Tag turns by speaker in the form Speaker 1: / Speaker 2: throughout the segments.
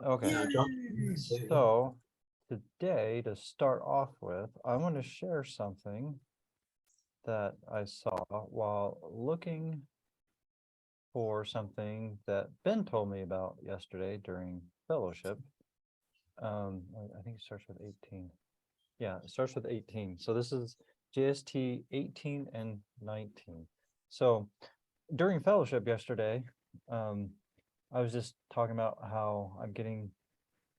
Speaker 1: Okay. So today, to start off with, I want to share something that I saw while looking for something that Ben told me about yesterday during fellowship. I think it starts with 18. Yeah, it starts with 18. So this is JST 18 and 19. So during fellowship yesterday, I was just talking about how I'm getting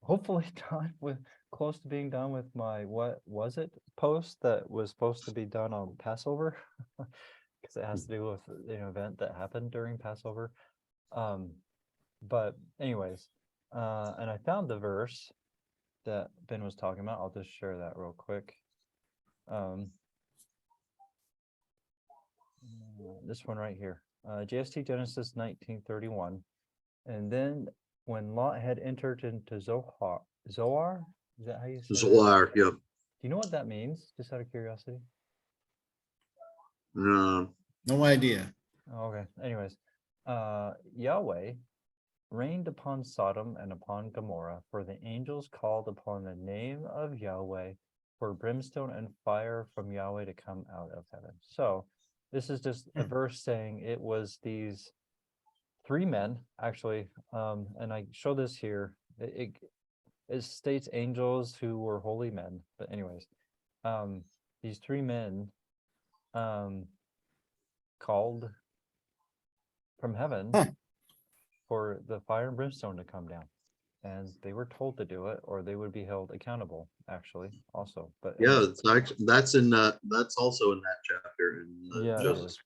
Speaker 1: hopefully done with close to being done with my what was it post that was supposed to be done on Passover because it has to do with an event that happened during Passover. But anyways, and I found the verse that Ben was talking about. I'll just share that real quick. This one right here, JST Genesis 19:31. And then when Lot had entered into Zoar, is that how you say it?
Speaker 2: Zoar, yep.
Speaker 1: Do you know what that means? Just out of curiosity.
Speaker 2: No
Speaker 3: idea.
Speaker 1: Okay. Anyways, Yahweh rained upon Sodom and upon Gomorrah, for the angels called upon the name of Yahweh for brimstone and fire from Yahweh to come out of heaven. So this is just a verse saying it was these three men, actually, and I show this here. It states angels who were holy men, but anyways, these three men called from heaven for the fire and brimstone to come down, and they were told to do it or they would be held accountable, actually, also. But
Speaker 2: yeah, it's actually that's also in that chapter in
Speaker 1: yeah,
Speaker 2: Joseph.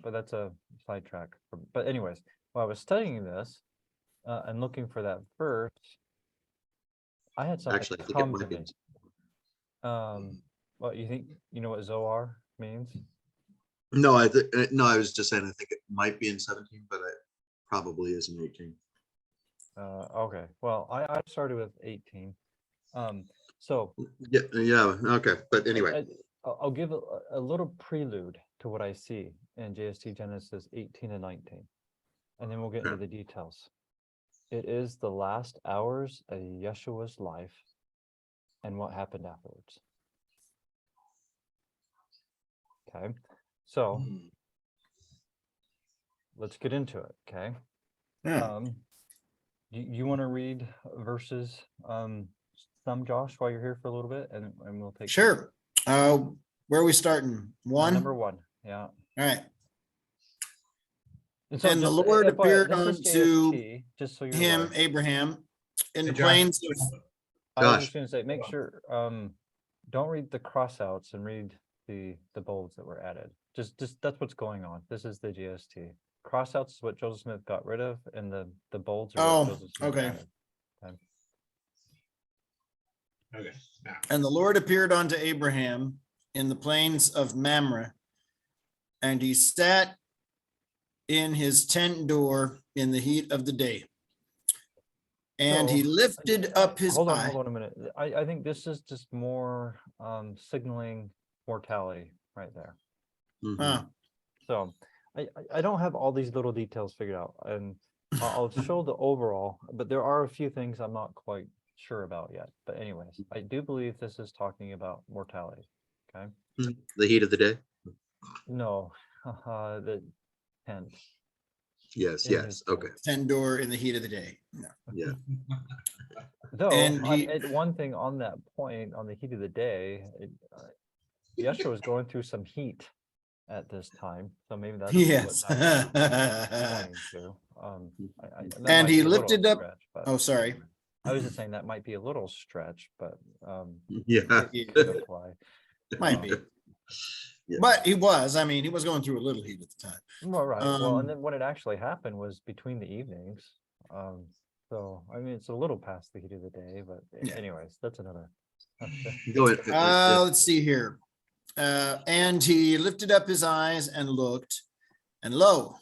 Speaker 1: but that's a sidetrack. But anyways, while I was studying this and looking for that verse, I had something
Speaker 2: Actually, I think
Speaker 1: come
Speaker 2: it
Speaker 1: to
Speaker 2: might be.
Speaker 1: me. What you think? You know what Zoar means?
Speaker 2: No, I was just saying I think it might be in 17, but it probably is in 18.
Speaker 1: Okay. Well, I started with 18. So
Speaker 2: Yeah, okay. But anyway,
Speaker 1: I'll give a little prelude to what I see in JST Genesis 18 and 19, and then we'll get into the details. It is the last hours of Yeshua's life and what happened afterwards. Okay, so let's get into it. Okay.
Speaker 3: Yeah.
Speaker 1: You want to read verses, some, Josh, while you're here for a little bit, and we'll take.
Speaker 3: Sure. Where are we starting? One?
Speaker 1: Number one. Yeah.
Speaker 3: All right.
Speaker 1: So
Speaker 3: and the Lord appeared unto
Speaker 1: just so you're
Speaker 3: him,
Speaker 1: aware.
Speaker 3: Abraham, in the
Speaker 4: Josh.
Speaker 3: plains of
Speaker 1: I was just going to say, make sure, don't read the crossouts and read the bolds that were added. Just that's what's going on. This is the GST. Crossouts is what Joseph Smith got rid of, and the bolds are what Joseph Smith
Speaker 3: okay.
Speaker 1: added.
Speaker 4: Okay. Now.
Speaker 3: And the Lord appeared unto Abraham in the plains of Mamre, and he sat in his tent door in the heat of the day. And he lifted up his eye.
Speaker 1: Hold on a minute. I think this is just more signaling mortality right there.
Speaker 2: Mhm.
Speaker 1: So I don't have all these little details figured out, and I'll show the overall, but there are a few things I'm not quite sure about yet. But anyways, I do believe this is talking about mortality. Okay.
Speaker 2: The heat of the day.
Speaker 1: No, the tent.
Speaker 2: Yes. Okay.
Speaker 3: Tent door in the heat of the day. No.
Speaker 2: Yeah.
Speaker 1: Though,
Speaker 3: And
Speaker 1: one thing on that point, on the heat of the day, Yeshua was going through some heat at this time, so maybe that's
Speaker 3: yes.
Speaker 1: what that was
Speaker 3: And he lifted up. Oh, sorry.
Speaker 1: I was just saying that might be a little stretch, but
Speaker 2: yeah,
Speaker 1: it could apply.
Speaker 3: Might be.
Speaker 2: Yeah.
Speaker 3: But he was going through a little heat at the time.
Speaker 1: Well, right. Well, and then when it actually happened was between the evenings. So I mean, it's a little past the heat of the day, but anyways, that's another.
Speaker 2: Go ahead.
Speaker 3: Let's see here. And he lifted up his eyes and looked, and lo,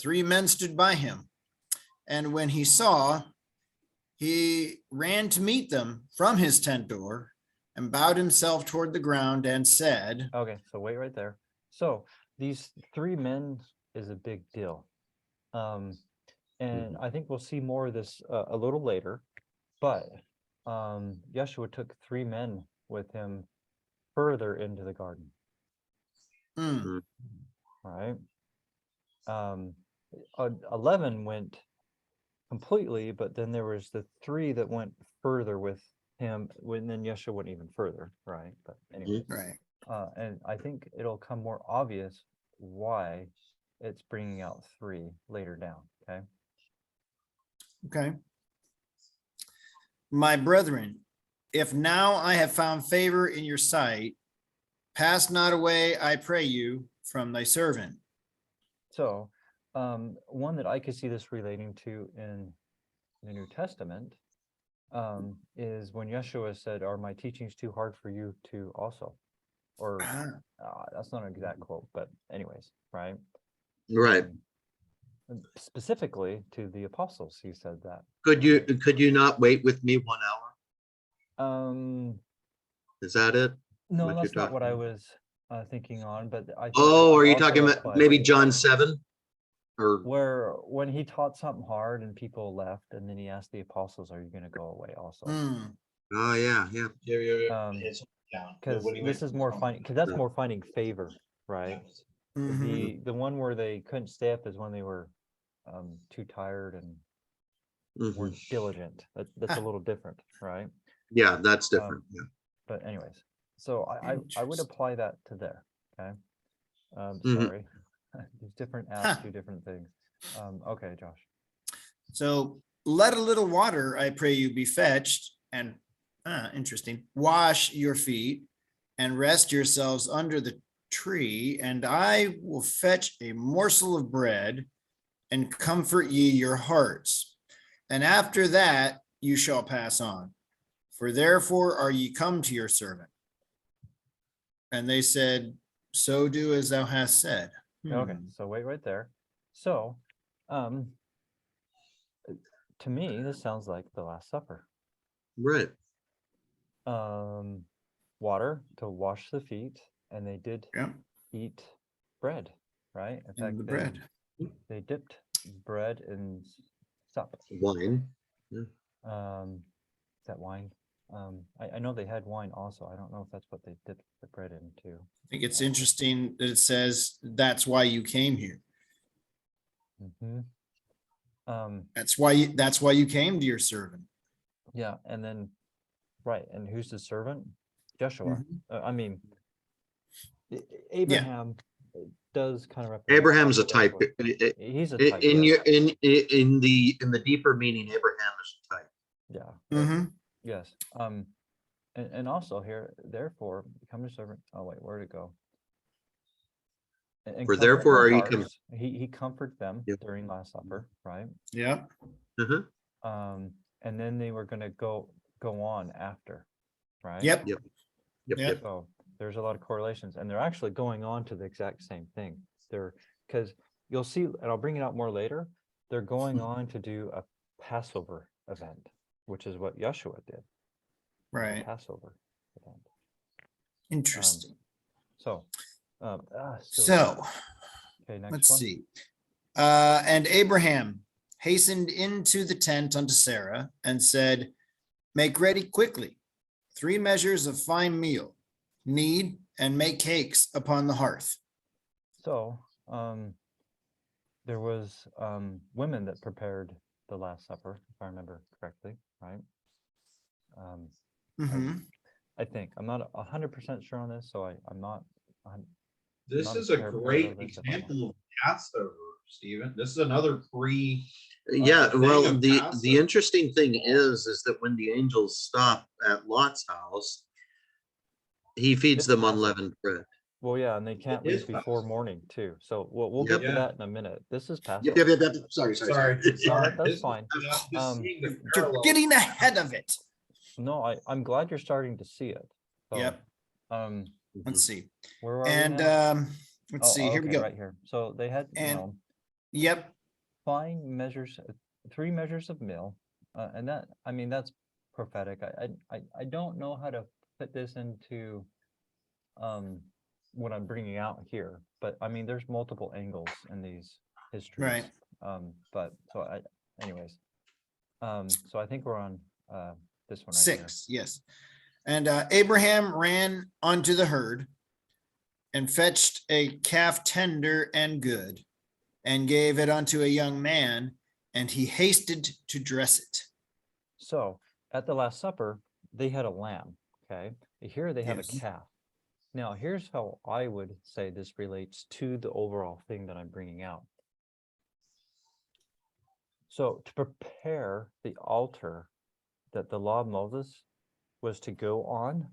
Speaker 3: 3 men stood by him. And when he saw, he ran to meet them from his tent door and bowed himself toward the ground and said,
Speaker 1: okay, so wait right there. So these 3 men is a big deal. And I think we'll see more of this a little later. But Yeshua took 3 men with him further into the garden,
Speaker 3: Mm,
Speaker 1: right? 11 went completely, but then there was the 3 that went further with him, when then Yeshua went even further, right? But anyway,
Speaker 3: right.
Speaker 1: and I think it'll come more obvious why it's bringing out 3 later down, okay?
Speaker 3: Okay. My brethren, if now I have found favor in your sight, pass not away, I pray you, from thy servant.
Speaker 1: So, one that I could see this relating to in the New Testament is when Yeshua said, "Are my teachings too hard for you to also?" Or that's not an exact quote, but anyways, right?
Speaker 2: Right.
Speaker 1: Specifically to the apostles, he said that.
Speaker 2: Could you not wait with me 1 hour? Is that it?
Speaker 1: No,
Speaker 2: what
Speaker 1: that's
Speaker 2: you're
Speaker 1: not what I
Speaker 2: talking
Speaker 1: was thinking on, but I think
Speaker 2: Oh,
Speaker 1: it
Speaker 2: are you
Speaker 1: also
Speaker 2: talking about
Speaker 1: applies
Speaker 2: maybe
Speaker 1: to-
Speaker 2: John 7? Or
Speaker 1: where when he taught something hard and people left, and then he asked the apostles, "Are you going to go away also?"
Speaker 3: Mm,
Speaker 2: oh yeah.
Speaker 4: It's down.
Speaker 1: Because
Speaker 4: When he
Speaker 1: this
Speaker 4: went
Speaker 1: is
Speaker 4: from
Speaker 1: more
Speaker 4: home.
Speaker 1: finding, because that's
Speaker 2: Yeah.
Speaker 1: more finding favor, right?
Speaker 3: mhm.
Speaker 1: The one where they couldn't stay up is when they were too tired and weren't
Speaker 2: Mhm.
Speaker 1: diligent. That's a little different, right?
Speaker 2: Yeah, that's different. Yeah.
Speaker 1: But anyways, so I would
Speaker 3: Interesting.
Speaker 1: apply that to there, okay?
Speaker 2: Mhm.
Speaker 1: Sorry, these different apps do different things. Okay, Josh.
Speaker 3: So let a little water, I pray you, be fetched, and interesting, wash your feet and rest yourselves under the tree, and I will fetch a morsel of bread and comfort ye your hearts. And after that you shall pass on. For therefore are ye come to your servant. And they said, so do as thou hast said.
Speaker 1: Okay, so wait right there. So, to me, this sounds like the Last Supper.
Speaker 2: Right.
Speaker 1: Water to wash the feet, and they did
Speaker 3: Yeah,
Speaker 1: eat bread, right? In
Speaker 3: and
Speaker 1: fact,
Speaker 3: the bread.
Speaker 1: they dipped bread in sup.
Speaker 2: Wine.
Speaker 1: Is that wine? I know they had wine also. I don't know if that's what they dipped the bread into.
Speaker 3: I think it's interesting that it says that's why you came here.
Speaker 1: Mm-hmm.
Speaker 3: That's why you came to your servant.
Speaker 1: Yeah, and then right, and who's the servant? Joshua. I mean, Abraham does kind of represent
Speaker 2: Abraham's a type.
Speaker 1: Joshua. He's a type.
Speaker 2: In
Speaker 1: Yeah.
Speaker 2: your in the deeper meaning, Abraham is a type.
Speaker 1: Yeah.
Speaker 3: Mhm.
Speaker 1: Yes. And also here, therefore, become a servant. Oh wait, where'd it go? And
Speaker 2: For
Speaker 1: comfort
Speaker 2: therefore
Speaker 1: their
Speaker 2: are ye
Speaker 1: hearts. He comforted them
Speaker 2: Yep.
Speaker 1: during Last Supper, right?
Speaker 3: Yeah.
Speaker 2: Uh-huh.
Speaker 1: And then they were going to go on after, right?
Speaker 3: Yep.
Speaker 2: Yep. Yep.
Speaker 3: Yep.
Speaker 2: Yep.
Speaker 1: So there's a lot of correlations, and they're actually going on to the exact same thing. They're because you'll see, and I'll bring it out more later. They're going on to do a Passover event, which is what Yeshua did. A
Speaker 3: Right.
Speaker 1: Passover event.
Speaker 3: Interesting.
Speaker 1: So,
Speaker 3: So
Speaker 1: okay, next
Speaker 3: let's
Speaker 1: one.
Speaker 3: see. And Abraham hastened into the tent unto Sarah and said, make ready quickly 3 measures of fine meal, knead and make cakes upon the hearth.
Speaker 1: So, there was women that prepared the Last Supper, if I remember correctly, right?
Speaker 3: Mhm.
Speaker 1: I think I'm not 100% sure on this, so I'm not.
Speaker 4: This
Speaker 1: not
Speaker 4: is
Speaker 1: as
Speaker 4: a
Speaker 1: parallel
Speaker 4: great
Speaker 1: this at all.
Speaker 4: example of Passover, Stephen. This is another
Speaker 2: Yeah,
Speaker 4: thing
Speaker 2: well,
Speaker 4: of
Speaker 2: the
Speaker 4: Passover.
Speaker 2: interesting thing is that when the angels stop at Lot's house, he feeds
Speaker 1: It's
Speaker 2: them
Speaker 1: Passover.
Speaker 2: unleavened bread.
Speaker 1: Well, yeah, and they can't
Speaker 4: is
Speaker 1: leave before
Speaker 4: Passover.
Speaker 1: morning too. So we'll
Speaker 2: Yep.
Speaker 1: get to
Speaker 4: Yeah.
Speaker 1: that in a minute. This is Passover.
Speaker 2: Yep. Sorry.
Speaker 4: Sorry.
Speaker 1: that's
Speaker 4: This-
Speaker 1: fine.
Speaker 4: I'm just seeing the
Speaker 3: You're
Speaker 4: parallel.
Speaker 3: getting ahead of it.
Speaker 1: No, I'm glad you're starting to see it. So,
Speaker 3: Yep.
Speaker 1: Um,
Speaker 3: Let's see.
Speaker 1: where are we
Speaker 3: And
Speaker 1: now?
Speaker 3: let's see. Here we
Speaker 1: okay,
Speaker 3: go.
Speaker 1: right here. So they had,
Speaker 3: And- Yep.
Speaker 1: fine measures, 3 measures of meal, and that, I mean, that's prophetic. I don't know how to put this into what I'm bringing out here, but I mean, there's multiple angles in these histories.
Speaker 3: Right.
Speaker 1: But so anyways, so I think we're on This one right here.
Speaker 3: 6, yes. And Abraham ran unto the herd and fetched a calf tender and good, and gave it unto a young man, and he hasted to dress it.
Speaker 1: So at the Last Supper, they had a lamb. Okay. Here they have
Speaker 3: Yes.
Speaker 1: a calf. Now, here's how I would say this relates to the overall thing that I'm bringing out. So to prepare the altar that the law of Moses was to go on,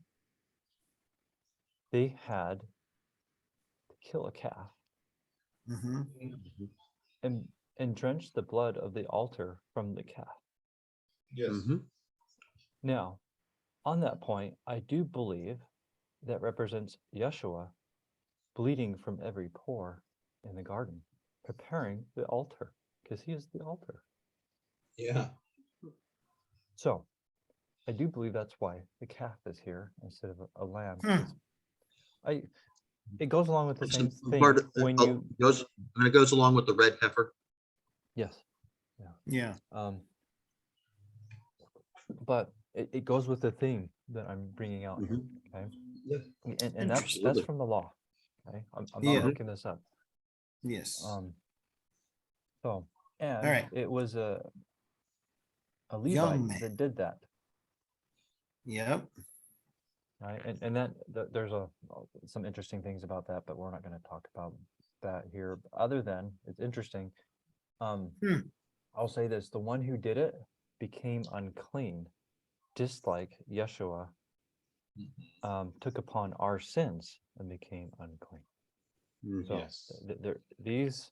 Speaker 1: they had to kill a calf
Speaker 3: Mhm.
Speaker 1: and drench the blood of the altar from the calf.
Speaker 4: Yes.
Speaker 2: Mhm.
Speaker 1: Now, on that point, I do believe that represents Yeshua bleeding from every pore in the garden, preparing the altar, because he is the altar.
Speaker 4: Yeah.
Speaker 1: So I do believe that's why the calf is here instead of a lamb.
Speaker 3: Hmm.
Speaker 1: 'Cause it goes along with the
Speaker 2: It's
Speaker 1: same
Speaker 2: a
Speaker 1: thing
Speaker 2: part of-
Speaker 1: when
Speaker 2: oh,
Speaker 1: you,
Speaker 2: it goes along with the red heifer.
Speaker 1: yes.
Speaker 3: Yeah.
Speaker 1: But it goes with the theme that I'm bringing out here, okay?
Speaker 4: Yeah.
Speaker 1: And that's
Speaker 2: Absolutely.
Speaker 1: from the law, okay? I'm not
Speaker 3: Yeah.
Speaker 1: making this up.
Speaker 3: Yes.
Speaker 1: So, and
Speaker 3: right.
Speaker 1: it was a Levite
Speaker 3: Young man.
Speaker 1: that did that,
Speaker 3: Yep.
Speaker 1: right? And there's some interesting things about that, but we're not going to talk about that here. Other than it's interesting. I'll say this: the one who did it became unclean, just like Yeshua took upon our sins and became unclean. So
Speaker 4: Yes.
Speaker 1: these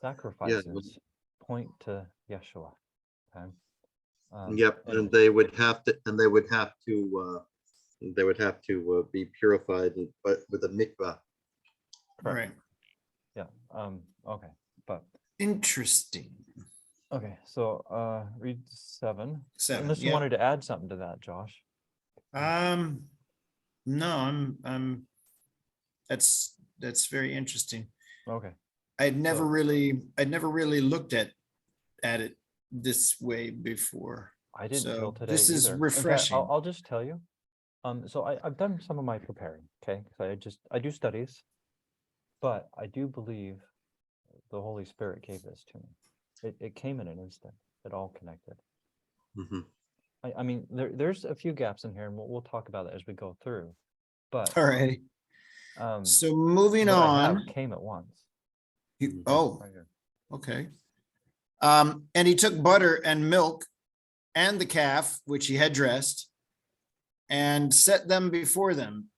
Speaker 1: sacrifices point to Yeshua. Okay.
Speaker 2: Yep,
Speaker 1: anyway.
Speaker 2: and they would have to be purified with a mikvah.
Speaker 1: Correct.
Speaker 3: Right.
Speaker 1: Yeah. Okay. But
Speaker 3: Interesting.
Speaker 1: okay. So read 7.
Speaker 3: 7.
Speaker 1: Unless you
Speaker 3: Yeah.
Speaker 1: wanted to add something to that, Josh.
Speaker 3: No, I'm that's very interesting.
Speaker 1: Okay.
Speaker 3: I'd never
Speaker 1: So-
Speaker 3: really looked at it this way before.
Speaker 1: I didn't
Speaker 3: So
Speaker 1: till today
Speaker 3: this is
Speaker 1: either. In fact,
Speaker 3: refreshing.
Speaker 1: I'll just tell you. So I've done some of my preparing, okay? Because I do studies, but I do believe the Holy Spirit gave this to me. It came in an instant. It all connected.
Speaker 2: Mhm.
Speaker 1: I mean, there's a few gaps in here, and we'll talk about it as we go through. But
Speaker 3: All right.
Speaker 1: um,
Speaker 3: So moving
Speaker 1: what I have
Speaker 3: on.
Speaker 1: came at once.
Speaker 3: Oh,
Speaker 1: Right here.
Speaker 3: okay. And he took butter and milk and the calf, which he had dressed, and set them before them.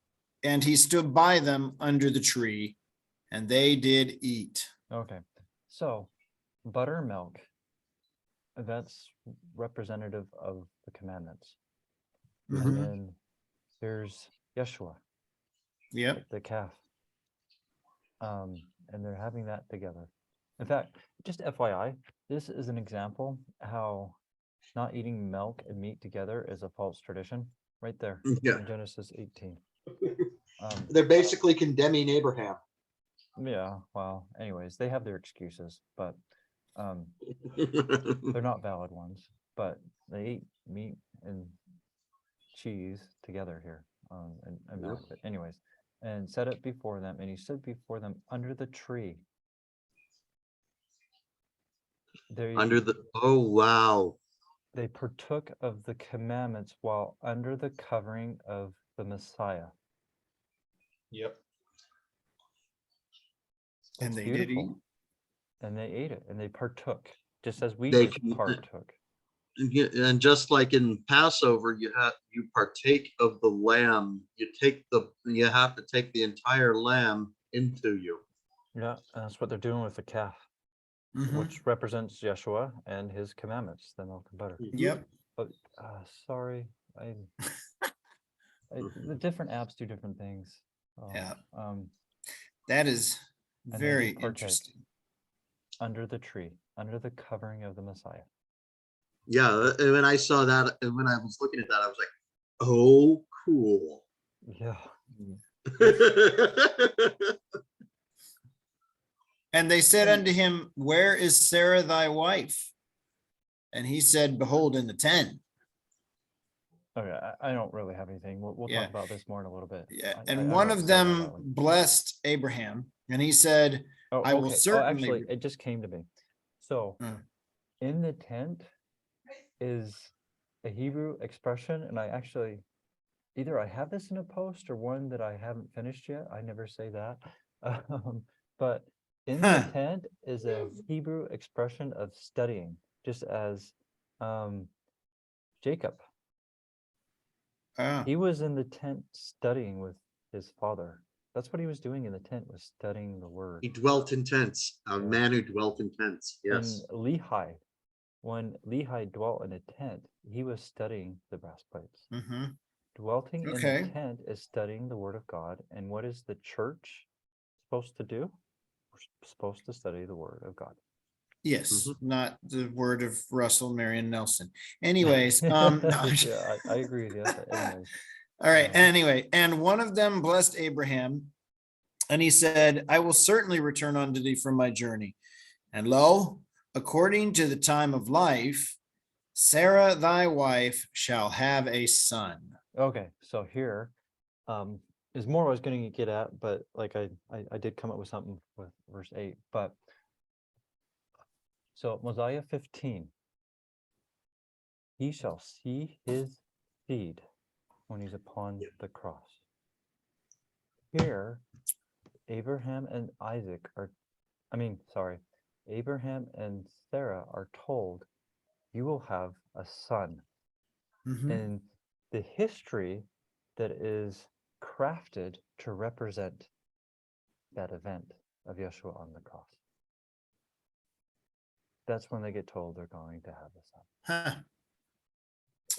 Speaker 3: And he stood by them under the tree, and they did eat.
Speaker 1: Okay. So buttermilk, that's representative of the commandments.
Speaker 3: Mhm.
Speaker 1: And then there's Yeshua,
Speaker 3: Yep.
Speaker 1: the calf. And they're having that together. In fact, just FYI, this is an example how not eating milk and meat together is a false tradition, right there
Speaker 2: Yeah.
Speaker 1: in Genesis 18.
Speaker 2: They're basically condemning Abraham.
Speaker 1: Yeah, well, anyways, they have their excuses, but they're not valid ones. But they eat meat and cheese together here, and milk. But anyways, and set it before them, and he stood before them under the tree.
Speaker 2: Oh wow.
Speaker 1: They partook of the commandments while under the covering of the Messiah.
Speaker 4: Yep.
Speaker 3: And
Speaker 1: It's
Speaker 3: they did eat.
Speaker 1: beautiful. And they ate it, and they partook, just as we
Speaker 2: They
Speaker 1: just
Speaker 2: can-
Speaker 1: partook.
Speaker 2: And just like in Passover, you partake of the lamb. You have to take the entire lamb into you.
Speaker 1: Yeah, that's what they're doing with the calf,
Speaker 3: Mhm.
Speaker 1: which represents Yeshua and his commandments, the milk and butter.
Speaker 3: Yep.
Speaker 1: But sorry, the different apps do different things.
Speaker 3: Yeah.
Speaker 1: Um,
Speaker 3: That is
Speaker 1: they
Speaker 3: very
Speaker 1: did partake.
Speaker 3: interesting.
Speaker 1: under the tree, under the covering of the Messiah.
Speaker 2: Yeah, and when I saw that, and when I was looking at that, I was like, "Oh, cool."
Speaker 1: Yeah.
Speaker 3: And they said unto him, where is Sarah thy wife? And he said, behold, in the 10.
Speaker 1: Okay, I don't really have anything. We'll
Speaker 3: Yeah.
Speaker 1: talk about this more in a little bit.
Speaker 3: Yeah.
Speaker 1: I
Speaker 3: And
Speaker 1: don't
Speaker 3: one
Speaker 1: have
Speaker 3: of
Speaker 1: to say that
Speaker 3: them
Speaker 1: loudly.
Speaker 3: blessed Abraham, and he said,
Speaker 1: Oh,
Speaker 3: I will
Speaker 1: okay.
Speaker 3: certainly.
Speaker 1: Actually, it just came to me. So, in the tent is a Hebrew expression, and I actually either I have this in a post or one that I haven't finished yet. I never say that. But in the tent is a Hebrew expression of studying, just as Jacob.
Speaker 3: Ah,
Speaker 1: He was in the tent studying with his father. That's what he was doing in the tent, was studying the word.
Speaker 2: He dwelt in tents, a
Speaker 1: Yeah.
Speaker 2: man who dwelt in tents. Yes.
Speaker 1: And Lehi, when Lehi dwelt in a tent, he was studying the brass plates.
Speaker 3: mhm.
Speaker 1: Dwelling in
Speaker 3: Okay.
Speaker 1: the tent is studying the word of God. And what is the church supposed to do? We're supposed to study the word of God.
Speaker 3: Yes,
Speaker 2: Mhm.
Speaker 3: not the word of Russell Marion Nelson. Anyways, no.
Speaker 1: Yeah, I agree with you. But anyways,
Speaker 3: All right.
Speaker 1: um,
Speaker 3: Anyway, and one of them blessed Abraham, and he said, I will certainly return unto thee from my journey. And lo, according to the time of life, Sarah thy wife shall have a son.
Speaker 1: okay, so here is more what I was going to get at, but like I did come up with something with verse 8. But so Mosiah 15, he shall see his seed when he's upon the cross. Here, Abraham and Isaac are, Abraham and Sarah are told, you will have a son.
Speaker 3: Mhm.
Speaker 1: And the history that is crafted to represent that event of Yeshua on the cross. That's when they get told they're going to have a son.
Speaker 3: Huh.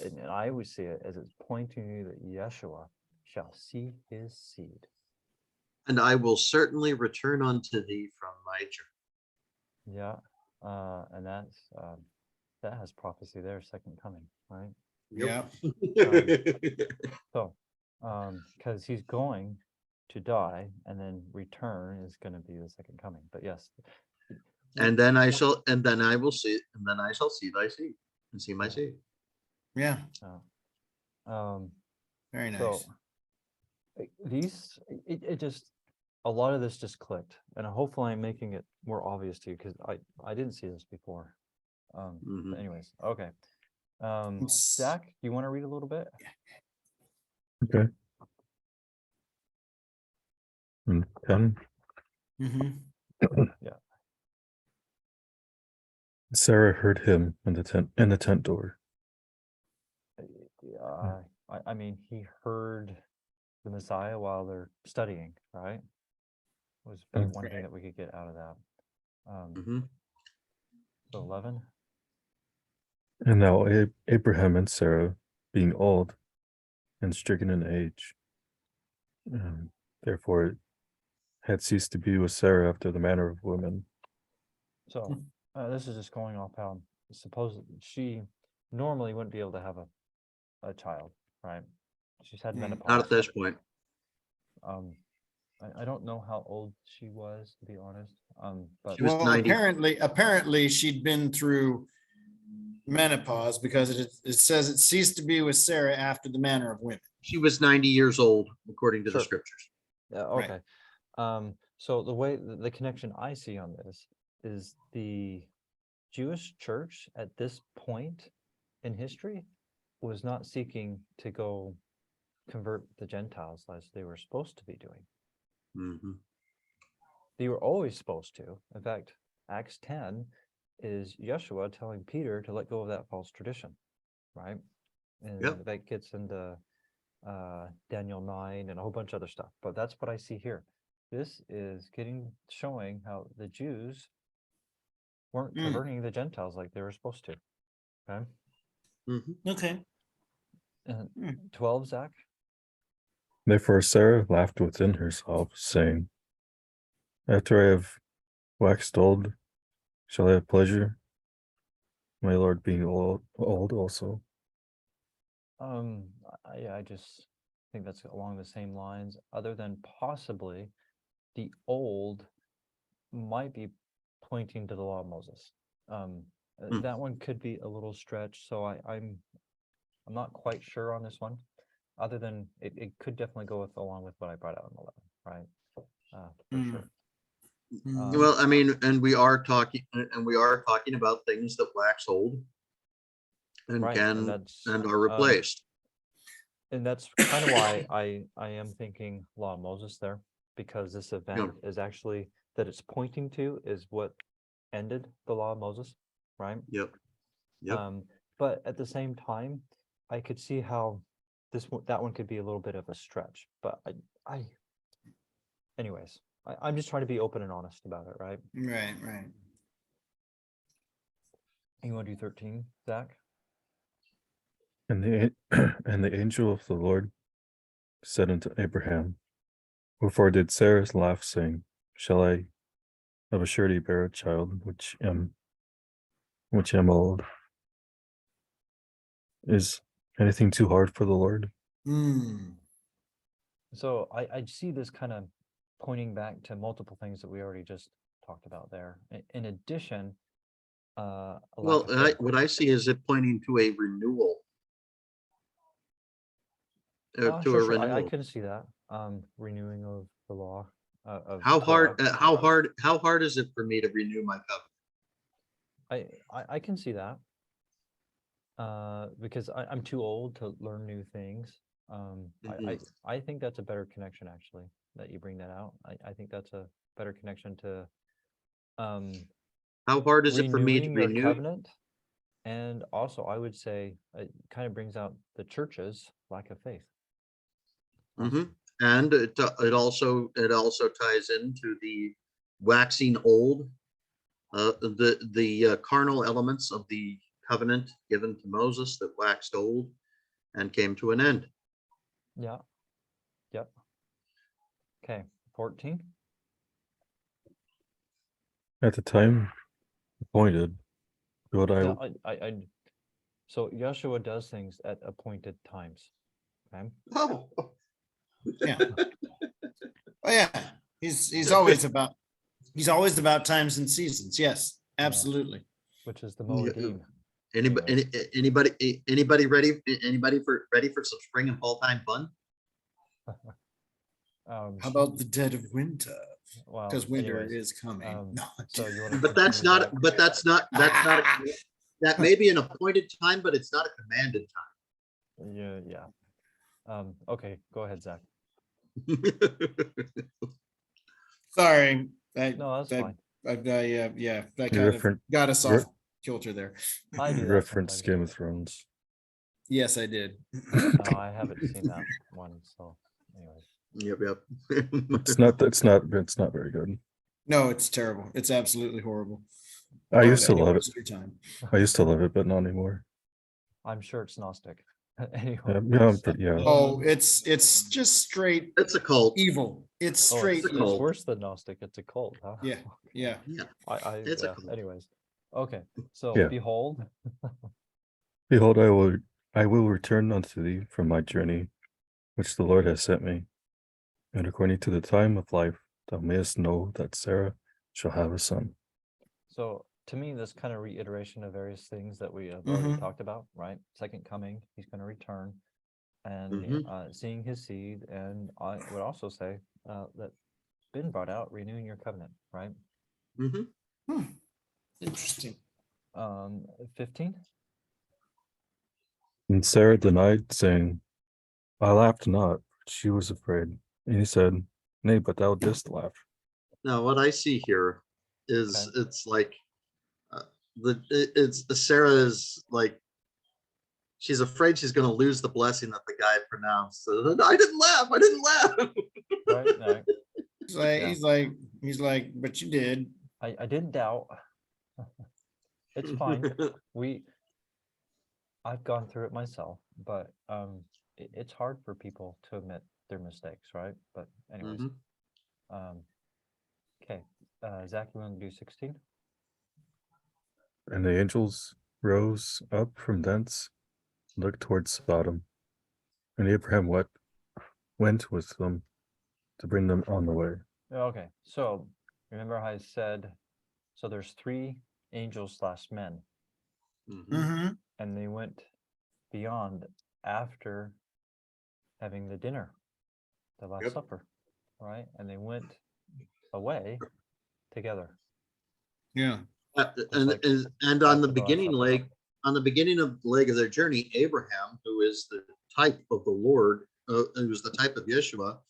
Speaker 1: And I always see it as it's pointing you that Yeshua shall see his seed.
Speaker 2: And I will certainly return unto thee from my journey.
Speaker 1: Yeah, and that's that has prophecy there, second coming, right?
Speaker 3: Yeah.
Speaker 1: So, because he's going to die and then return is going to be the second coming. But yes,
Speaker 2: And then I shall see thy seed and see my
Speaker 1: Yeah.
Speaker 2: seed.
Speaker 3: Yeah. Very nice.
Speaker 1: So these, it just, a lot of this just clicked, and hopefully I'm making it more obvious to you because I didn't see this before.
Speaker 2: Mhm.
Speaker 1: But anyways, okay.
Speaker 3: Oops.
Speaker 1: Zach, you want to read a little bit?
Speaker 5: Okay. And 10.
Speaker 3: Mhm.
Speaker 5: Sarah heard him in the tent door.
Speaker 1: Yeah, I mean, he heard the Messiah while they're studying, right? Was maybe one thing that we could get out of that.
Speaker 2: Mhm.
Speaker 1: So 11.
Speaker 5: And now Abraham and Sarah, being old and stricken in age, therefore had ceased to be with Sarah after the manner of women.
Speaker 1: So this is just going off how supposedly she normally wouldn't be able to have a child, right? She's had menopause.
Speaker 2: Not at this point.
Speaker 1: I don't know how old she was, to be honest. But
Speaker 2: She was
Speaker 3: Well,
Speaker 2: 90.
Speaker 3: apparently she'd been through menopause because it says it ceased to be with Sarah after the manner of women.
Speaker 2: She was 90 years old, according to
Speaker 1: Sure.
Speaker 2: the scriptures.
Speaker 1: yeah,
Speaker 3: Right.
Speaker 1: okay. So the way the connection I see on this is the Jewish church at this point in history was not seeking to go convert the Gentiles as they were supposed to be doing.
Speaker 2: Mhm.
Speaker 1: They were always supposed to. In fact, Acts 10 is Yeshua telling Peter to let go of that false tradition, right? And
Speaker 2: Yep.
Speaker 1: that gets into Daniel 9 and a whole bunch of other stuff. But that's what I see here. This is showing how the Jews weren't converting the Gentiles like they were supposed to. Okay.
Speaker 2: Mhm.
Speaker 3: Okay.
Speaker 1: And 12, Zach.
Speaker 5: Therefore Sarah laughed within herself, saying, after I have waxed old, shall I have pleasure? My Lord being old also.
Speaker 1: I just think that's along the same lines, other than possibly the old might be pointing to the law of Moses.
Speaker 2: Hmm.
Speaker 1: That one could be a little stretched, so I'm not quite sure on this one, other than it could definitely go along with what I brought out in 11, right? For
Speaker 3: Mm.
Speaker 1: sure.
Speaker 3: Mm.
Speaker 2: Well, I mean, and we are talking about things that wax old and
Speaker 1: Right, and that's
Speaker 2: are replaced.
Speaker 1: and that's kind of why I am thinking Law of Moses there, because this event is actually that it's pointing to is what ended the Law of Moses, right?
Speaker 2: Yep. Yep.
Speaker 1: But at the same time, I could see how that one could be a little bit of a stretch. But anyways, I'm just trying to be open and honest about it, right?
Speaker 3: Right, right.
Speaker 1: You want to do 13, Zach?
Speaker 5: And and the angel of the Lord said unto Abraham, wherefore did Sarah laugh, saying, shall I of a surety bear a child, which am old? Is anything too hard for the Lord?
Speaker 3: Mm.
Speaker 1: So I see this kind of pointing back to multiple things that we already just talked about there. In addition, a lack
Speaker 2: Well,
Speaker 1: of faith.
Speaker 2: what I see is it pointing to a renewal. To
Speaker 1: Sure,
Speaker 2: a
Speaker 1: sure. I
Speaker 2: renewal.
Speaker 1: can see that. Renewing of the law. Of
Speaker 2: How hard?
Speaker 1: Torah.
Speaker 2: How hard is it for me to renew my covenant?
Speaker 1: I can see that. Because I'm too old to learn new things. I think that's a better connection, actually, that you bring that out. I think that's a better connection to
Speaker 2: How hard is it for me to
Speaker 1: renewing your
Speaker 2: renew?
Speaker 1: covenant. And also, I would say it kind of brings out the church's lack of faith.
Speaker 2: Mhm. And it also ties into the waxing old, the carnal elements of the covenant given to Moses that waxed old and came to an end.
Speaker 1: Yeah. Yep. Okay. 14.
Speaker 5: At the time appointed, God,
Speaker 1: Yeah, so Yeshua does things at appointed times. Okay.
Speaker 2: Oh,
Speaker 3: Yeah. Oh yeah. He's always about times and seasons. Yes, absolutely.
Speaker 1: Which is the
Speaker 2: Yeah.
Speaker 1: Moedim.
Speaker 2: Anybody ready? Anybody ready for some spring and fall time fun?
Speaker 3: How about the dead of winter?
Speaker 1: Well,
Speaker 3: Because winter
Speaker 1: anyways,
Speaker 3: is coming. No.
Speaker 1: so you want to
Speaker 2: But that's not. That may be an appointed time, but it's not a commanded
Speaker 1: Yeah. Okay, go ahead, Zach.
Speaker 2: time.
Speaker 3: Sorry.
Speaker 1: No, that's fine.
Speaker 3: That kind
Speaker 5: Reference-
Speaker 3: of got us off kilter there.
Speaker 1: I do that
Speaker 5: reference
Speaker 1: sometimes.
Speaker 5: Game of Thrones.
Speaker 3: Yes, I did.
Speaker 1: No, I haven't seen that one. So, anyways.
Speaker 2: Yep.
Speaker 5: It's not very good.
Speaker 3: No, it's terrible. It's absolutely horrible.
Speaker 5: I used to
Speaker 3: But
Speaker 5: love it.
Speaker 3: anyways, your time.
Speaker 5: I used to love it, but not anymore.
Speaker 1: I'm sure it's Gnostic. Anyway.
Speaker 5: Yeah.
Speaker 3: Oh, it's just straight
Speaker 2: It's a cult.
Speaker 3: evil. It's
Speaker 1: Oh,
Speaker 3: straight
Speaker 2: it's a
Speaker 1: it's
Speaker 3: evil.
Speaker 2: cult.
Speaker 1: worse than Gnostic. It's a cult, huh?
Speaker 3: Yeah, yeah.
Speaker 2: Yeah.
Speaker 1: It's
Speaker 2: a cult.
Speaker 1: Anyways. Okay. So
Speaker 5: Yeah.
Speaker 1: behold.
Speaker 5: Behold, I will return unto thee from my journey, which the Lord has sent me. And according to the time of life, thou mayest know that Sarah shall have a son.
Speaker 1: So to me, this kind of reiteration of various things that we have already
Speaker 3: Mhm.
Speaker 1: talked about, right? Second coming, he's going to return, and
Speaker 2: Mhm.
Speaker 1: seeing his seed. And I would also say that Ben brought out renewing your covenant, right?
Speaker 2: Mhm.
Speaker 3: Interesting.
Speaker 1: 15.
Speaker 5: And Sarah denied, saying, I laughed not, she was afraid. And he said, Nay, but thou didst laugh.
Speaker 2: Now, what I see here is
Speaker 1: Okay.
Speaker 2: it's like it's Sarah is like she's afraid she's going to lose the blessing that the guy pronounced. So, I didn't laugh. I didn't laugh.
Speaker 1: Right. Right.
Speaker 3: He's like, but you did.
Speaker 1: I didn't doubt. It's fine. I've gone through it myself, but it's hard for people to admit their mistakes, right? But anyways,
Speaker 2: Mhm.
Speaker 1: okay. Zach, you want to do 16?
Speaker 5: And the angels rose up from thence, looked towards Sodom. And Abraham went with them to bring them on the way.
Speaker 1: Okay, so remember how I said, so there's 3 angels / men
Speaker 2: Mhm.
Speaker 3: Mhm.
Speaker 1: and they went beyond after having the dinner, the Last
Speaker 2: Yep.
Speaker 1: Supper, right? And they went away together.
Speaker 3: Yeah.
Speaker 2: And,
Speaker 1: like
Speaker 2: and on
Speaker 1: after
Speaker 2: the
Speaker 1: the Last
Speaker 2: beginning
Speaker 1: Supper.
Speaker 2: leg, on the beginning of the leg of their journey, Abraham, who is the type of the Lord, who is the type of Yeshua,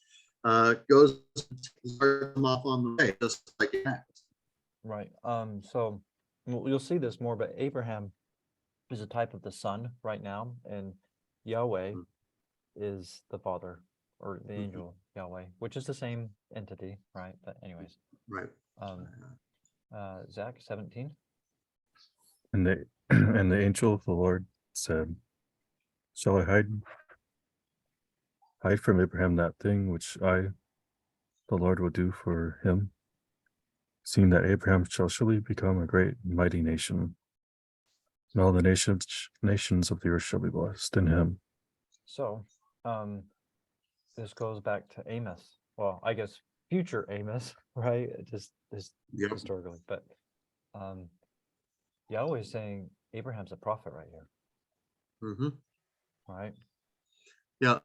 Speaker 2: goes to start them off on the way, just like that.
Speaker 1: Right. So you'll see this more, but Abraham is a type of the son right now, and Yahweh
Speaker 2: Mhm.
Speaker 1: is the father or the
Speaker 2: Mhm.
Speaker 1: angel Yahweh, which is the same entity, right? But anyways,
Speaker 2: Right.
Speaker 1: Zach 17.
Speaker 5: And the and the angel of the Lord said, "Shall I hide from Abraham that thing which I, the Lord, will do for him, seeing that Abraham shall surely become a great and mighty nation, and all the nations of the earth shall be blessed in him."
Speaker 1: So, this goes back to Amos. Well, I guess future Amos, right? Just
Speaker 2: Yep.
Speaker 1: historically, but Yahweh is saying Abraham's a prophet right here,
Speaker 2: Hmm.
Speaker 1: right?
Speaker 2: Yeah.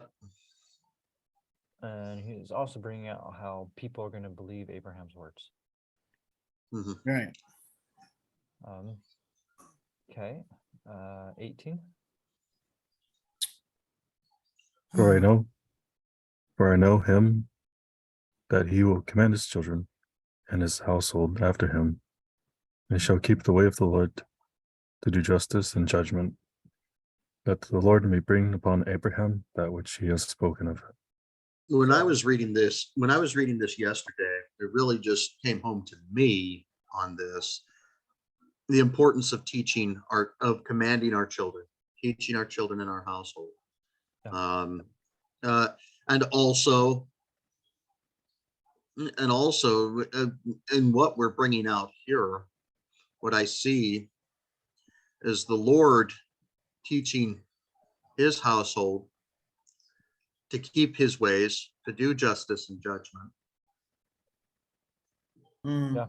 Speaker 1: And he's also bringing out how people are going to believe Abraham's words.
Speaker 2: Hmm.
Speaker 3: Right.
Speaker 1: Okay, 18.
Speaker 5: For I know him, that he will command his children and his household after him, and shall keep the way of the Lord to do justice and judgment, that the Lord may bring upon Abraham that which he has spoken of.
Speaker 2: When I
Speaker 1: So-
Speaker 2: was reading this, yesterday, it really just came home to me on this, the importance of commanding our children, teaching our children in our household.
Speaker 1: Yeah.
Speaker 2: And also, in what we're bringing out here, what I see is the Lord teaching his household to keep his ways, to do justice and judgment.
Speaker 3: Mm.
Speaker 1: Yeah.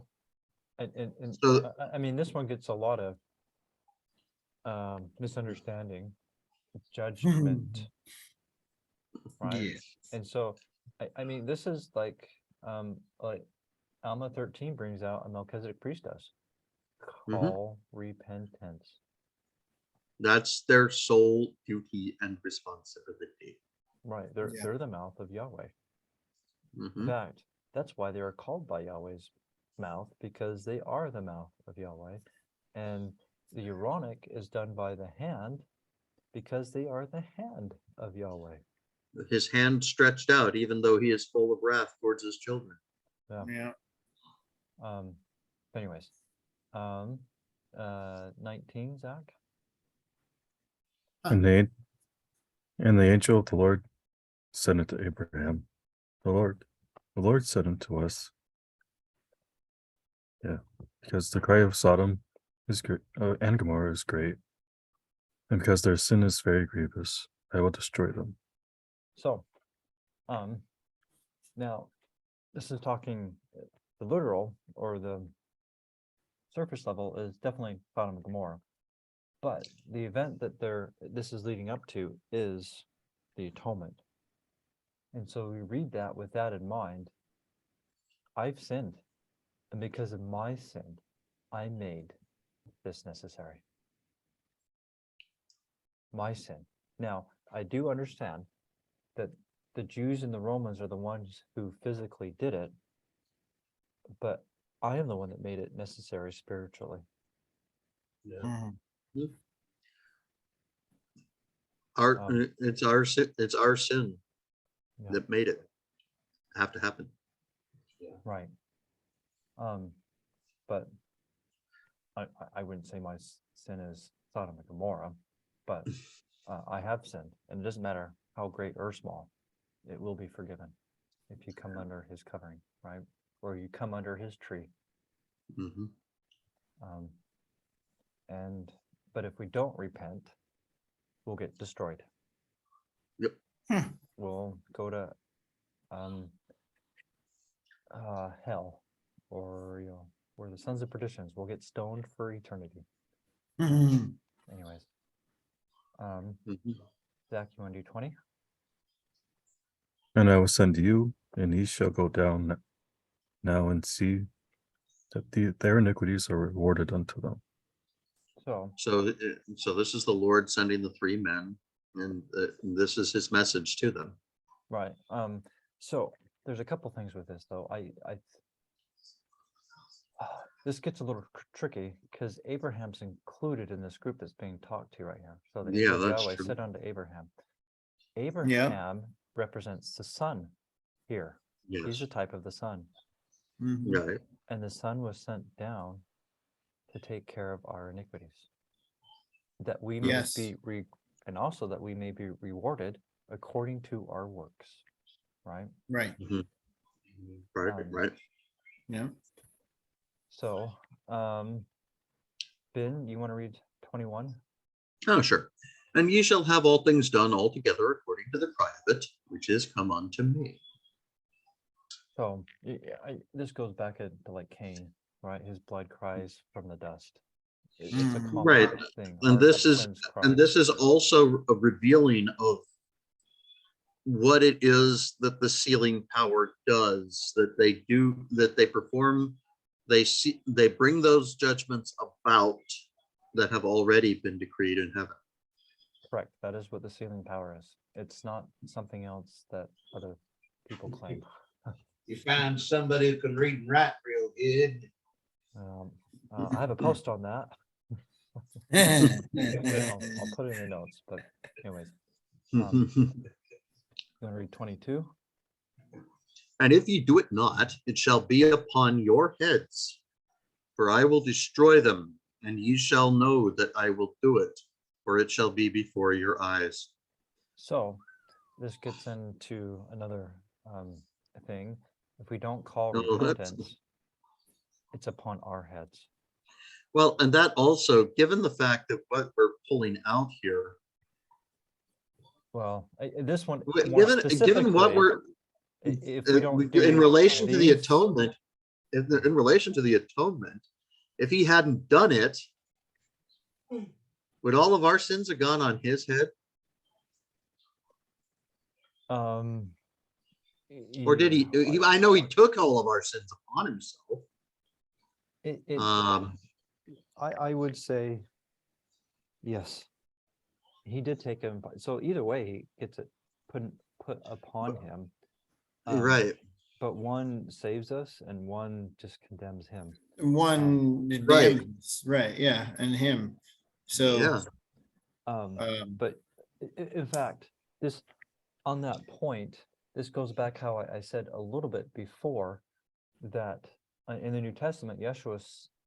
Speaker 1: And
Speaker 2: So-
Speaker 1: I mean, this one gets a lot of misunderstanding, judgment, right?
Speaker 3: Yeah.
Speaker 1: And so, I mean, this is like Alma 13 brings out a Melchizedek priestess. Call repentance.
Speaker 2: That's their sole duty and responsibility.
Speaker 1: Right.
Speaker 3: Yeah.
Speaker 1: They're the mouth of Yahweh. In
Speaker 2: Mhm.
Speaker 1: fact, that's why they are called by Yahweh's mouth, because they are the mouth of Yahweh. And the Aaronic is done by the hand because they are the hand of Yahweh.
Speaker 2: His hand stretched out, even though he is full of wrath towards his children.
Speaker 3: Yeah.
Speaker 1: Anyways, 19, Zach.
Speaker 5: And the angel of the Lord said unto Abraham, the Lord said unto us, because the cry of Sodom is great, and Gomorrah is great, and because their sin is very grievous, I will destroy them.
Speaker 1: So, now this is talking the literal or the surface level is definitely Sodom and Gomorrah, but the event that this is leading up to is the atonement. And so we read that with that in mind. I've sinned, and because of my sin, I made this necessary. My sin. Now, I do understand that the Jews and the Romans are the ones who physically did it, but I am the one that made it necessary spiritually.
Speaker 3: Mhm.
Speaker 2: It's our sin. It's our sin
Speaker 1: Yeah.
Speaker 2: that made it have to happen.
Speaker 1: Right. But I wouldn't say my sin is Sodom and Gomorrah, but I have sinned, and it doesn't matter how great or small, it will be forgiven if you come under his covering, right? Or you come under his tree.
Speaker 2: Mhm.
Speaker 1: But if we don't repent, we'll get destroyed.
Speaker 2: Yep.
Speaker 1: We'll go to hell, or where the sons of perditions will get stoned for eternity.
Speaker 3: Mhm.
Speaker 1: anyways.
Speaker 2: Mhm.
Speaker 1: Zach, you want to do 20?
Speaker 5: And I will send you, and ye shall go down now and see that their iniquities are rewarded unto them.
Speaker 1: So,
Speaker 2: So this is the Lord sending the three men, and this is his message to them.
Speaker 1: right. So there's a couple things with this though. This gets a little tricky because Abraham's included in this group that's being talked to right here. So the
Speaker 2: Yeah,
Speaker 1: angel of
Speaker 2: that's
Speaker 1: Yahweh
Speaker 2: true.
Speaker 1: said unto Abraham. Abraham represents the son here. He's
Speaker 2: Yes,
Speaker 1: the type of the son.
Speaker 3: Mhm.
Speaker 2: right.
Speaker 1: And the son was sent down to take care of our iniquities. That we may
Speaker 3: Yes.
Speaker 1: be and also that we may be rewarded according to our works. Right?
Speaker 3: Right.
Speaker 2: Right,
Speaker 1: Um,
Speaker 2: right.
Speaker 3: Yeah.
Speaker 1: So Ben, you want to read 21?
Speaker 2: Oh, sure. And ye shall have all things done altogether according to the private, which is come unto me.
Speaker 1: So this goes back to like Cain, right? His blood cries from the dust. It's a common
Speaker 2: Right.
Speaker 1: thing.
Speaker 2: And
Speaker 1: Our
Speaker 2: this is
Speaker 1: sins cry.
Speaker 2: and this is also a revealing of what it is that the sealing power does, that they do, that they perform, they bring those judgments about that have already been decreed in heaven.
Speaker 1: Correct. That is what the sealing power is. It's not something else that other people claim.
Speaker 4: You find somebody who can read and write real good.
Speaker 1: I have a post on that. I'll put it in the notes. But anyways, you want to read 22?
Speaker 2: And if ye do it not, it shall be upon your heads, for I will destroy them, and ye shall know that I will do it, for it shall be before your eyes.
Speaker 1: So this gets into another thing. If we don't call
Speaker 2: No, that's-
Speaker 1: repentance, it's upon our heads.
Speaker 2: Well, and that also, given the fact that what we're pulling out here,
Speaker 1: Well, this one more
Speaker 2: given what
Speaker 1: specifically,
Speaker 2: we're
Speaker 1: if we don't do
Speaker 2: in relation to the
Speaker 1: these-
Speaker 2: atonement, in relation to the atonement, if he hadn't done it, would all of our sins have gone on his head? Or did he? I know he took all of our sins upon himself.
Speaker 1: I would say yes, he did take him. So either way, he gets it put upon him.
Speaker 2: Right.
Speaker 1: But one saves us, and one just condemns him.
Speaker 3: One
Speaker 2: Right.
Speaker 3: damns, right? Yeah, and him. So
Speaker 2: Yeah.
Speaker 1: But in fact, this on that point, this goes back how I said a little bit before that in the New Testament, Yeshua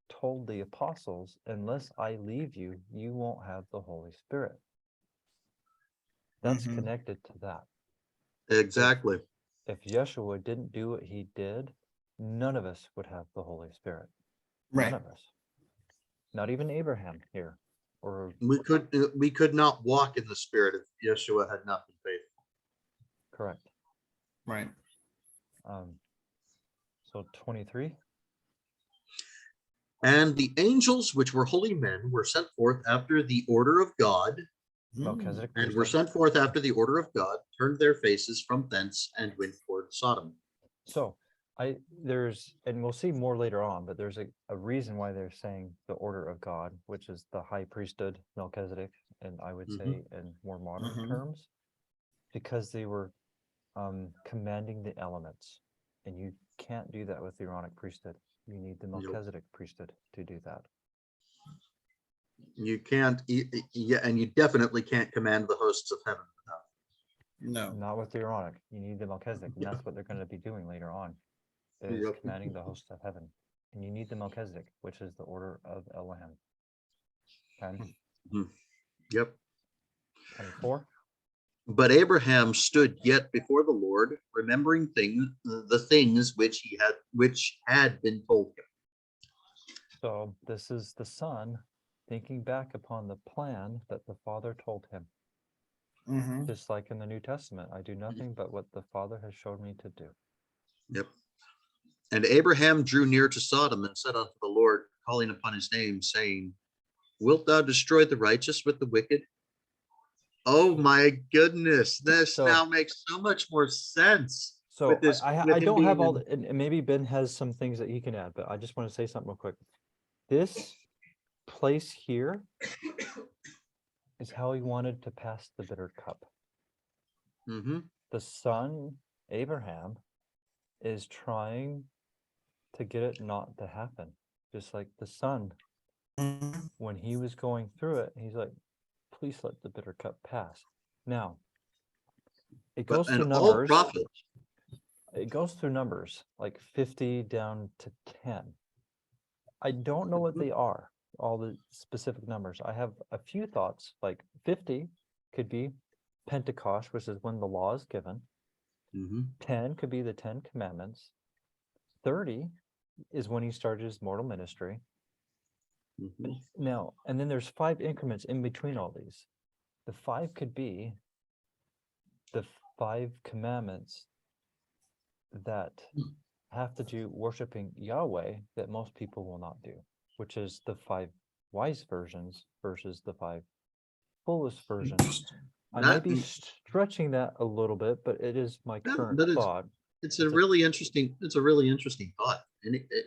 Speaker 1: told the apostles, unless I leave you, you won't have the Holy Spirit. That's connected to that.
Speaker 2: Exactly.
Speaker 1: If Yeshua didn't do what he did, none of us would have the Holy Spirit.
Speaker 3: right.
Speaker 1: None of us. Not even Abraham here. Or
Speaker 2: We could not walk in the Spirit if Yeshua had not been faithful.
Speaker 1: correct.
Speaker 3: Right.
Speaker 1: So 23.
Speaker 2: And the angels, which were holy men, were sent forth after the order of God,
Speaker 1: Melchizedek
Speaker 2: and were
Speaker 1: priesthood.
Speaker 2: sent forth after the order of God, turned their faces from thence and went toward Sodom.
Speaker 1: So and we'll see more later on, but there's a reason why they're saying the order of God, which is the high priesthood, Melchizedek, and I would say in more modern terms, because they were commanding the elements, and you can't do that with the Aaronic priesthood. You need the Melchizedek priesthood to do that.
Speaker 2: You can't, yeah, and you definitely can't command the hosts of heaven.
Speaker 3: No.
Speaker 1: Not with the Aaronic. You need the Melchizedek, and that's what they're going to be doing later on, is commanding the hosts of heaven. And you need the Melchizedek, which is the order of Elohim. Okay.
Speaker 2: Yep.
Speaker 1: 24.
Speaker 2: But Abraham stood yet before the Lord, remembering the things which had been told him.
Speaker 1: So this is the son thinking back upon the plan that the Father told him. Just like in the New Testament, I do nothing but what the Father has showed me to do.
Speaker 2: Yep. And Abraham drew near to Sodom and said unto the Lord, calling upon his name, saying, wilt thou destroy the righteous with the wicked? Oh my goodness, this
Speaker 1: So-
Speaker 2: now makes so much more sense.
Speaker 1: So
Speaker 2: with this,
Speaker 1: I
Speaker 2: with him
Speaker 1: don't have
Speaker 2: being
Speaker 1: all,
Speaker 2: in-
Speaker 1: and maybe Ben has some things that he can add, but I just want to say something real quick. This place here is how he wanted to pass the bitter cup.
Speaker 2: Mhm.
Speaker 1: The son, Abraham, is trying to get it not to happen. Just like the son, when he was going through it, he's like, please let the bitter cup pass. Now, it goes through
Speaker 2: And all
Speaker 1: numbers.
Speaker 2: prophets.
Speaker 1: It goes through numbers like 50 down to 10. I don't know what
Speaker 2: Mhm.
Speaker 1: they are, all the specific numbers. I have a few thoughts, like 50 could be Pentecost, which is when the law is given.
Speaker 2: Mhm.
Speaker 1: 10 could be the 10 commandments. 30 is when he started his mortal ministry.
Speaker 2: Mhm.
Speaker 1: Now, and then there's 5 increments in between all these. The 5 could be the 5 commandments that have to do worshiping Yahweh that most people will not do, which is the 5 wise versions versus the 5 fullest versions. I might be
Speaker 2: That-
Speaker 1: stretching that a little bit, but it is my
Speaker 2: No,
Speaker 1: current
Speaker 2: but
Speaker 1: thought.
Speaker 2: It's
Speaker 1: It's
Speaker 2: a
Speaker 1: a-
Speaker 2: really interesting, thought.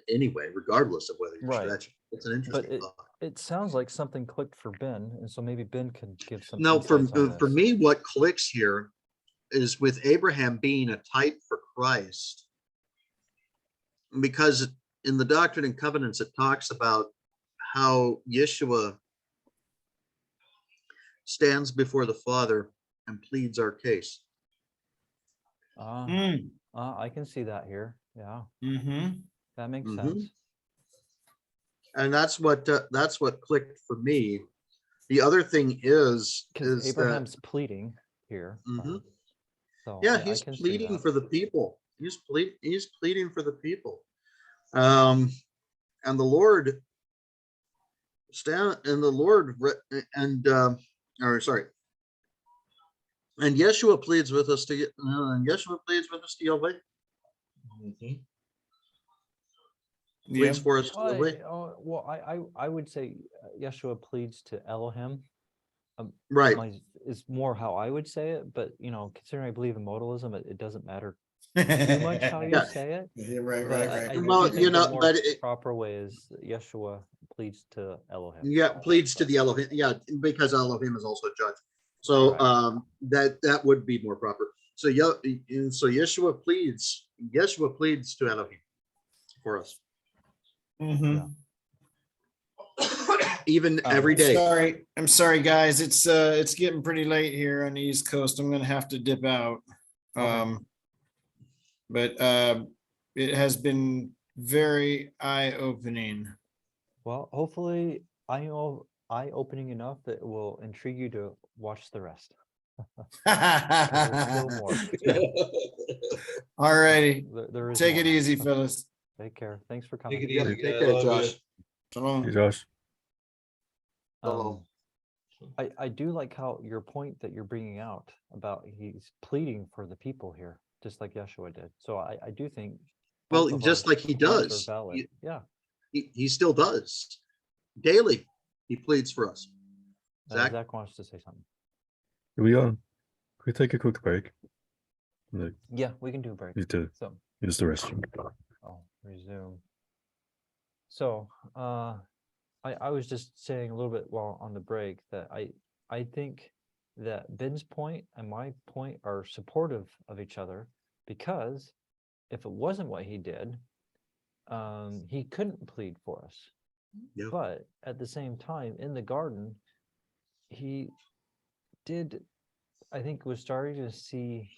Speaker 2: Anyway, regardless of whether you're
Speaker 1: Right.
Speaker 2: stretching, it's an
Speaker 1: But
Speaker 2: interesting thought.
Speaker 1: it sounds like something clicked for Ben, and so maybe Ben could give some
Speaker 2: No,
Speaker 1: insights on
Speaker 2: for
Speaker 1: this.
Speaker 2: me, what clicks here is with Abraham being a type for Christ. Because in the Doctrine and Covenants, it talks about how Yeshua stands before the Father and pleads our case.
Speaker 1: Ah,
Speaker 3: Mm,
Speaker 1: I can see that here. Yeah,
Speaker 3: mhm.
Speaker 1: that makes
Speaker 2: Mhm.
Speaker 1: sense.
Speaker 2: And that's what clicked for me. The other thing is
Speaker 1: Because
Speaker 2: that
Speaker 1: Abraham's pleading here.
Speaker 2: Mhm.
Speaker 1: So
Speaker 2: yeah,
Speaker 1: I
Speaker 2: he's
Speaker 1: can see
Speaker 2: pleading
Speaker 1: that.
Speaker 2: for the people. He's pleading for the people. And the Lord and Yeshua pleads with us to Yahweh.
Speaker 4: Mhm.
Speaker 2: Pleads
Speaker 3: Yep.
Speaker 2: for us to Yahweh.
Speaker 1: Well, I would say Yeshua pleads to Elohim.
Speaker 2: Right.
Speaker 1: Is more how I would say it, but considering I believe in modalism, it doesn't matter too much how you
Speaker 2: Yeah.
Speaker 1: say it.
Speaker 3: Yeah, right,
Speaker 1: But
Speaker 3: right,
Speaker 1: I
Speaker 3: right.
Speaker 2: Well,
Speaker 1: do think the more
Speaker 2: but it-
Speaker 1: proper way is Yeshua pleads to Elohim.
Speaker 2: Yeah, pleads to the Elohim. Yeah, because Elohim is also a judge. So
Speaker 1: Right.
Speaker 2: that would be more proper. So Yeshua pleads to Elohim for us,
Speaker 3: Mhm.
Speaker 2: even
Speaker 1: Um,
Speaker 2: every day.
Speaker 3: I'm sorry, guys. It's getting pretty late here on the East Coast. I'm gonna have to dip out.
Speaker 1: Okay.
Speaker 3: But it has been very eye-opening.
Speaker 1: Well, hopefully eye-opening enough that it will intrigue you to watch the rest. There's still more.
Speaker 3: All righty,
Speaker 1: There is
Speaker 3: take it
Speaker 1: more.
Speaker 3: easy, fellas.
Speaker 1: Take care. Thanks for
Speaker 4: Take
Speaker 1: coming.
Speaker 4: it
Speaker 2: Yep,
Speaker 4: easy,
Speaker 2: take
Speaker 4: guys.
Speaker 2: care,
Speaker 4: Love you.
Speaker 2: Josh.
Speaker 3: Shalom.
Speaker 5: Hey, Josh.
Speaker 2: Shalom.
Speaker 1: I do like how your point that you're bringing out about he's pleading for the people here, just like Yeshua did. So I do think.
Speaker 2: Well,
Speaker 1: both of
Speaker 2: just
Speaker 1: our
Speaker 2: like he
Speaker 1: points are
Speaker 2: does.
Speaker 1: valid. Yeah.
Speaker 2: He still does. Daily, he pleads for us. Zach?
Speaker 1: Zach wants to say something.
Speaker 5: Can we take a quick break? Like,
Speaker 1: Yeah, we can do a break.
Speaker 5: need to
Speaker 1: So
Speaker 5: use the restroom.
Speaker 1: I'll resume. So I was just saying a little bit while on the break that I think that Ben's point and my point are supportive of each other, because if it wasn't what he did, he couldn't plead for us.
Speaker 2: Yeah.
Speaker 1: But at the same time, in the garden, he did, I think, was starting to see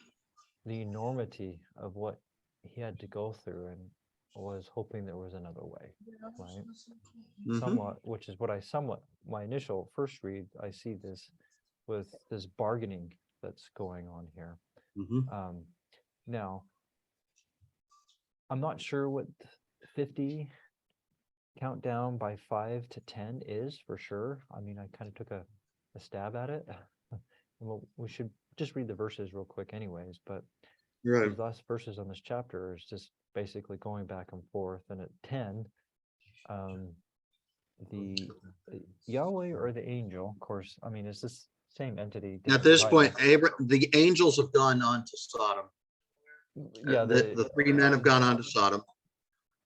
Speaker 1: the enormity of what he had to go through, and was hoping there was another way, right?
Speaker 2: Mhm.
Speaker 1: Somewhat, which is what my initial first read, I see this with this bargaining that's going on here.
Speaker 2: Mhm.
Speaker 1: Now, I'm not sure what 50 countdown by 5 to 10 is for sure. I mean, I kind of took a stab at it. Well, we should just read the verses real quick anyways, but
Speaker 2: Right.
Speaker 1: these last verses on this chapter is just basically going back and forth. And at 10, the Yahweh or the angel, of course, I mean, it's the same entity.
Speaker 2: At
Speaker 1: different
Speaker 2: this
Speaker 1: title.
Speaker 2: point, the angels have gone on to Sodom.
Speaker 1: Yeah,
Speaker 2: The three men have gone on to Sodom.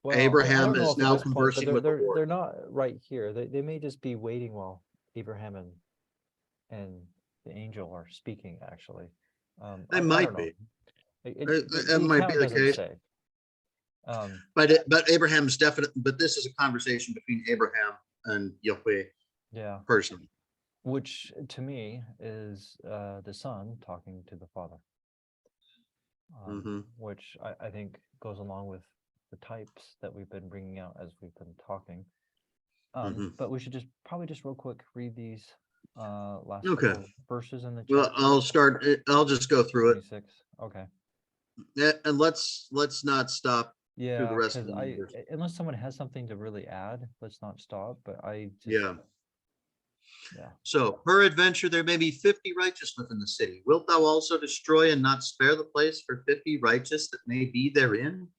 Speaker 1: well, I
Speaker 2: Abraham
Speaker 1: don't know
Speaker 2: is
Speaker 1: if at
Speaker 2: now
Speaker 1: this point, but
Speaker 2: conversing with the
Speaker 1: they're
Speaker 2: Lord.
Speaker 1: not right here. They may just be waiting while Abraham and the angel are speaking. Actually,
Speaker 2: They
Speaker 1: I
Speaker 2: might
Speaker 1: don't know.
Speaker 2: be.
Speaker 1: The
Speaker 2: That might be
Speaker 1: account
Speaker 2: the
Speaker 1: doesn't
Speaker 2: case.
Speaker 1: say.
Speaker 2: But Abraham's definite. But this is a conversation between Abraham and Yahweh
Speaker 1: Yeah,
Speaker 2: personally.
Speaker 1: which to me is the son talking to the father, which I think goes along with the types that we've been bringing out as we've been talking. But we should probably just real quick read these last
Speaker 2: Okay.
Speaker 1: couple verses in the
Speaker 2: Well,
Speaker 1: chapter.
Speaker 2: I'll just go through it.
Speaker 1: 26. Okay.
Speaker 2: And let's not stop through the
Speaker 1: Yeah,
Speaker 2: rest of
Speaker 1: because
Speaker 2: the numbers.
Speaker 1: unless someone has something to really add, let's not stop. But I just
Speaker 2: Yeah.
Speaker 1: yeah.
Speaker 2: So, peradventure there may be 50 righteous within the city. Wilt thou also destroy and not spare the place for 50 righteous that may be therein?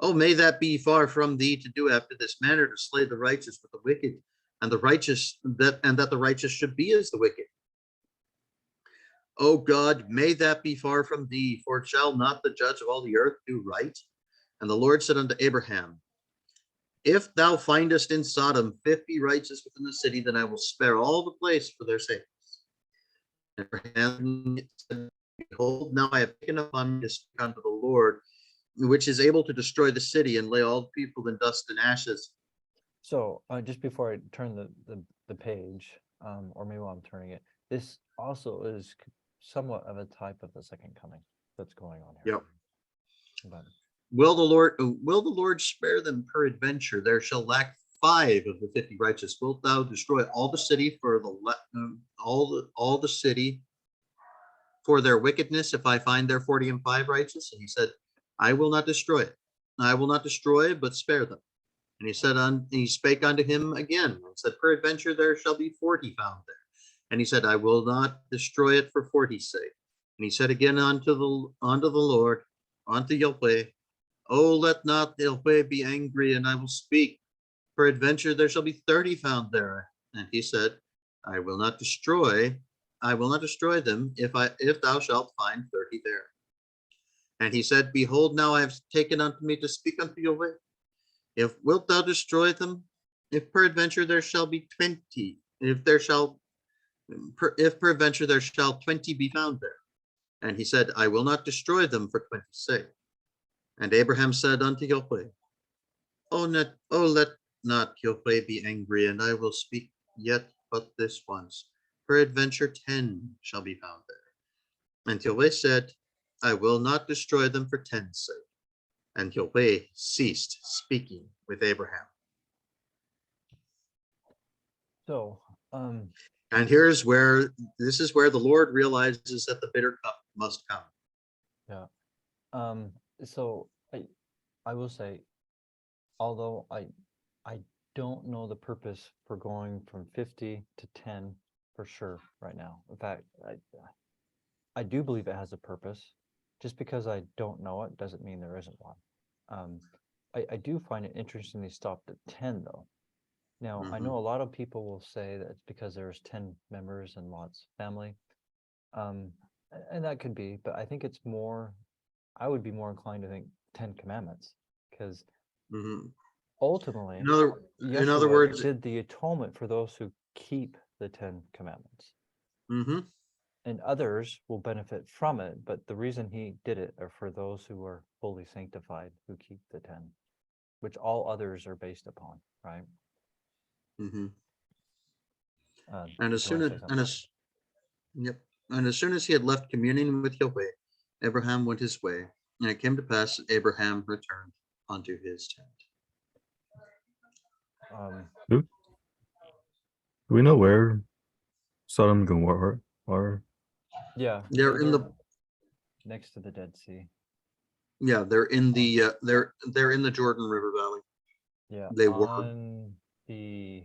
Speaker 2: Oh, may that be far from thee to do after this manner, to slay the righteous with the wicked, and the righteous that the righteous should be as the wicked. O God, may that be far from thee, for shall not the judge of all the earth do right? And the Lord said unto Abraham, if thou findest in Sodom 50 righteous within the city, then I will spare all the place for their sakes. And Abraham said, behold, now I have taken upon me to speak unto the Lord, which is able to destroy the city and lay all the people in dust and ashes.
Speaker 1: So just before I turn the page, or maybe while I'm turning it, this also is somewhat of a type of the second coming that's going on here.
Speaker 2: Yep.
Speaker 1: But
Speaker 2: Will the Lord spare them peradventure? There shall lack 5 of the 50 righteous. Wilt thou destroy all the city for all the city for their wickedness, if I find there 40 and 5 righteous? And he said, I will not destroy it. I will not destroy, but spare them. And he said, he spake unto him again, and said, peradventure there shall be 40 found there. And he said, I will not destroy it for 40's sake. And he said again unto the Lord, unto Yahweh, oh, let not Yahweh be angry, and I will speak. Peradventure there shall be 30 found there. And he said, I will not destroy them if thou shalt find 30 there. And he said, behold, now I have taken unto me to speak unto Yahweh. If wilt thou destroy them? If peradventure there shall be 20, if peradventure there shall 20 be found there. And he said, I will not destroy them for 20's sake. And Abraham said unto Yahweh, oh, let not Yahweh be angry, and I will speak yet but this once. Peradventure 10 shall be found there. And Yahweh said, I will not destroy them for 10's sake. And Yahweh ceased speaking with Abraham.
Speaker 1: so
Speaker 2: And this is where the Lord realizes that the bitter cup must come.
Speaker 1: yeah. So I will say, although I don't know the purpose for going from 50 to 10 for sure right now. In fact, I do believe it has a purpose. Just because I don't know it doesn't mean there isn't one. I do find it interesting they stopped at 10 though. Now, I know a lot of people will say that it's because there's 10 members and Lot's family. And that could be, but I think it's more, I would be more inclined to think 10 commandments, because ultimately,
Speaker 2: In other
Speaker 1: Yeshua
Speaker 2: words,
Speaker 1: did the atonement for those who keep the 10 commandments. And others will benefit from it, but the reason he did it are for those who are fully sanctified, who keep the 10, which all others are based upon, right?
Speaker 2: And as soon as he had left communion with Yahweh, Abraham went his way, and it came to pass that Abraham returned unto his tent.
Speaker 5: Do we know where Sodom and Gomorrah are?
Speaker 1: Yeah,
Speaker 2: They're in the
Speaker 1: next to the Dead Sea.
Speaker 2: Yeah, they're in the they're in the Jordan River Valley.
Speaker 1: Yeah,
Speaker 2: They were.
Speaker 1: on the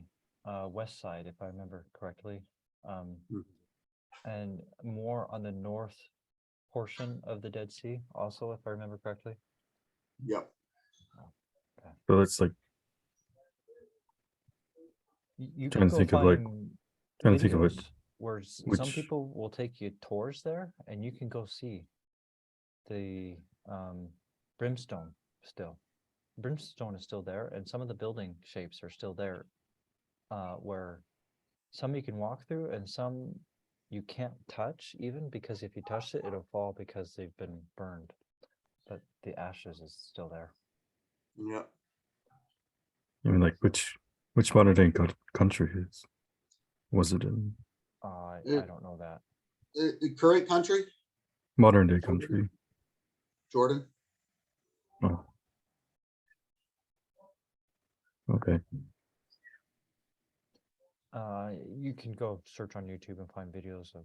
Speaker 1: west side, if I remember correctly, and more on the north portion of the Dead Sea, also, if I remember correctly.
Speaker 2: Yep.
Speaker 5: So it's like
Speaker 1: You
Speaker 5: Trying
Speaker 1: can
Speaker 5: to
Speaker 1: go
Speaker 5: think of, like,
Speaker 1: find
Speaker 5: trying to think of, like,
Speaker 1: videos where some
Speaker 5: which-
Speaker 1: people will take you tours there, and you can go see the brimstone still. Brimstone is still there, and some of the building shapes are still there, where some you can walk through and some you can't touch, even because if you touch it, it'll fall because they've been burned. But the ashes is still there.
Speaker 2: Yeah.
Speaker 5: I mean, like, which modern day country was it in?
Speaker 1: I
Speaker 2: It-
Speaker 1: don't know that.
Speaker 2: Current country,
Speaker 5: Modern day country.
Speaker 2: Jordan.
Speaker 5: Oh. Okay.
Speaker 1: You can go search on YouTube and find videos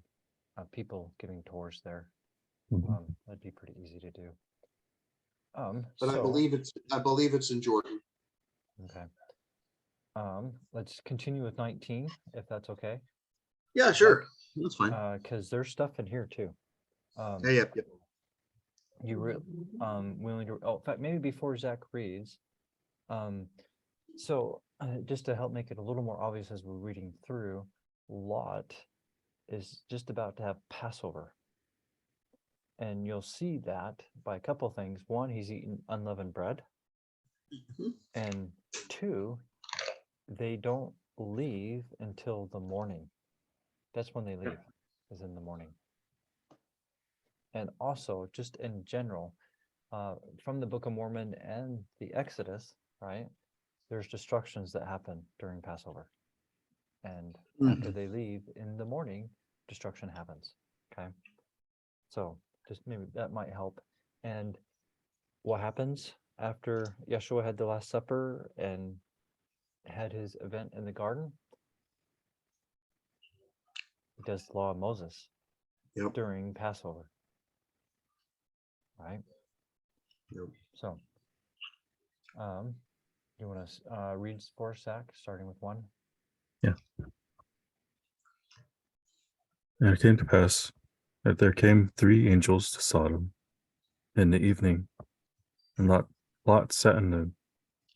Speaker 1: of people giving tours there.
Speaker 5: Mhm.
Speaker 1: That'd be pretty easy to do.
Speaker 2: But I believe it's in Jordan.
Speaker 1: Okay. Let's continue with 19, if that's okay.
Speaker 2: Yeah, sure. That's fine.
Speaker 1: Because there's stuff in here too.
Speaker 2: Yeah.
Speaker 1: You willing to? Oh, in fact, maybe before Zach reads. Just to help make it a little more obvious as we're reading through, Lot is just about to have Passover. And you'll see that by a couple of things. One, he's eating unleavened bread.
Speaker 2: Mhm.
Speaker 1: And two, they don't leave until the morning. That's when they leave, is in the morning. And also, just in general, from the Book of Mormon and the Exodus, right? There's destructions that happen during Passover. And after they leave in the morning, destruction happens. Okay. So just maybe that might help. And what happens after Yeshua had the Last Supper and had his event in the garden? He does the law of Moses during Passover. Right?
Speaker 2: Yep.
Speaker 1: So, you want to read for us, Zach, starting with 1?
Speaker 5: Yeah. And it came to pass that there came 3 angels to Sodom in the evening, and Lot sat in the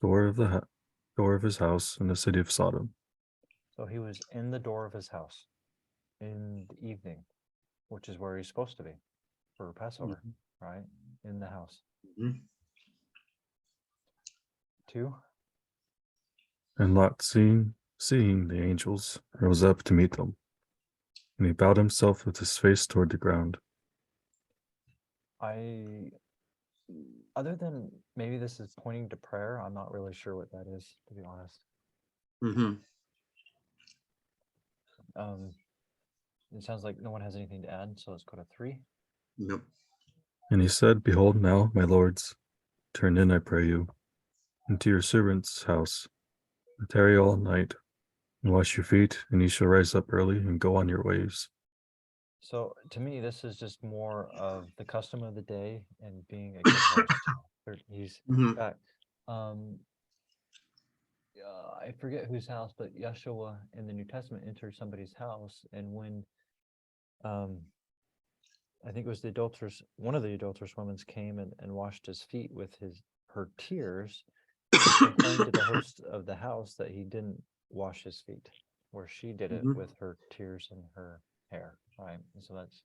Speaker 5: door of his house in the city of Sodom.
Speaker 1: So he was in the door of his house in the evening, which is where he's supposed to be for Passover, right? In the house.
Speaker 2: Mhm.
Speaker 1: 2.
Speaker 5: And Lot, seeing the angels, rose up to meet them, and he bowed himself with his face toward the ground.
Speaker 1: Other than maybe this is pointing to prayer, I'm not really sure what that is, to be honest.
Speaker 2: Mhm.
Speaker 1: It sounds like no one has anything to add, so let's go to 3.
Speaker 2: Yep.
Speaker 5: And he said, Behold now, my lords, turn in, I pray you, into your servant's house, and tarry all night, and wash your feet, and ye shall rise up early and go on your ways.
Speaker 1: So to me, this is just more of the custom of the day and being a good host. He's
Speaker 2: Mhm.
Speaker 1: back. I forget whose house, but Yeshua in the New Testament entered somebody's house, and when I think it was one of the adulterous women came and washed his feet with her tears, complained to the host of the house that he didn't wash his feet, where she did it
Speaker 2: Mhm.
Speaker 1: with her tears and her hair, right? And so that's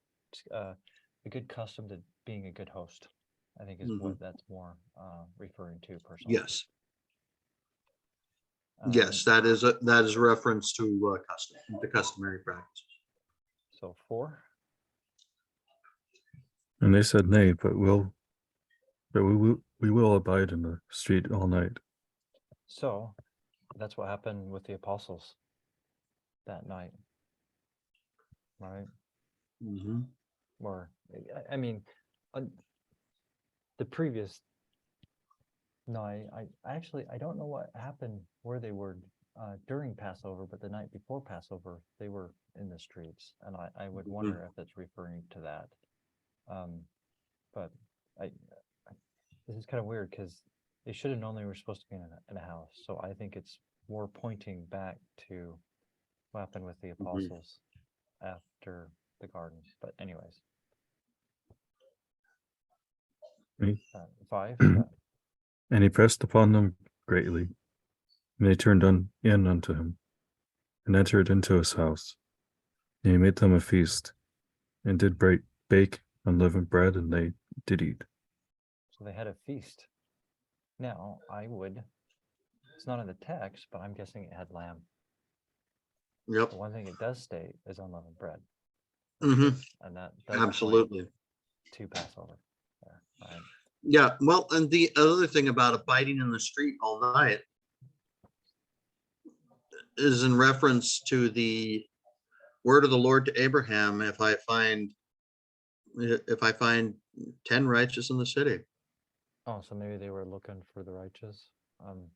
Speaker 1: a good custom to being a good host, I think, is what that's more referring to personally.
Speaker 2: Yes. Yes, that is a reference to the customary practices.
Speaker 1: So 4.
Speaker 5: And they said, Nay, but we will abide in the street all night.
Speaker 1: So that's what happened with the apostles that night, right?
Speaker 2: Mhm.
Speaker 1: Or I mean, the previous night, I don't know what happened where they were during Passover, but the night before Passover, they were in the streets, and I would wonder if it's referring to that. But this is kind of weird because they should have known they were supposed to be in a house. So I think it's more pointing back to what happened with the apostles after the garden. But anyways, 5.
Speaker 5: And he pressed upon them greatly, and they turned in unto him, and entered into his house. And he made them a feast, and did bake unleavened bread, and they did eat.
Speaker 1: So they had a feast. Now, it's not in the text, but I'm guessing it had lamb.
Speaker 2: Yep.
Speaker 1: The one thing it does state is unleavened bread.
Speaker 2: Hmm.
Speaker 1: And that does point
Speaker 2: Absolutely.
Speaker 1: to Passover. There, right?
Speaker 2: Yeah. Well, and the other thing about abiding in the street all night is in reference to the word of the Lord to Abraham. If I find 10 righteous in the city,
Speaker 1: Oh, so maybe they were looking for the righteous.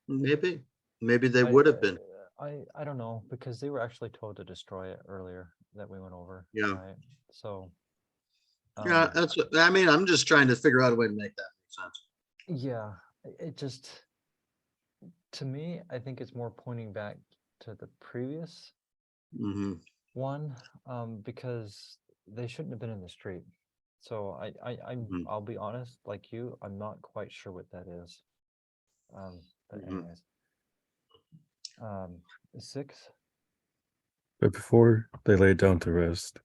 Speaker 2: maybe they
Speaker 1: I-
Speaker 2: would have been.
Speaker 1: I don't know, because they were actually told to destroy it earlier that we went over.
Speaker 2: Yeah.
Speaker 1: Right. So
Speaker 2: Yeah, that's what I mean. I'm just trying to figure out a way to make that make sense.
Speaker 1: yeah, it just, to me, I think it's more pointing back to the previous
Speaker 2: Hmm.
Speaker 1: one, because they shouldn't have been in the street. So
Speaker 2: Mhm.
Speaker 1: I'll be honest, like you, I'm not quite sure what that is. But
Speaker 2: Mhm.
Speaker 1: anyways, 6.
Speaker 5: But before they lay down to rest,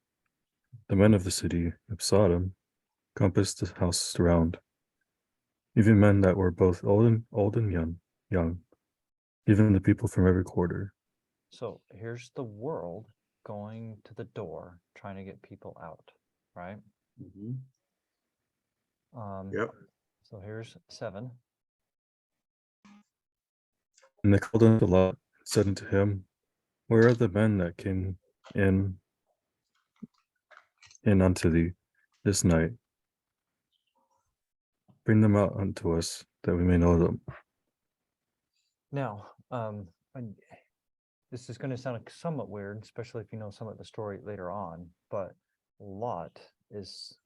Speaker 5: the men of the city of Sodom compassed the house around, even men that were both old and young, even the people from every quarter.
Speaker 1: So here's the world going to the door, trying to get people out, right?
Speaker 2: Mhm.
Speaker 1: Um,
Speaker 2: Yep.
Speaker 1: So here's 7.
Speaker 5: And they called unto Lot, and said unto him, Where are the men that came in unto thee this night? Bring them out unto us, that we may know them.
Speaker 1: Now, this is going to sound somewhat weird, especially if you know some of the story later on, but Lot is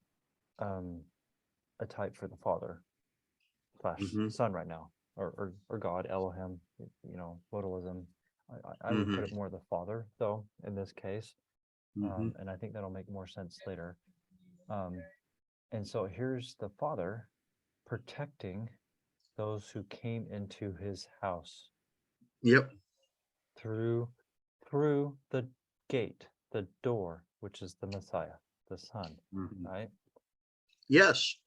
Speaker 1: a type for the father slash
Speaker 2: Mhm.
Speaker 1: son right now, or God, Elohim, modalism. I would put it more the father, though, in this case.
Speaker 2: Mhm.
Speaker 1: And I think that'll make more sense later. And so here's the father protecting those who came into his house
Speaker 2: Yep.
Speaker 1: through the gate, the door, which is the Messiah, the Son,
Speaker 2: Mhm.
Speaker 1: right?
Speaker 2: Yes.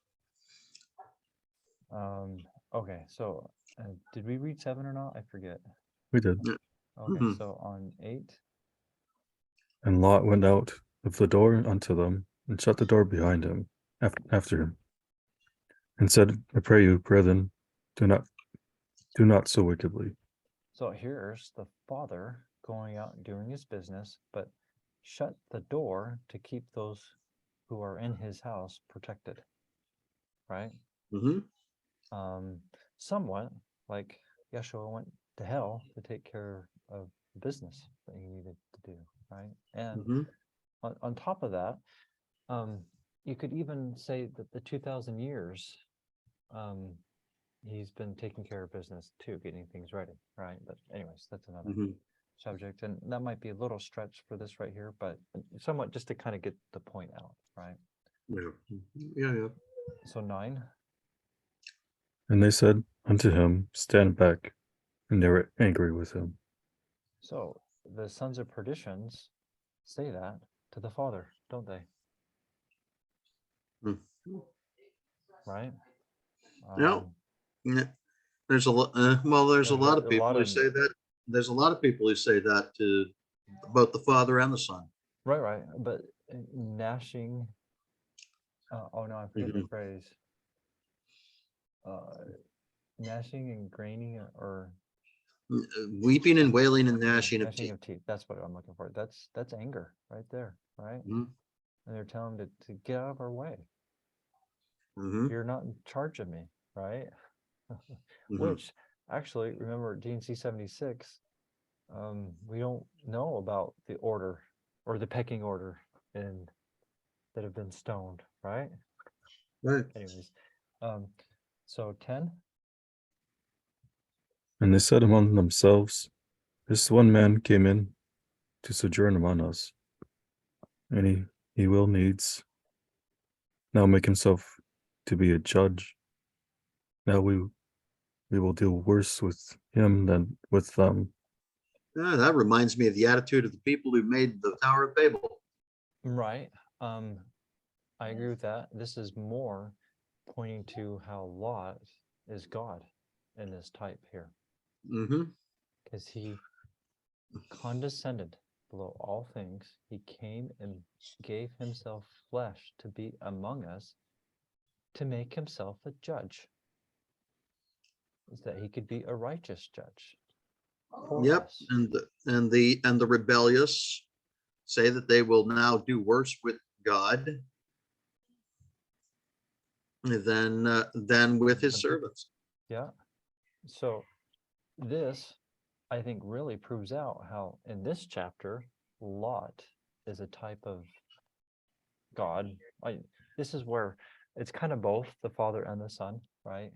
Speaker 1: Okay, so did we read 7 or not? I forget.
Speaker 5: We did.
Speaker 1: Okay,
Speaker 2: Mhm.
Speaker 1: so on 8.
Speaker 5: And Lot went out of the door unto them, and shut the door behind him after him, and said, I pray you, brethren, do not so wickedly.
Speaker 1: So here's the father going out and doing his business, but shut the door to keep those who are in his house protected, right?
Speaker 2: Mhm.
Speaker 1: Somewhat like Yeshua went to hell to take care of the business that he needed to do, right? And
Speaker 2: Mhm.
Speaker 1: on top of that, you could even say that the 2,000 years, he's been taking care of business too, getting things ready, right? But anyways, that's another
Speaker 2: Mhm.
Speaker 1: subject, and that might be a little stretch for this right here, but somewhat just to kind of get the point out, right?
Speaker 2: Yeah. Yeah.
Speaker 1: So 9.
Speaker 5: And they said unto him, Stand back. And they were angry with him.
Speaker 1: So the sons of perditions say that to the father, don't they?
Speaker 2: Mhm.
Speaker 1: Right?
Speaker 2: No. Yeah. There's a lot. Well, there's a lot of people who say that. There's a lot of people who say that to both the Father and the Son.
Speaker 1: Right. But gnashing. Oh no, I forget the
Speaker 2: Mhm.
Speaker 1: phrase. Gnashing and graining, or
Speaker 2: Weeping and wailing and gnashing of
Speaker 1: gnashing
Speaker 2: teeth.
Speaker 1: of teeth. That's what I'm looking for. That's anger right there, right?
Speaker 2: Mhm.
Speaker 1: And they're telling him to get out of our way.
Speaker 2: Mhm.
Speaker 1: You're not in charge of me, right?
Speaker 2: Mhm.
Speaker 1: Which actually, remember DNC 76, we don't know about the order or the pecking order and that have been stoned, right?
Speaker 2: Right.
Speaker 1: Anyways, so 10.
Speaker 5: And they said among themselves, This one man came in to sojourn among us, and he will needs now make himself to be a judge. Now we will deal worse with him than with them.
Speaker 2: That reminds me of the attitude of the people who made the Tower of Babel.
Speaker 1: Right. I agree with that. This is more pointing to how Lot is God in this type here,
Speaker 2: Hmm.
Speaker 1: because he condescended below all things. He came and gave himself flesh to be among us, to make himself a judge, is that he could be a righteous judge for
Speaker 2: Yep,
Speaker 1: us.
Speaker 2: and the rebellious say that they will now do worse with God than with his servants.
Speaker 1: Yeah. So this, I think, really proves out how in this chapter, Lot is a type of God. This is where it's kind of both the Father and the Son, right?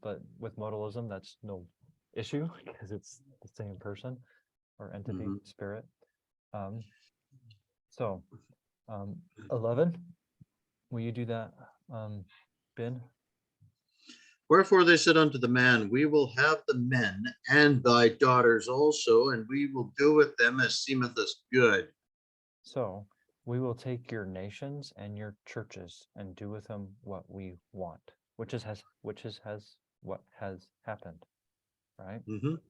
Speaker 1: But with modalism, that's no issue because it's the same person or entity,
Speaker 2: Mhm.
Speaker 1: spirit. So 11, will you do that, Ben?
Speaker 2: Wherefore they said unto the man, we will have the men and thy daughters also, and we will do with them as seemeth us good.
Speaker 1: So we will take your nations and your churches and do with them what we want, which is what has happened, right?
Speaker 2: Mhm.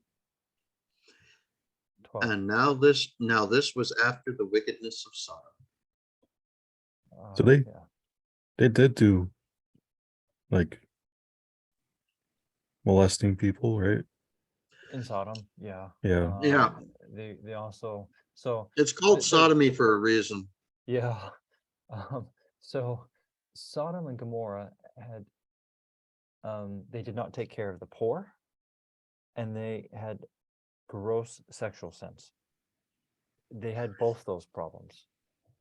Speaker 1: 12.
Speaker 2: And now this was after the wickedness of Sodom.
Speaker 5: So they
Speaker 1: Yeah.
Speaker 5: they did do like molesting people, right?
Speaker 1: In Sodom, yeah.
Speaker 5: Yeah.
Speaker 2: Yeah.
Speaker 1: They also, so
Speaker 2: It's called
Speaker 1: the-
Speaker 2: sodomy for a reason.
Speaker 1: yeah. So Sodom and Gomorrah had they did not take care of the poor, and they had gross sexual sins. They had both those problems.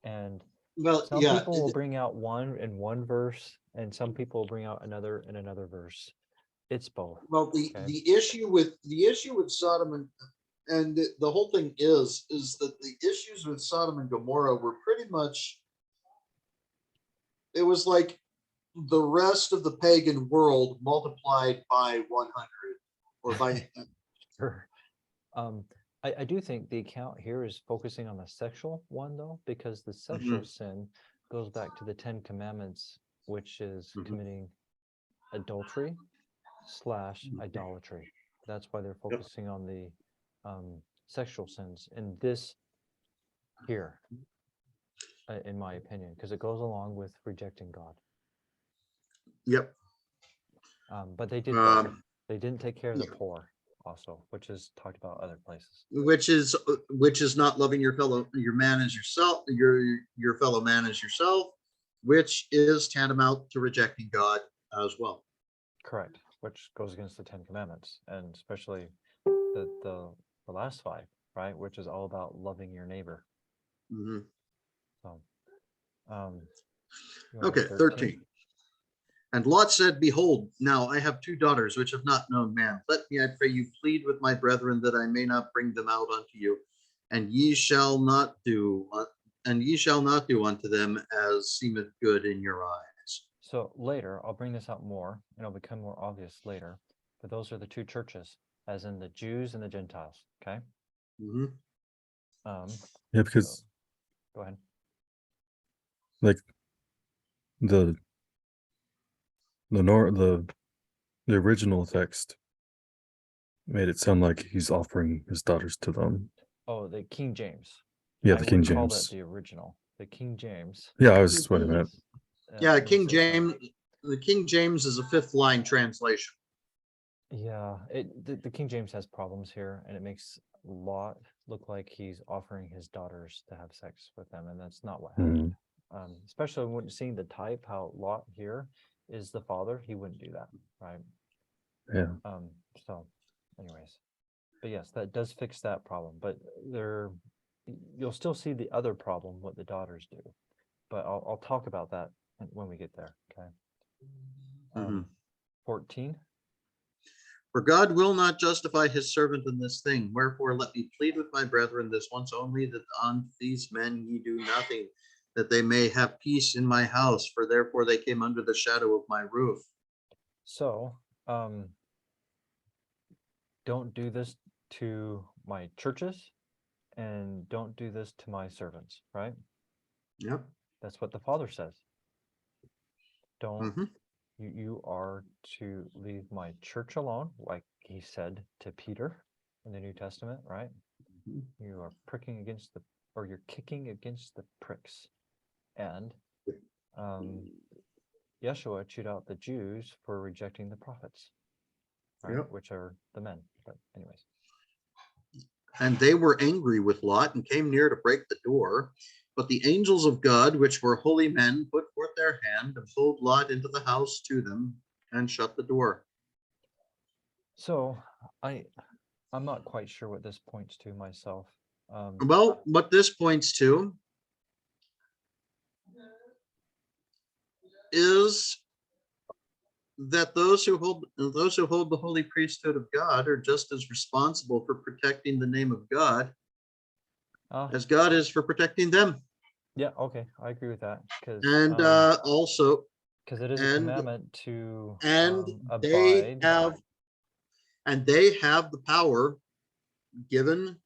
Speaker 1: And
Speaker 2: Well,
Speaker 1: some
Speaker 2: yeah,
Speaker 1: people will bring out one in one verse, and some people will bring out another in another verse. It's both.
Speaker 2: well,
Speaker 1: Okay.
Speaker 2: the issue with Sodom and the whole thing is that the issues with Sodom and Gomorrah were pretty much, it was like the rest of the pagan world multiplied by 100 or by
Speaker 1: Sure. I do think the account here is focusing on the sexual one, though, because the sexual sin goes back to the 10 Commandments, which is committing adultery / idolatry. That's why they're focusing on the sexual sins in this here, in my opinion, because it goes along with rejecting God.
Speaker 2: Yep.
Speaker 1: But they did both.
Speaker 2: Um,
Speaker 1: They didn't take care of the poor also, which is talked about other places.
Speaker 2: which is not loving your man as yourself, your fellow man as yourself, which is tantamount to rejecting God as well.
Speaker 1: Correct, which goes against the 10 Commandments, and especially the last 5, right, which is all about loving your neighbor.
Speaker 2: Mhm.
Speaker 1: So, you want
Speaker 2: Okay, 13. And Lot said, behold, now I have 2 daughters which have not known man. Let me, I pray you, plead with my brethren that I may not bring them out unto you, and ye shall not do unto them as seemeth good in your eyes.
Speaker 1: So later, I'll bring this out more, and it'll become more obvious later, but those are the 2 churches, as in the Jews and the Gentiles, okay?
Speaker 2: Mhm.
Speaker 5: Yeah, because
Speaker 1: Go ahead.
Speaker 5: like the original text made it sound like he's offering his daughters to them.
Speaker 1: Oh, the King James.
Speaker 5: Yeah,
Speaker 1: I
Speaker 5: the King
Speaker 1: would call that
Speaker 5: James.
Speaker 1: the original. The King James.
Speaker 5: Yeah, I was what I meant.
Speaker 2: Yeah,
Speaker 1: makes
Speaker 2: King
Speaker 1: it sound-
Speaker 2: James. The King James is a 5th line translation.
Speaker 1: Yeah, the King James has problems here, and it makes Lot look like he's offering his daughters to have sex with them, and that's not what happened. Especially when seeing the type, how Lot here is the father, he wouldn't do that, right?
Speaker 5: Yeah.
Speaker 1: So, anyways, but yes, that does fix that problem. But you'll still see the other problem, what the daughters do. But I'll talk about that when we get there. Okay. 14.
Speaker 2: For God will not justify his servant in this thing. Wherefore let me plead with my brethren this once only, that on these men ye do nothing, that they may have peace in my house, for therefore they came under the shadow of my roof.
Speaker 1: So, don't do this to my churches and don't do this to my servants, right?
Speaker 2: Yep.
Speaker 1: That's what the Father says. Don't,
Speaker 2: Mhm.
Speaker 1: you are to leave my church alone, like he said to Peter in the New Testament, right?
Speaker 2: Mhm.
Speaker 1: You are pricking against the, or you're kicking against the pricks. And Yeshua chewed out the Jews for rejecting the prophets, right?
Speaker 2: Yep.
Speaker 1: Which are the men. But anyways.
Speaker 2: And they were angry with Lot and came near to break the door. But the angels of God, which were holy men, put forth their hand and pulled Lot into the house to them and shut the door.
Speaker 1: So I'm not quite sure what this points to myself.
Speaker 2: Well, what this points to is that those who hold the holy priesthood of God are just as responsible for protecting the name of God as God is for protecting them.
Speaker 1: Yeah, okay, I agree with that because
Speaker 2: And also,
Speaker 1: because it is a commandment to
Speaker 2: they
Speaker 1: abide.
Speaker 2: have the power given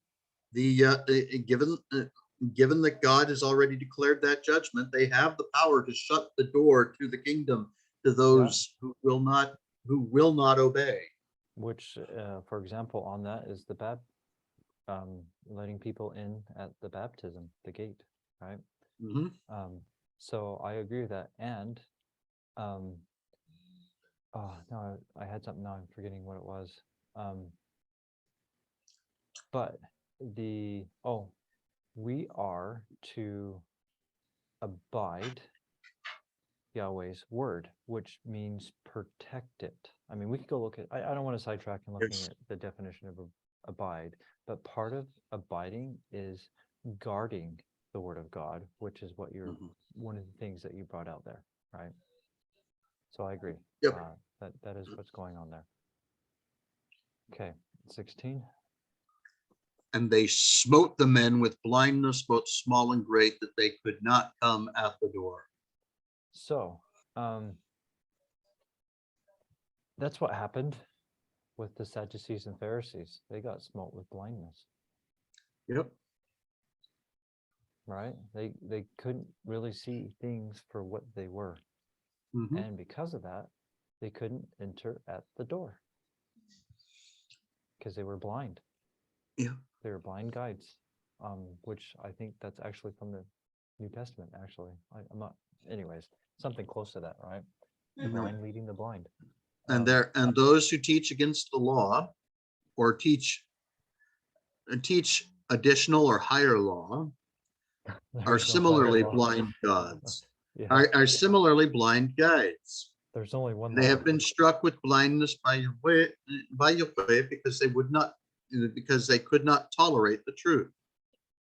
Speaker 2: given that God has already declared that judgment. They have the power to shut the door to the kingdom to those who will not obey.
Speaker 1: Which, for example, on that is the letting people in at the baptism, the gate, right?
Speaker 2: Mhm.
Speaker 1: So I agree with that. And oh no, I had something now. I'm forgetting what it was. But we are to abide Yahweh's word, which means protect it. I mean, we could go look at, I don't want to sidetrack and looking
Speaker 2: Yes.
Speaker 1: at the definition of abide, but part of abiding is guarding the word of God, which is what you're,
Speaker 2: Mhm.
Speaker 1: one of the things that you brought out there, right? So I agree.
Speaker 2: Yep.
Speaker 1: That is what's going on there. Okay, 16.
Speaker 2: And they smote the men with blindness, both small and great, that they could not come at the door.
Speaker 1: So, that's what happened with the Sadducees and Pharisees. They got smote with blindness,
Speaker 2: Yep.
Speaker 1: right? They couldn't really see things for what they were.
Speaker 2: Mhm.
Speaker 1: And because of that, they couldn't enter at the door because they were blind.
Speaker 2: Yeah.
Speaker 1: They were blind guides, which I think that's actually from the New Testament, actually. I'm not, anyways, something close to that, right? The
Speaker 2: Mhm.
Speaker 1: blind leading the blind.
Speaker 2: And those who teach against the law or teach additional or higher law are
Speaker 1: There's no higher
Speaker 2: similarly
Speaker 1: law.
Speaker 2: blind gods,
Speaker 1: Yeah,
Speaker 2: are similarly blind guides.
Speaker 1: there's only one
Speaker 2: They
Speaker 1: law.
Speaker 2: have been struck with blindness by Yahweh because they could not tolerate the truth.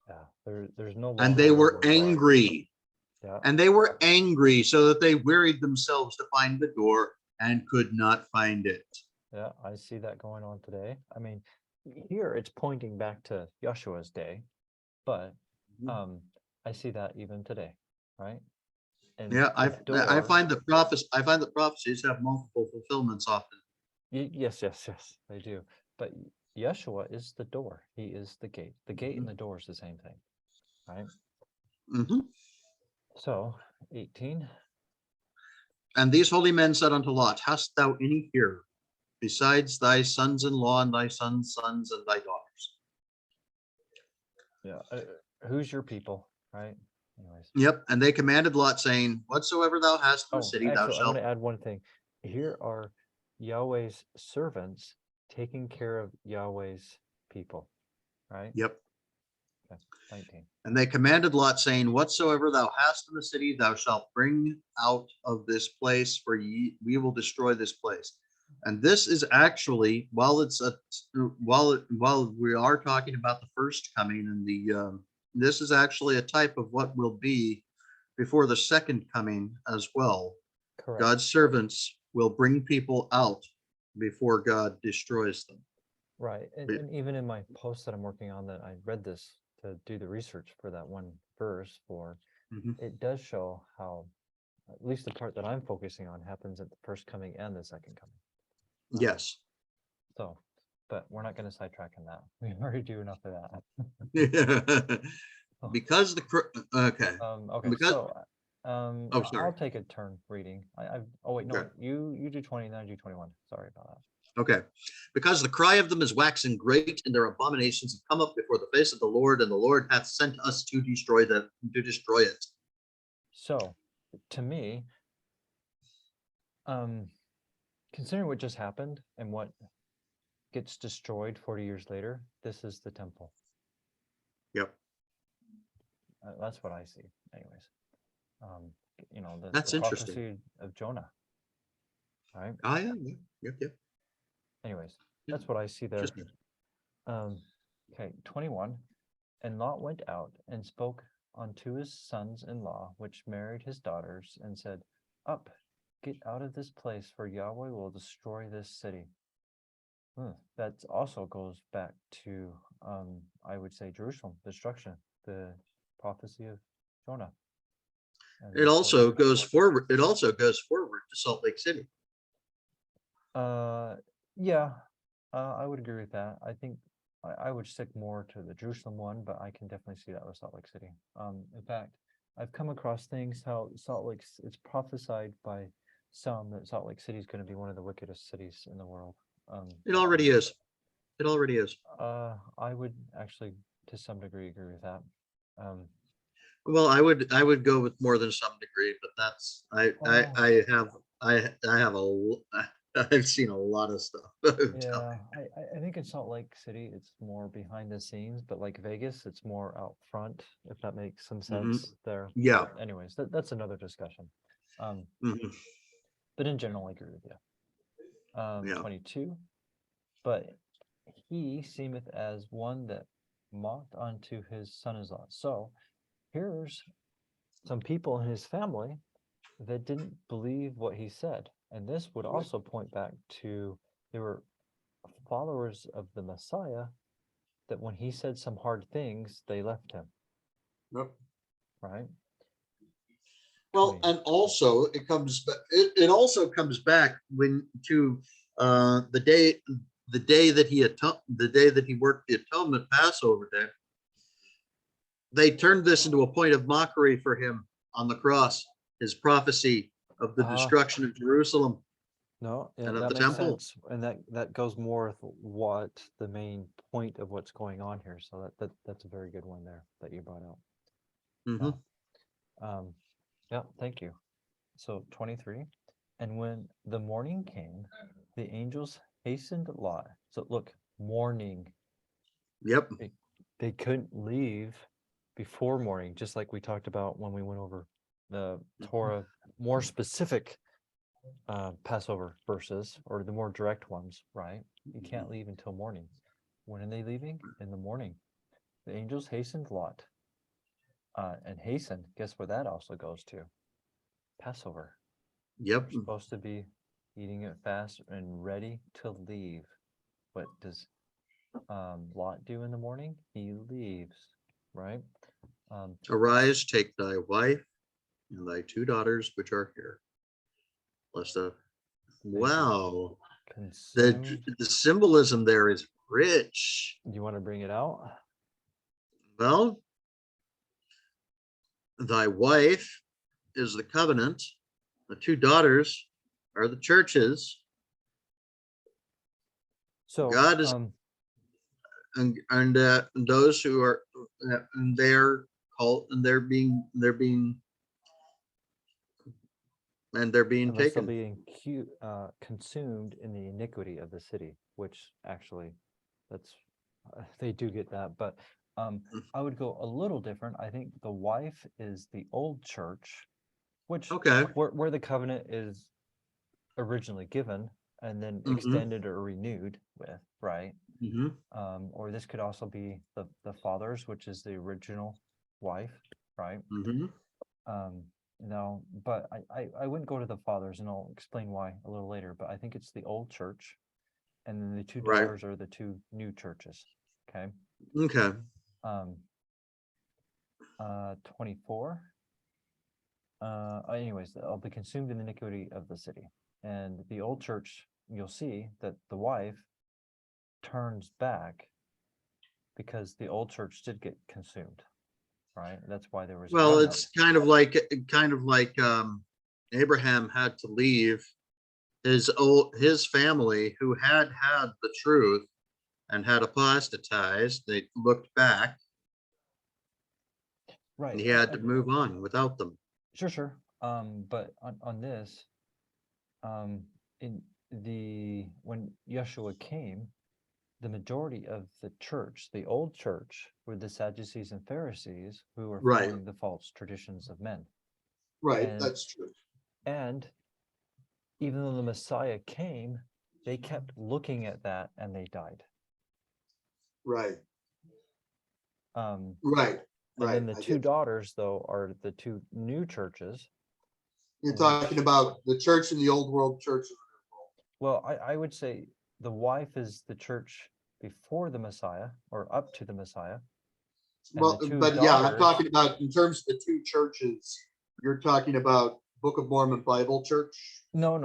Speaker 1: Yeah, there's no law.
Speaker 2: And they
Speaker 1: higher
Speaker 2: were
Speaker 1: than the law.
Speaker 2: angry.
Speaker 1: Yeah.
Speaker 2: And they were angry so that they wearied themselves to find the door and could not find it.
Speaker 1: Yeah, I see that going on today. I mean, here it's pointing back to Yeshua's day, but I see that even today, right? And
Speaker 2: Yeah, I
Speaker 1: door,
Speaker 2: find that prophecies have multiple fulfillments often.
Speaker 1: yes, they do. But Yeshua is the door. He is the gate. The gate and the door is the same thing, right?
Speaker 2: Mhm.
Speaker 1: So 18.
Speaker 2: And these holy men said unto Lot, hast thou any here besides thy sons-in-law and thy sons' sons and thy daughters?
Speaker 1: Yeah. Who's your people, right? Anyways.
Speaker 2: Yep. And they commanded Lot, saying, whatsoever thou hast in the city, thou
Speaker 1: Actually, I want
Speaker 2: shalt.
Speaker 1: to add one thing. Here are Yahweh's servants taking care of Yahweh's people, right?
Speaker 2: Yep.
Speaker 1: Okay, 19.
Speaker 2: And they commanded Lot, saying, whatsoever thou hast in the city, thou shalt bring out of this place, for we will destroy this place. And this is actually, while we are talking about the first coming, and this is actually a type of what will be before the second coming as well.
Speaker 1: Correct.
Speaker 2: God's servants will bring people out before God destroys them.
Speaker 1: Right. And even in my post that I'm working on, that I read this to do the research for that one verse for, it does show how, at least the part that I'm focusing on, happens at the first coming and the second coming.
Speaker 2: Yes.
Speaker 1: So but we're not going to sidetrack on that. We already do enough of that.
Speaker 2: Because okay.
Speaker 1: Okay,
Speaker 2: Because,
Speaker 1: so
Speaker 2: oh, sorry.
Speaker 1: I'll take a turn reading. Oh wait, no,
Speaker 2: Okay.
Speaker 1: you do 20, then I do 21. Sorry about that.
Speaker 2: Okay. Because the cry of them is waxing great, and their abominations have come up before the face of the Lord, and the Lord hath sent us to destroy it.
Speaker 1: So, to me, considering what just happened and what gets destroyed 40 years later, this is the temple.
Speaker 2: Yep.
Speaker 1: That's what I see, anyways.
Speaker 2: That's
Speaker 1: the
Speaker 2: interesting.
Speaker 1: prophecy of Jonah, right?
Speaker 2: Oh, yeah. Yep.
Speaker 1: Anyways, that's what I see there.
Speaker 2: Interesting.
Speaker 1: Okay, 21. And Lot went out and spoke unto his sons-in-law, which married his daughters, and said, Up, get out of this place, for Yahweh will destroy this city. That also goes back to, I would say, Jerusalem, destruction, the prophecy of Jonah.
Speaker 2: It also goes forward. It also goes forward to Salt Lake City.
Speaker 1: Yeah, I would agree with that. I think I would stick more to the Jerusalem one, but I can definitely see that with Salt Lake City. In fact, I've come across things how it's prophesied by some that Salt Lake City is going to be one of the wickedest cities in the world.
Speaker 2: It already is. It already is.
Speaker 1: I would actually, to some degree, agree with that.
Speaker 2: Well, I would go with more than some degree, but that's I've seen a lot of stuff.
Speaker 1: Yeah, I think in Salt Lake City, it's more behind the scenes, but like Vegas, it's more out front, if that makes some sense there.
Speaker 2: Yeah.
Speaker 1: But anyways, that's another discussion.
Speaker 2: Mhm.
Speaker 1: But in general, I agree with you.
Speaker 2: Yeah.
Speaker 1: 22. But he seemeth as one that mocked unto his son-in-law. So here's some people in his family that didn't believe what he said. And this would also point back to they were followers of the Messiah, that when he said some hard things, they left him.
Speaker 2: Yep.
Speaker 1: Right?
Speaker 2: Well, and also it also comes back when to the day that he worked the atonement Passover day. They turned this into a point of mockery for him on the cross, his prophecy of the destruction of Jerusalem.
Speaker 1: No,
Speaker 2: and
Speaker 1: that
Speaker 2: of the
Speaker 1: makes
Speaker 2: temple.
Speaker 1: sense. And that goes more with what the main point of what's going on here. So that's a very good one there that you brought out.
Speaker 2: Mhm.
Speaker 1: Yeah, thank you. So 23. And when the morning came, the angels hastened Lot. So look, morning.
Speaker 2: Yep.
Speaker 1: They couldn't leave before morning, just like we talked about when we went over the Torah, more specific Passover verses, or the more direct ones, right? You can't leave until morning. When are they leaving? In the morning. The angels hastened Lot. And hasten, guess where that also goes to? Passover.
Speaker 2: Yep.
Speaker 1: We're supposed to be eating it fast and ready to leave. What does Lot do in the morning? He leaves, right?
Speaker 2: Arise, take thy wife and thy two daughters which are here. Wow. The symbolism there is rich.
Speaker 1: Do you want to bring it out?
Speaker 2: Well, thy wife is the covenant. The two daughters are the churches.
Speaker 1: So
Speaker 2: God is, and those who are, and they're called, and they're being
Speaker 1: unless they're
Speaker 2: taken.
Speaker 1: being consumed in the iniquity of the city, which actually, that's they do get that. But I would go a little different. I think the wife is the old church, which where the covenant is originally given and then extended or renewed with, right? Or this could also be the fathers, which is the original wife, right? No, but I wouldn't go to the fathers, and I'll explain why a little later, but I think it's the old church, and then the two daughters are the two new churches. Okay. 24. Anyways, I'll be consumed in the iniquity of the city. And the old church, you'll see that the wife turns back because the old church did get consumed, right? That's why there was. a
Speaker 2: Well,
Speaker 1: remnant.
Speaker 2: it's kind of like Abraham had to leave his family who had the truth and had apostatized. They looked back,
Speaker 1: Right.
Speaker 2: and he had to move on without them.
Speaker 1: Sure. But on this, in when Yeshua came, the majority of the church, the old church, were the Sadducees and Pharisees who were
Speaker 2: Right.
Speaker 1: following the false traditions of men.
Speaker 2: Right,
Speaker 1: And-
Speaker 2: that's true.
Speaker 1: And even though the Messiah came, they kept looking at that and they died.
Speaker 2: Right,
Speaker 1: Um,
Speaker 2: right,
Speaker 1: and then
Speaker 2: right.
Speaker 1: the two daughters, though, are the two new churches.
Speaker 2: You're talking about the church in the old world, church.
Speaker 1: Well, I would say the wife is the church before the Messiah or up to the Messiah. And
Speaker 2: Well,
Speaker 1: the two
Speaker 2: but yeah, I'm
Speaker 1: daughters-
Speaker 2: talking about in terms of the two churches. You're talking about Book of Mormon Bible Church.
Speaker 1: No,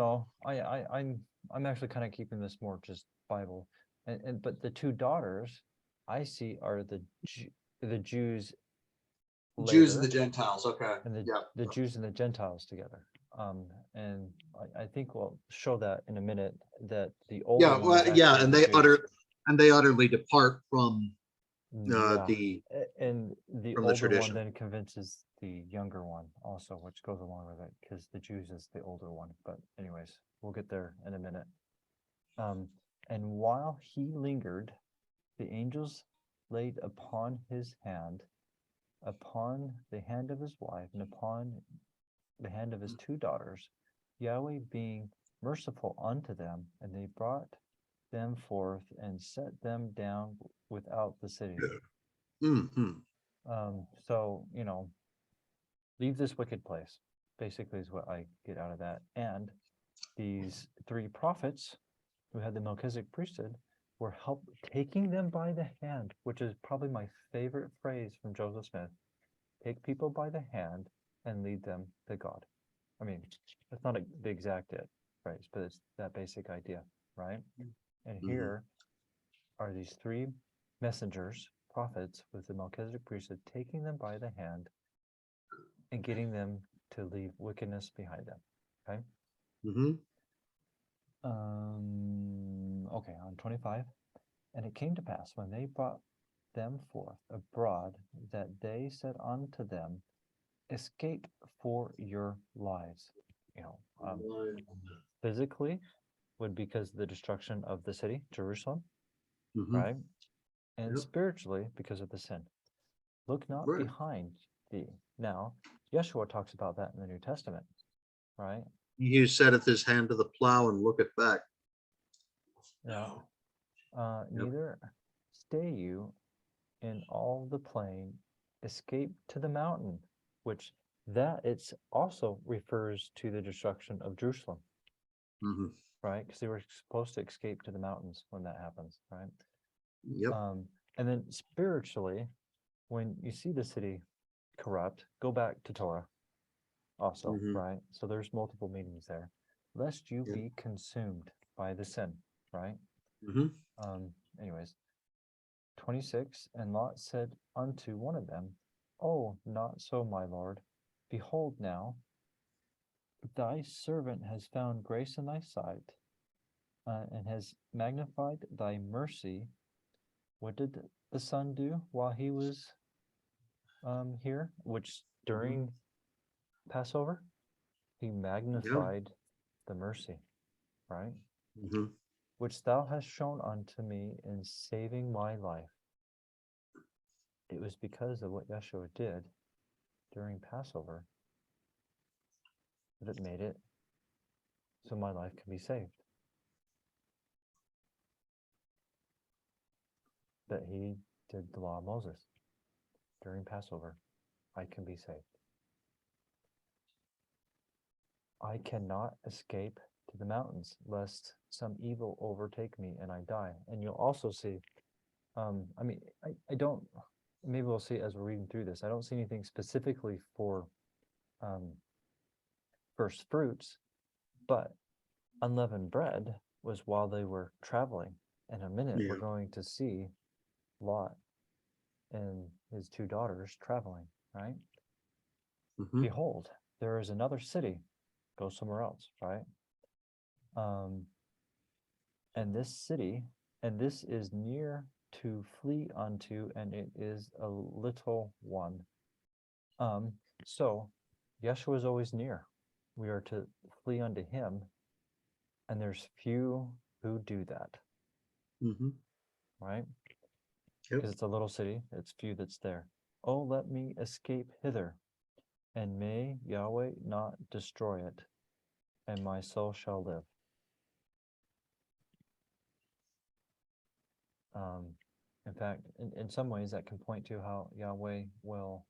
Speaker 1: I'm actually kind of keeping this more just Bible, and but the two daughters I see are the Jews
Speaker 2: Jews and the
Speaker 1: later,
Speaker 2: Gentiles. Okay.
Speaker 1: and
Speaker 2: Yeah.
Speaker 1: the Jews and the Gentiles together. And I think we'll show that in a minute that the older
Speaker 2: Yeah.
Speaker 1: one
Speaker 2: Well,
Speaker 1: is
Speaker 2: yeah,
Speaker 1: actually
Speaker 2: and
Speaker 1: the
Speaker 2: they
Speaker 1: Jews.
Speaker 2: utterly depart from
Speaker 1: Yeah.
Speaker 2: the
Speaker 1: And the
Speaker 2: from the
Speaker 1: older one
Speaker 2: tradition.
Speaker 1: then convinces the younger one also, which goes along with it because the Jews is the older one. But anyways, we'll get there in a minute. And while he lingered, the angels laid upon his hand, upon the hand of his wife, and upon the hand of his two daughters, Yahweh being merciful unto them, and they brought them forth and set them down without the city.
Speaker 2: Mhm.
Speaker 1: So, leave this wicked place, basically is what I get out of that. And these three prophets who had the Melchizedek priesthood were taking them by the hand, which is probably my favorite phrase from Joseph Smith. Take people by the hand and lead them to God. I mean, it's not the exact phrase, but it's that basic idea, right? And
Speaker 2: Mhm.
Speaker 1: here are these three messengers, prophets with the Melchizedek priesthood, taking them by the hand and getting them to leave wickedness behind them. Okay.
Speaker 2: Mhm.
Speaker 1: Okay, on 25. And it came to pass when they brought them forth abroad that they said unto them, escape for your lives. Physically would because of the destruction of the city, Jerusalem,
Speaker 2: Mhm.
Speaker 1: right? And
Speaker 2: Yep.
Speaker 1: spiritually because of the sin. Look not
Speaker 2: Right.
Speaker 1: behind thee. Now, Yeshua talks about that in the New Testament, right?
Speaker 2: He setteth his hand to the plow and looketh back.
Speaker 1: Yeah. Neither stay you in all the plain, escape to the mountain, which that it's also refers to the destruction of Jerusalem,
Speaker 2: Mhm.
Speaker 1: right? Because they were supposed to escape to the mountains when that happens, right?
Speaker 2: Yep.
Speaker 1: And then spiritually, when you see the city corrupt, go back to Torah also,
Speaker 2: Mhm.
Speaker 1: right? So there's multiple meanings there. Lest you
Speaker 2: Yep.
Speaker 1: be consumed by the sin, right?
Speaker 2: Mhm.
Speaker 1: Anyways, 26, and Lot said unto one of them, Oh, not so, my lord. Behold now, thy servant has found grace in thy sight, and has magnified thy mercy. What did the son do while he was here? Which during Passover, he magnified the mercy, right?
Speaker 2: Mhm.
Speaker 1: Which thou hast shown unto me in saving my life. It was because of what Yeshua did during Passover that made it so my life can be saved. That he did the law of Moses during Passover. I can be saved. I cannot escape to the mountains lest some evil overtake me and I die. And you'll also see, I don't, maybe we'll see as we're reading through this, I don't see anything specifically for first fruits, but unleavened bread was while they were traveling in a minute,
Speaker 2: Yeah.
Speaker 1: we're going to see Lot and his two daughters traveling, right?
Speaker 2: Mhm.
Speaker 1: Behold, there is another city. Go somewhere else, right? And this city, and this is near to flee unto, and it is a little one. So Yeshua is always near. We are to flee unto him, and there's few who do that,
Speaker 2: Mhm.
Speaker 1: right?
Speaker 2: Yep.
Speaker 1: Because it's a little city, it's few that's there. Oh, let me escape hither, and may Yahweh not destroy it, and my soul shall live. In fact, in some ways that can point to how Yahweh will,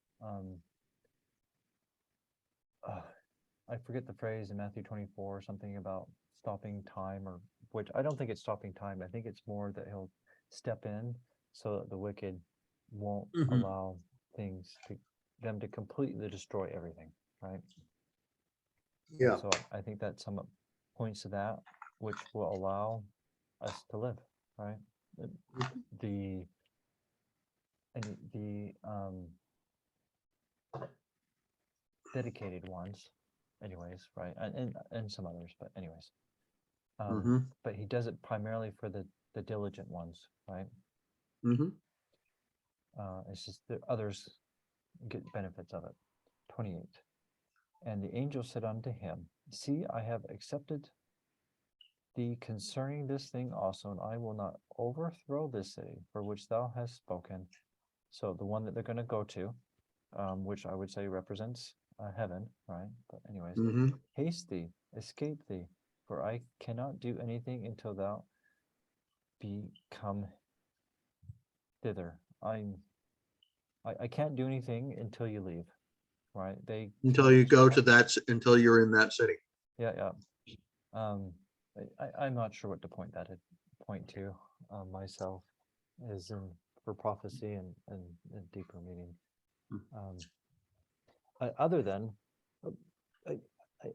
Speaker 1: I forget the phrase in Matthew 24, something about stopping time, or which I don't think it's stopping time. I think it's more that he'll step in so that the wicked won't
Speaker 2: Mhm.
Speaker 1: allow them to completely destroy everything, right?
Speaker 2: Yeah.
Speaker 1: So I think that somewhat points to that, which will allow us to live, right? The dedicated ones, anyways, right? And some others, but anyways.
Speaker 2: Mhm.
Speaker 1: But he does it primarily for the diligent ones, right?
Speaker 2: Mhm.
Speaker 1: It's just that others get benefits of it. 28. And the angel said unto him, see, I have accepted thee concerning this thing also, and I will not overthrow this city for which thou hast spoken. So the one that they're going to go to, which I would say represents heaven, right? But anyways,
Speaker 2: Mhm.
Speaker 1: haste thee, escape thee, for I cannot do anything until thou be come thither. I can't do anything until you leave, right?
Speaker 2: Until you go to that, until you're in that city.
Speaker 1: Yeah. I'm not sure what to point to myself is for prophecy and deeper meaning. Other than,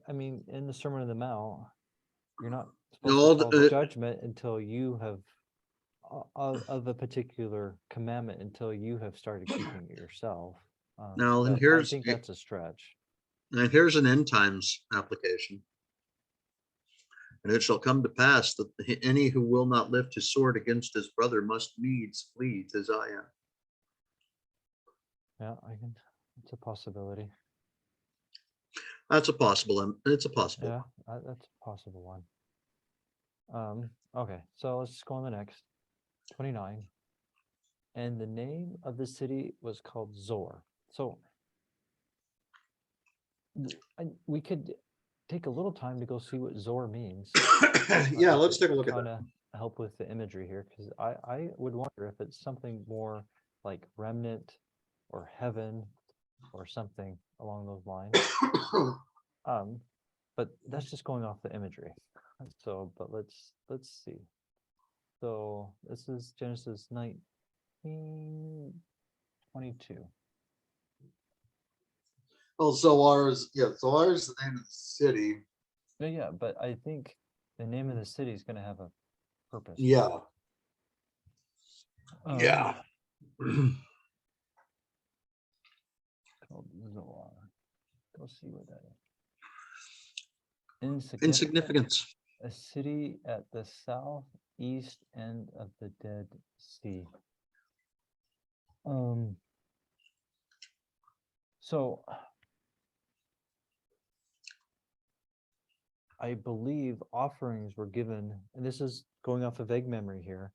Speaker 1: I mean, in the Sermon on the Mount, you're not
Speaker 2: No,
Speaker 1: supposed to call judgment until you have of a particular commandment until you have started keeping it yourself.
Speaker 2: Now, and
Speaker 1: I think that's a stretch.
Speaker 2: here's an end times application. And it shall come to pass that any who will not lift his sword against his brother must needs flee to Zion.
Speaker 1: Yeah, it's a possibility.
Speaker 2: That's a possible. It's a possible.
Speaker 1: Yeah, that's a possible one. Okay, so let's go on the next. 29. And the name of the city was called Zoar. So we could take a little time to go see what Zoar means.
Speaker 2: Yeah, let's take a look at
Speaker 1: Kind
Speaker 2: that.
Speaker 1: of help with the imagery here, because I would wonder if it's something more like remnant or heaven or something along those lines. But that's just going off the imagery. So, but let's see. So this is Genesis 19:22.
Speaker 2: Well, Zoar is the name of the city.
Speaker 1: Yeah, but I think the name of the city is going to have a purpose.
Speaker 2: Yeah.
Speaker 1: Called Zoar. Go see what that is.
Speaker 2: Insignificance.
Speaker 1: A city at the southeast end of the Dead Sea. So I believe offerings were given, and this is going off of vague memory here,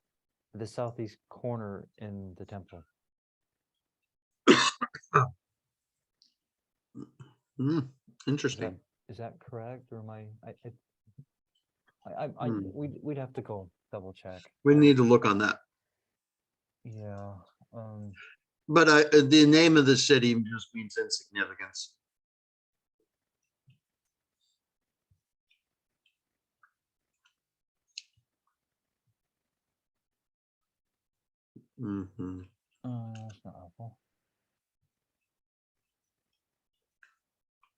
Speaker 1: the southeast corner in the temple.
Speaker 2: Interesting.
Speaker 1: Is that correct, or am we'd have to go double check.
Speaker 2: We need to look on that.
Speaker 1: Yeah.
Speaker 2: But the name of the city just means insignificance. Mm-hmm.
Speaker 1: That's not helpful.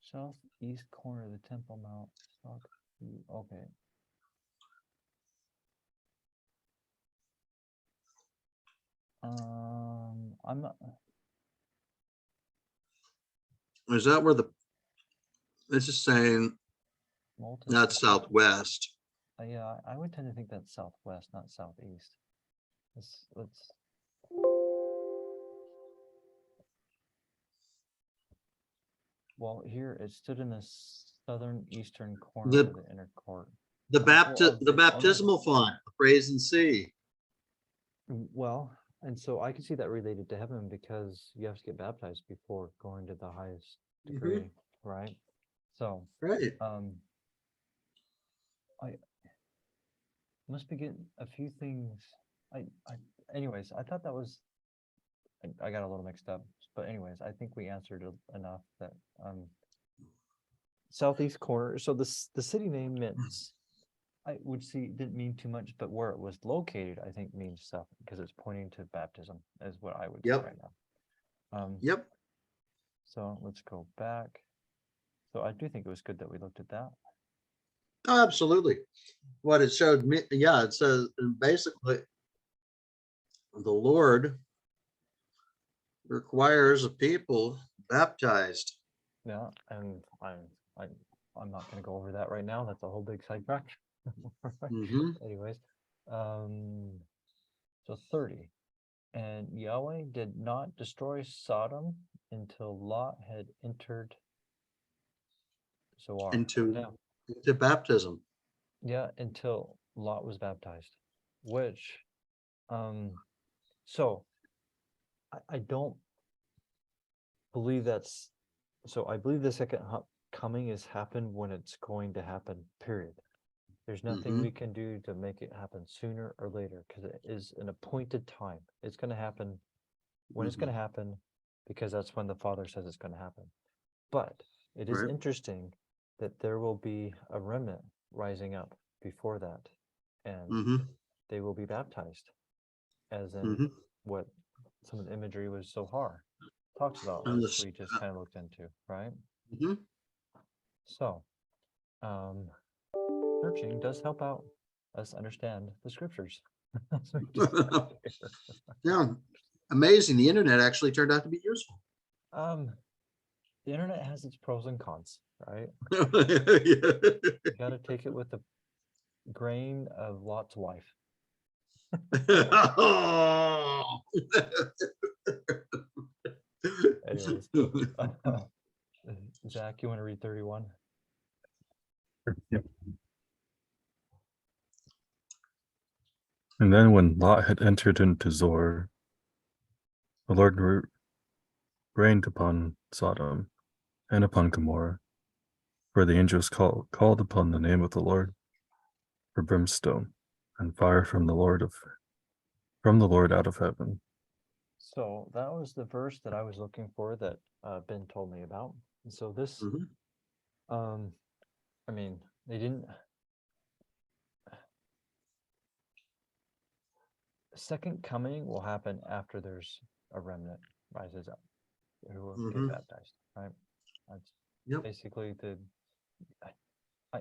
Speaker 1: Southeast corner of the Temple Mount. Okay. I'm not,
Speaker 2: Is that where this is saying
Speaker 1: Malta's
Speaker 2: that's
Speaker 1: south-
Speaker 2: southwest?
Speaker 1: Yeah, I would tend to think that's southwest, not southeast. Let's. Well, here it stood in the southern eastern corner
Speaker 2: The-
Speaker 1: of the inner court.
Speaker 2: The
Speaker 1: Well,
Speaker 2: the
Speaker 1: on
Speaker 2: baptismal font, praise and see.
Speaker 1: Well, and so I can see that related to heaven because you have to get baptized before going to the highest degree, right? So,
Speaker 2: Right.
Speaker 1: I must be getting a few things. Anyways, I thought that was. I got a little mixed up, but anyways, I think we answered enough that southeast corner. So the city name meant. I would see didn't mean too much, but where it was located, I think means stuff because it's pointing to baptism, is what I would say
Speaker 2: Yep.
Speaker 1: right now.
Speaker 2: Yep.
Speaker 1: So let's go back. So I do think it was good that we looked at that.
Speaker 2: Oh, absolutely. What it showed me, yeah, it says basically the Lord requires a people baptized.
Speaker 1: Yeah, and I'm not going to go over that right now. That's a whole big sidetrack.
Speaker 2: Mhm.
Speaker 1: Anyways, so 30, and Yahweh did not destroy Sodom until Lot had entered Zoar.
Speaker 2: Into
Speaker 1: Now,
Speaker 2: baptism.
Speaker 1: yeah, until Lot was baptized, which, so I don't believe that's, so I believe the second coming is happened when it's going to happen, period. There's nothing we can do to make it happen sooner or later because it is an appointed time. It's going to happen when it's going to happen because that's when the Father says it's going to happen. But it is
Speaker 2: Right.
Speaker 1: interesting that there will be a remnant rising up before that, and
Speaker 2: Mhm.
Speaker 1: they will be baptized, as in
Speaker 2: Mhm.
Speaker 1: what some of the imagery was Zohar talks about,
Speaker 2: And
Speaker 1: which
Speaker 2: this-
Speaker 1: we just kind of looked into, right?
Speaker 2: Mhm.
Speaker 1: So, searching does help out us understand the scriptures. So we just-
Speaker 2: Yeah, amazing. The internet actually turned out to be useful.
Speaker 1: The internet has its pros and cons, right?
Speaker 2: Yeah.
Speaker 1: You got to take it with a grain of Lot's wife.
Speaker 2: Oh.
Speaker 1: Anyways, Zach, you want to read 31?
Speaker 5: Yep. And then when Lot had entered into Zoar, the Lord rained upon Sodom and upon Gomorrah, where the angels called upon the name of the Lord for brimstone and fire from the Lord out of heaven.
Speaker 1: So that was the verse that I was looking for that Ben told me about. And so this,
Speaker 2: Mhm.
Speaker 1: I mean, they didn't. Second coming will happen after there's a remnant rises up who will get
Speaker 2: Mhm.
Speaker 1: baptized, right? That's
Speaker 2: Yep.
Speaker 1: basically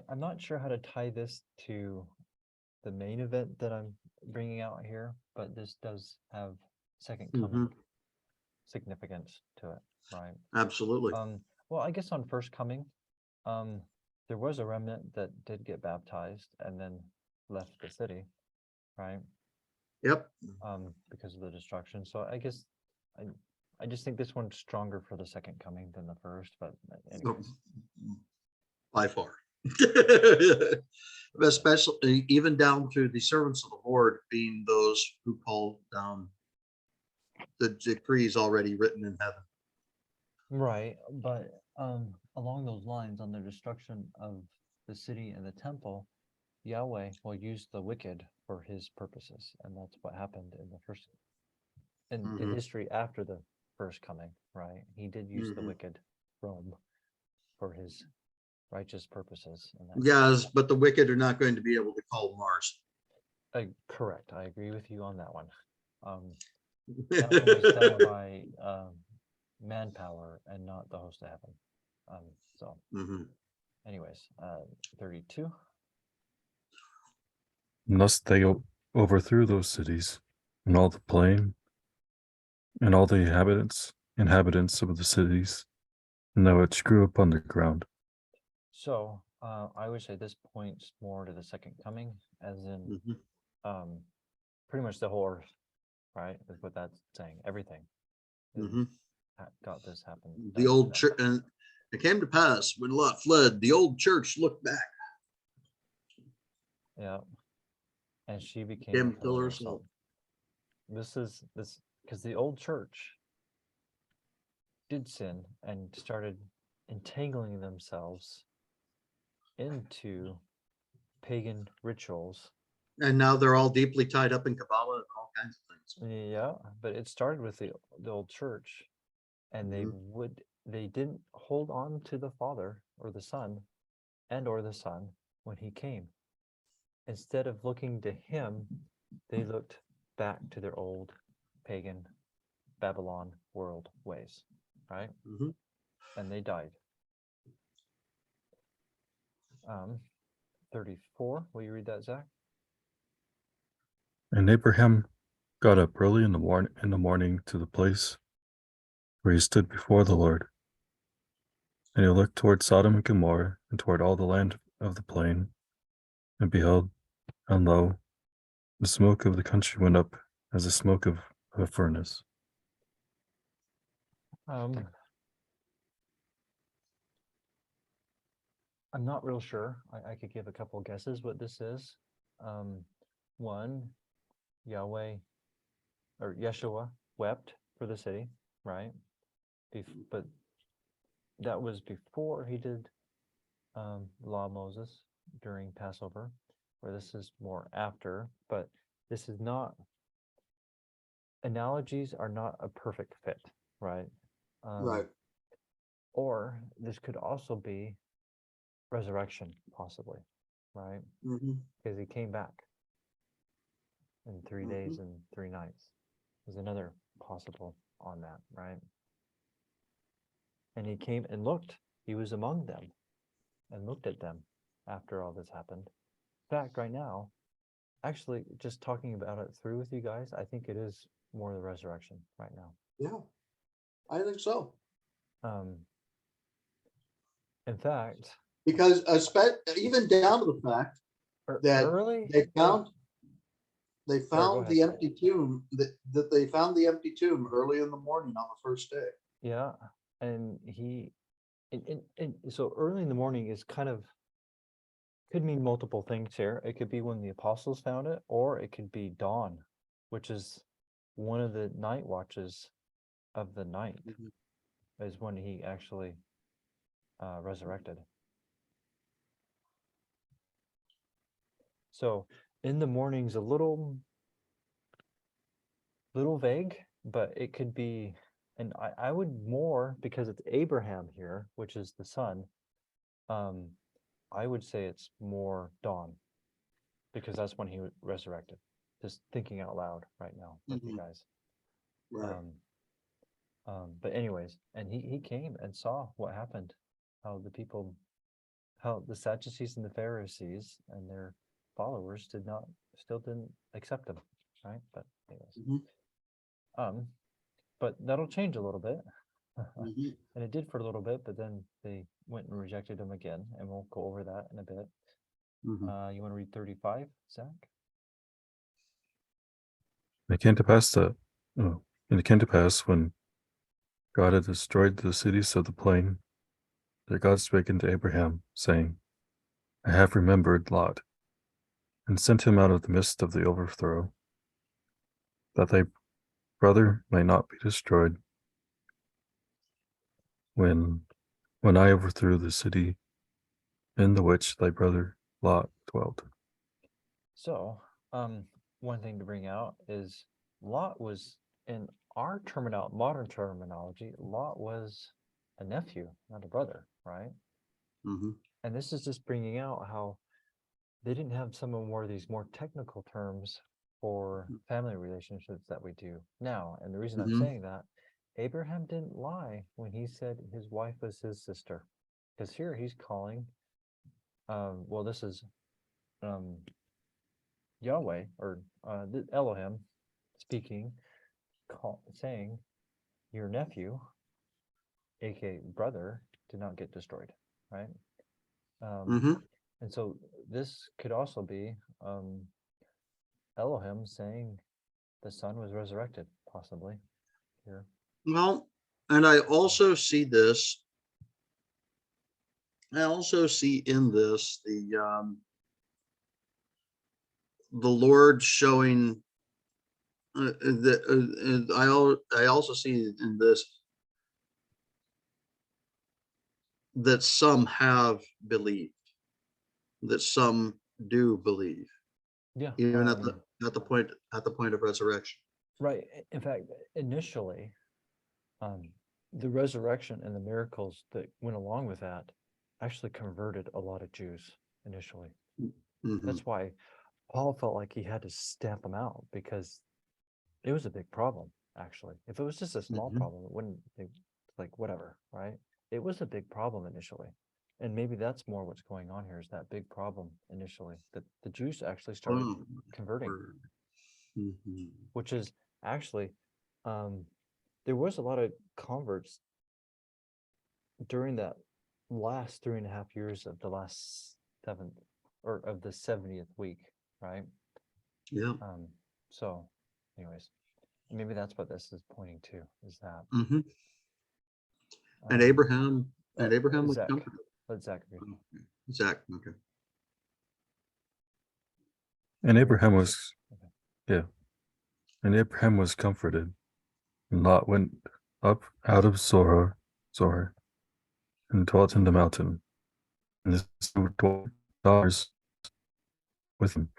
Speaker 1: I'm not sure how to tie this to the main event that I'm bringing out here, but this does have second coming significance to it, right?
Speaker 2: Absolutely.
Speaker 1: Well, I guess on first coming, there was a remnant that did get baptized and then left the city, right?
Speaker 2: Yep.
Speaker 1: Because of the destruction. So I guess I just think this one's stronger for the second coming than the first, but anyways.
Speaker 2: By far. Especially even down to the servants of the Lord being those who call down the decrees already written in heaven.
Speaker 1: Right, but along those lines, on the destruction of the city and the temple, Yahweh will use the wicked for his purposes, and that's what happened in the first in history after the first coming, right? He did use the wicked Rome for his righteous purposes. And that,
Speaker 2: Yes, but the wicked are not going to be able to call Mars.
Speaker 1: correct. I agree with you on that one. That one was done by manpower and not the host of heaven. So anyways, 32.
Speaker 5: And thus they overthrew those cities and all the plain and all the inhabitants of the cities, and that which grew upon the ground.
Speaker 1: So I would say this points more to the second coming, as in pretty much the whole earth, right? Is what that's saying. Everything got this happen.
Speaker 2: The old church, and it came to pass when Lot fled, the old church looked back.
Speaker 1: Yeah. And she became
Speaker 2: Became
Speaker 1: a pillar
Speaker 2: pillar
Speaker 1: of
Speaker 2: of
Speaker 1: salt.
Speaker 2: salt.
Speaker 1: This because the old church did sin and started entangling themselves into pagan rituals.
Speaker 2: And now they're all deeply tied up in Kabbalah and all kinds of things.
Speaker 1: Yeah, but it started with the old church, and they didn't hold on to the Father or the Son or the Son when he came. Instead of looking to him, they looked back to their old pagan Babylon world ways, right? And they died. 34, will you read that, Zach?
Speaker 5: And Abraham got up early in the morning to the place where he stood before the Lord. And he looked toward Sodom and Gomorrah, and toward all the land of the plain. And behold, and lo, the smoke of the country went up as the smoke of a furnace.
Speaker 1: I'm not real sure. I could give a couple guesses what this is. One, Yahweh or Yeshua wept for the city, right? But that was before he did law of Moses during Passover, where this is more after, but this is not, analogies are not a perfect fit, right?
Speaker 2: Right.
Speaker 1: Or this could also be resurrection, possibly, right? Because he came back in 3 days and 3 nights. There's another possible on that, right? And he came and looked, he was among them and looked at them after all this happened. In fact, right now, actually, just talking about it through with you guys, I think it is more the resurrection right now.
Speaker 2: Yeah, I think so.
Speaker 1: In fact,
Speaker 2: Because even down to the fact that
Speaker 1: early
Speaker 2: they found
Speaker 1: go ahead.
Speaker 2: the empty tomb, that they found the empty tomb early in the morning on the first day.
Speaker 1: Yeah, and so early in the morning is kind of, could mean multiple things here. It could be when the apostles found it, or it could be dawn, which is one of the night watches of the night, is when he actually resurrected. So in the morning's a little vague, but it could be, and I would more, because it's Abraham here, which is the son, I would say it's more dawn, because that's when he resurrected. Just thinking out loud right now with you guys.
Speaker 2: Right.
Speaker 1: But anyways, and he came and saw what happened, how the Sadducees and the Pharisees and their followers still didn't accept him, right? But anyways, but that'll change a little bit. And it did for a little bit, but then they went and rejected him again, and we'll go over that in a bit. You want to read 35, Zach?
Speaker 5: And it came to pass when God had destroyed the cities of the plain, that God spake unto Abraham, saying, I have remembered Lot, and sent him out of the midst of the overthrow, that thy brother might not be destroyed, when I overthrew the city in the which thy brother Lot dwelt.
Speaker 1: So, one thing to bring out is Lot was, in our modern terminology, Lot was a nephew, not a brother, right? And this is just bringing out how they didn't have some of these more technical terms for family relationships that we do now. And the reason I'm saying that, Abraham didn't lie when he said his wife was his sister, because here he's calling, this is Yahweh, or Elohim speaking, saying your nephew, aka brother, did not get destroyed, right?
Speaker 2: Mhm.
Speaker 1: And so this could also be Elohim saying the son was resurrected, possibly here.
Speaker 2: Well, and I also see this. I also see in this the Lord showing I also see in this that some have believed, that some do believe,
Speaker 1: Yeah.
Speaker 2: even at the point of resurrection.
Speaker 1: Right. In fact, initially, the resurrection and the miracles that went along with that actually converted a lot of Jews initially.
Speaker 2: Mhm.
Speaker 1: That's why Paul felt like he had to stamp them out, because it was a big problem, actually. If it was just a small
Speaker 2: Mhm.
Speaker 1: problem, it wouldn't be like whatever, right? It was a big problem initially. And maybe that's more what's going on here, is that big problem initially, that the Jews actually started
Speaker 2: Oh,
Speaker 1: converting,
Speaker 2: word. Mhm.
Speaker 1: which is actually, there was a lot of converts during that last 3.5 years of the last seventh, or of the 70th week, right?
Speaker 2: Yeah.
Speaker 1: So anyways, maybe that's what this is pointing to, is that
Speaker 2: Mhm. And
Speaker 1: um,
Speaker 2: Abraham was
Speaker 1: Zach,
Speaker 2: comforted.
Speaker 1: let Zach read.
Speaker 2: Okay. Zach. Okay.
Speaker 5: And Abraham was,
Speaker 1: Okay.
Speaker 5: yeah. And Abraham was comforted. And Lot went up out of Zoar, and dwelt in the mountain. And his 2 daughters with him.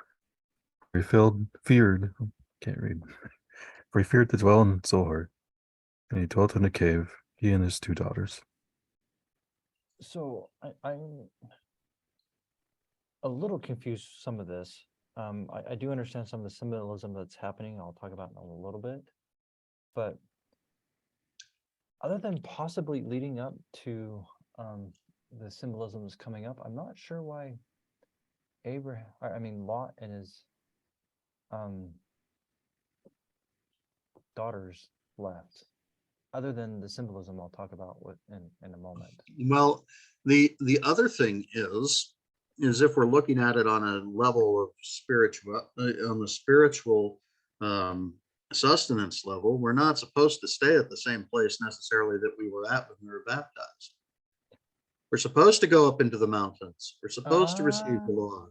Speaker 5: For he feared, can't read. For he feared to dwell in Zoar. And he dwelt in a cave, he and his 2 daughters.
Speaker 1: So I'm a little confused with some of this. I do understand some of the symbolism that's happening. I'll talk about in a little bit, but other than possibly leading up to the symbolism that's coming up, I'm not sure why Lot and his daughters left, other than the symbolism I'll talk about in a moment.
Speaker 2: Well, the other thing is if we're looking at it on a level of on the spiritual sustenance level, we're not supposed to stay at the same place necessarily that we were at when we were baptized. We're supposed to go up into the mountains. We're supposed to receive the law.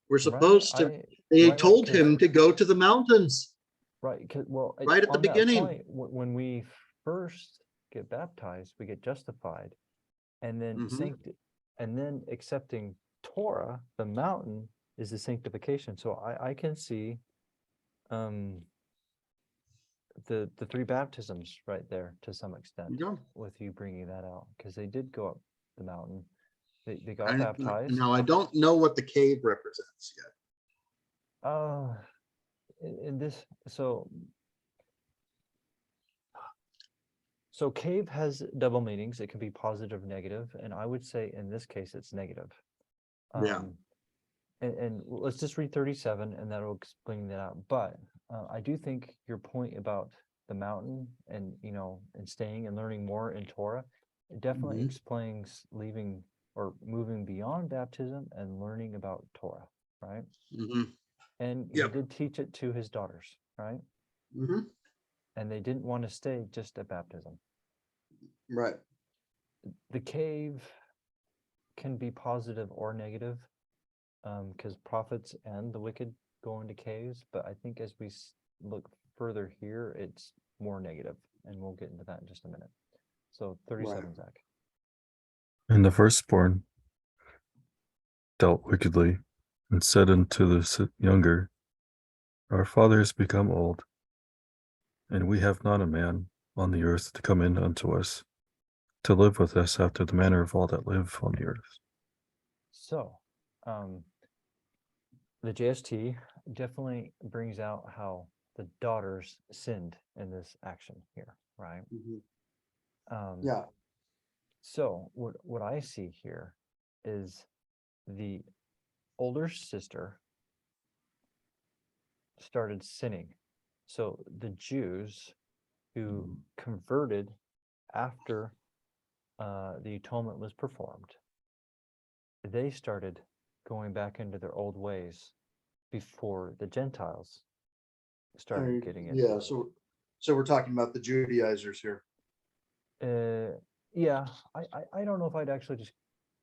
Speaker 2: We're supposed to. They told him to go to the mountains
Speaker 1: Right, well,
Speaker 2: right at the
Speaker 1: on that
Speaker 2: beginning.
Speaker 1: point, when we first get baptized, we get justified, and then
Speaker 2: Mhm.
Speaker 1: and then accepting Torah, the mountain, is the sanctification. So I can see the 3 baptisms right there to some extent,
Speaker 2: Yeah.
Speaker 1: with you bringing that out, because they did go up the mountain. They got baptized.
Speaker 2: Now I don't know what the cave represents yet.
Speaker 1: In this, so cave has double meanings. It can be positive, negative, and I would say in this case it's negative.
Speaker 2: Yeah.
Speaker 1: And let's just read 37, and that'll explain that out. But I do think your point about the mountain and and staying and learning more in Torah, it definitely
Speaker 2: Mhm.
Speaker 1: explains leaving or moving beyond baptism and learning about Torah, right?
Speaker 2: Mhm.
Speaker 1: And he
Speaker 2: Yep.
Speaker 1: did teach it to his daughters, right?
Speaker 2: Mhm.
Speaker 1: And they didn't want to stay just at baptism.
Speaker 2: Right.
Speaker 1: The cave can be positive or negative, because prophets and the wicked go into caves. But I think as we look further here, it's more negative, and we'll get into that in just a minute. So 37, Zach.
Speaker 5: And the firstborn dealt wickedly, and said unto the younger, Our father is become old, and we have not a man on the earth to come in unto us, to live with us after the manner of all that live on the earth.
Speaker 1: So the JST definitely brings out how the daughters sinned in this action here, right?
Speaker 2: Mhm. Yeah.
Speaker 1: So what I see here is the older sister started sinning. So the Jews who converted after the atonement was performed, they started going back into their old ways before the Gentiles started getting into
Speaker 2: Yeah,
Speaker 1: it.
Speaker 2: so we're talking about the Judaizers here.
Speaker 1: Yeah, I don't know if I'd actually just,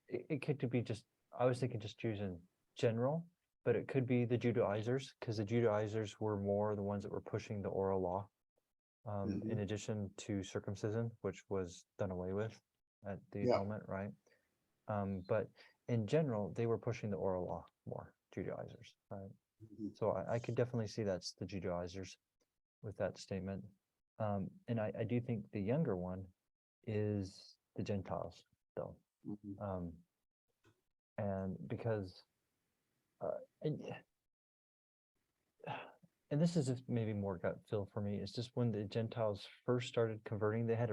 Speaker 1: it could be just, I was thinking just using general, but it could be the Judaizers, because the Judaizers were more the ones that were pushing the oral law, in addition to circumcision, which was done away with at the
Speaker 2: Yeah.
Speaker 1: atonement, right? But in general, they were pushing the oral law more, Judaizers, right? So I could definitely see that's the Judaizers with that statement. And I do think the younger one is the Gentiles, though. And because, and this is just maybe more gut feel for me, it's just when the Gentiles first started converting, they had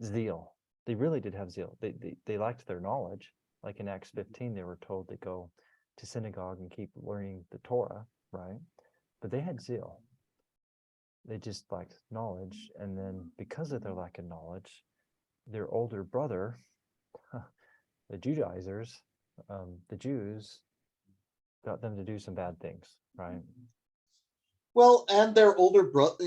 Speaker 1: zeal. They really did have zeal. They lacked their knowledge. Like in Acts 15, they were told to go to synagogue and keep learning the Torah, right? But they had zeal. They just lacked knowledge. And then because of their lack of knowledge, their older brother, the Judaizers, the Jews, got them to do some bad things, right?
Speaker 2: Well, and their older brother,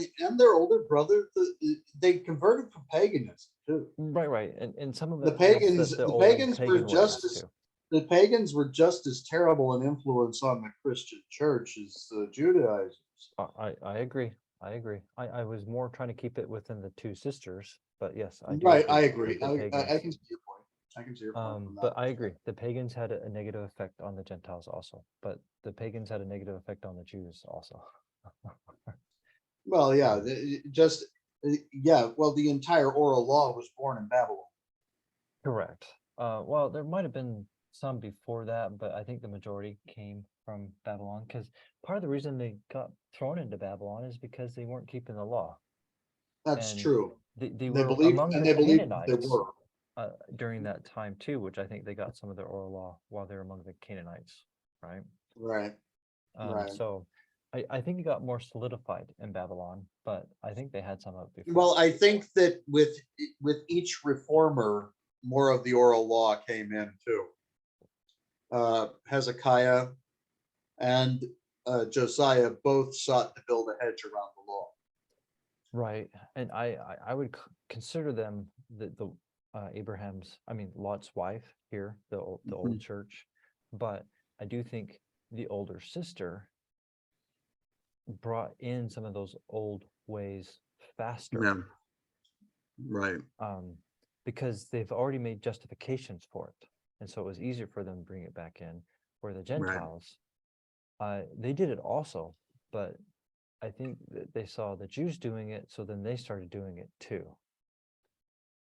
Speaker 2: they converted from paganism too.
Speaker 1: Right. And some of
Speaker 2: The
Speaker 1: it
Speaker 2: pagans,
Speaker 1: was
Speaker 2: the
Speaker 1: old
Speaker 2: pagans were
Speaker 1: pagan
Speaker 2: just
Speaker 1: ways,
Speaker 2: as
Speaker 1: too.
Speaker 2: the pagans were just as terrible an influence on the Christian church as the Judaizers.
Speaker 1: I agree. I was more trying to keep it within the two sisters, but yes, I do
Speaker 2: Right, I
Speaker 1: agree
Speaker 2: agree.
Speaker 1: with the
Speaker 2: I
Speaker 1: pagans.
Speaker 2: can see your point. I can see your point. from that
Speaker 1: But I agree,
Speaker 2: perspective.
Speaker 1: the pagans had a negative effect on the Gentiles also, but the pagans had a negative effect on the Jews also.
Speaker 2: Well, yeah,
Speaker 1: Um,
Speaker 2: well, the entire oral law was born in Babylon.
Speaker 1: Correct. Well, there might have been some before that, but I think the majority came from Babylon, because part of the reason they got thrown into Babylon is because they weren't keeping the law.
Speaker 2: That's
Speaker 1: And
Speaker 2: true.
Speaker 1: they
Speaker 2: They
Speaker 1: were
Speaker 2: believed,
Speaker 1: among
Speaker 2: and
Speaker 1: the
Speaker 2: they believed that they
Speaker 1: Canaanites
Speaker 2: were.
Speaker 1: during that time too, which I think they got some of their oral law while they were among the Canaanites, right?
Speaker 2: Right, right.
Speaker 1: So I think it got more solidified in Babylon, but I think they had some of it before.
Speaker 2: Well, I think that with each reformer, more of the oral law came in too. Hezekiah and Josiah both sought to build a hedge around the law.
Speaker 1: Right, and I would consider them the Abraham's, I mean Lot's wife here, the old church, but I do think the older sister brought in some of those old ways faster.
Speaker 2: Yeah. Right.
Speaker 1: Because they've already made justifications for it, and so it was easier for them to bring it back in. Where the Gentiles, they did it also, but I think that they saw the Jews doing it, so then they started doing it too.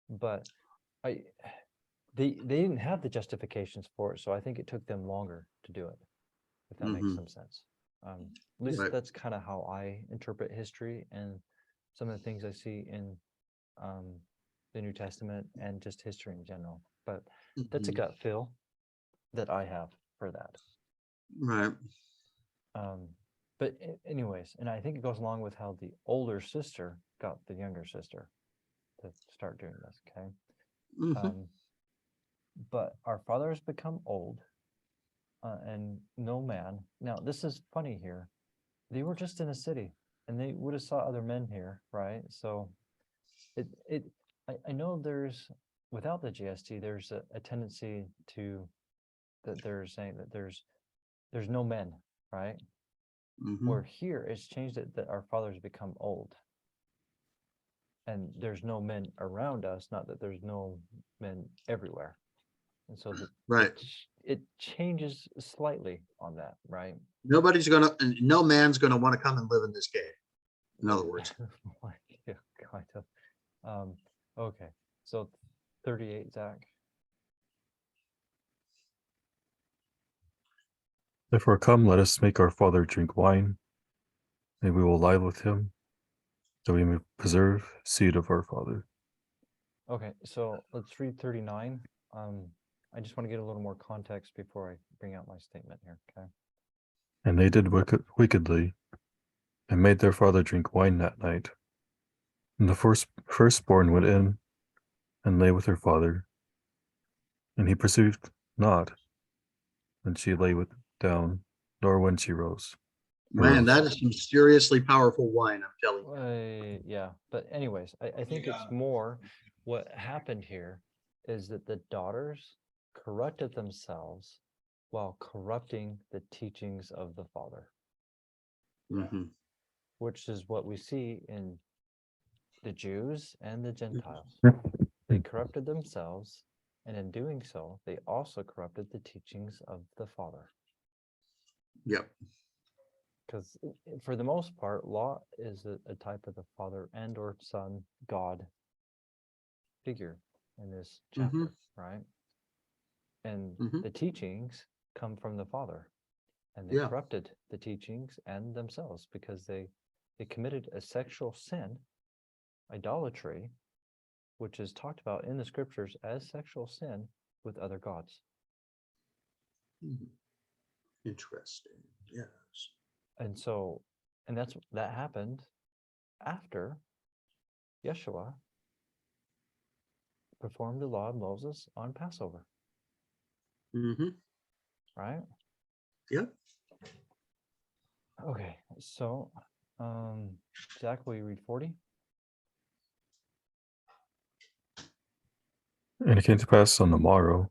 Speaker 1: But they didn't have the justifications for it, so I think it took them longer to do it, if that makes some sense. At least
Speaker 2: Right.
Speaker 1: that's kind of how I interpret history and some of the things I see in the New Testament and just history in general. But that's a gut feel that I have for that.
Speaker 2: Right.
Speaker 1: But anyways, and I think it goes along with how the older sister got the younger sister to start doing this, okay? But our father has become old, and no man. Now, this is funny here. They were just in a city, and they would have saw other men here, right? So I know there's, without the JST, there's a tendency to, that they're saying that there's no men, right? Where here it's changed it that our fathers become old. And there's no men around us, not that there's no men everywhere. And so it changes slightly on that, right?
Speaker 2: No man's gonna want to come and live in this cave. In other words.
Speaker 1: Yeah, kind of. Okay, so 38, Zach.
Speaker 5: Therefore come, let us make our father drink wine, and we will lie with him, that we may preserve seed of our father.
Speaker 1: Okay, so let's read 39. I just want to get a little more context before I bring out my statement here, okay?
Speaker 5: And they did wickedly, and made their father drink wine that night, And the firstborn went in and lay with her father, and he perceived not when she lay down, nor when she rose.
Speaker 2: Man, that is some seriously powerful wine, I'm telling you.
Speaker 1: Yeah, but anyways, I think it's more what happened here is that the daughters corrupted themselves while corrupting the teachings of the father,
Speaker 2: Mhm.
Speaker 1: which is what we see in the Jews and the Gentiles. They corrupted themselves, and in doing so, they also corrupted the teachings of the father.
Speaker 2: Yep.
Speaker 1: Because for the most part, law is a type of the father and or son, God figure in this chapter,
Speaker 2: Mhm.
Speaker 1: right? And
Speaker 2: Mhm.
Speaker 1: the teachings come from the father, and they
Speaker 2: Yeah.
Speaker 1: corrupted the teachings and themselves because they committed a sexual sin, idolatry, which is talked about in the scriptures as sexual sin with other gods.
Speaker 2: Mhm. Interesting. Yes.
Speaker 1: And so, and that happened after Yeshua performed the law of Moses on Passover,
Speaker 2: Mm-hmm.
Speaker 1: right?
Speaker 2: Yep.
Speaker 1: Okay, so Zach, will you read 40?
Speaker 5: And it came to pass on the morrow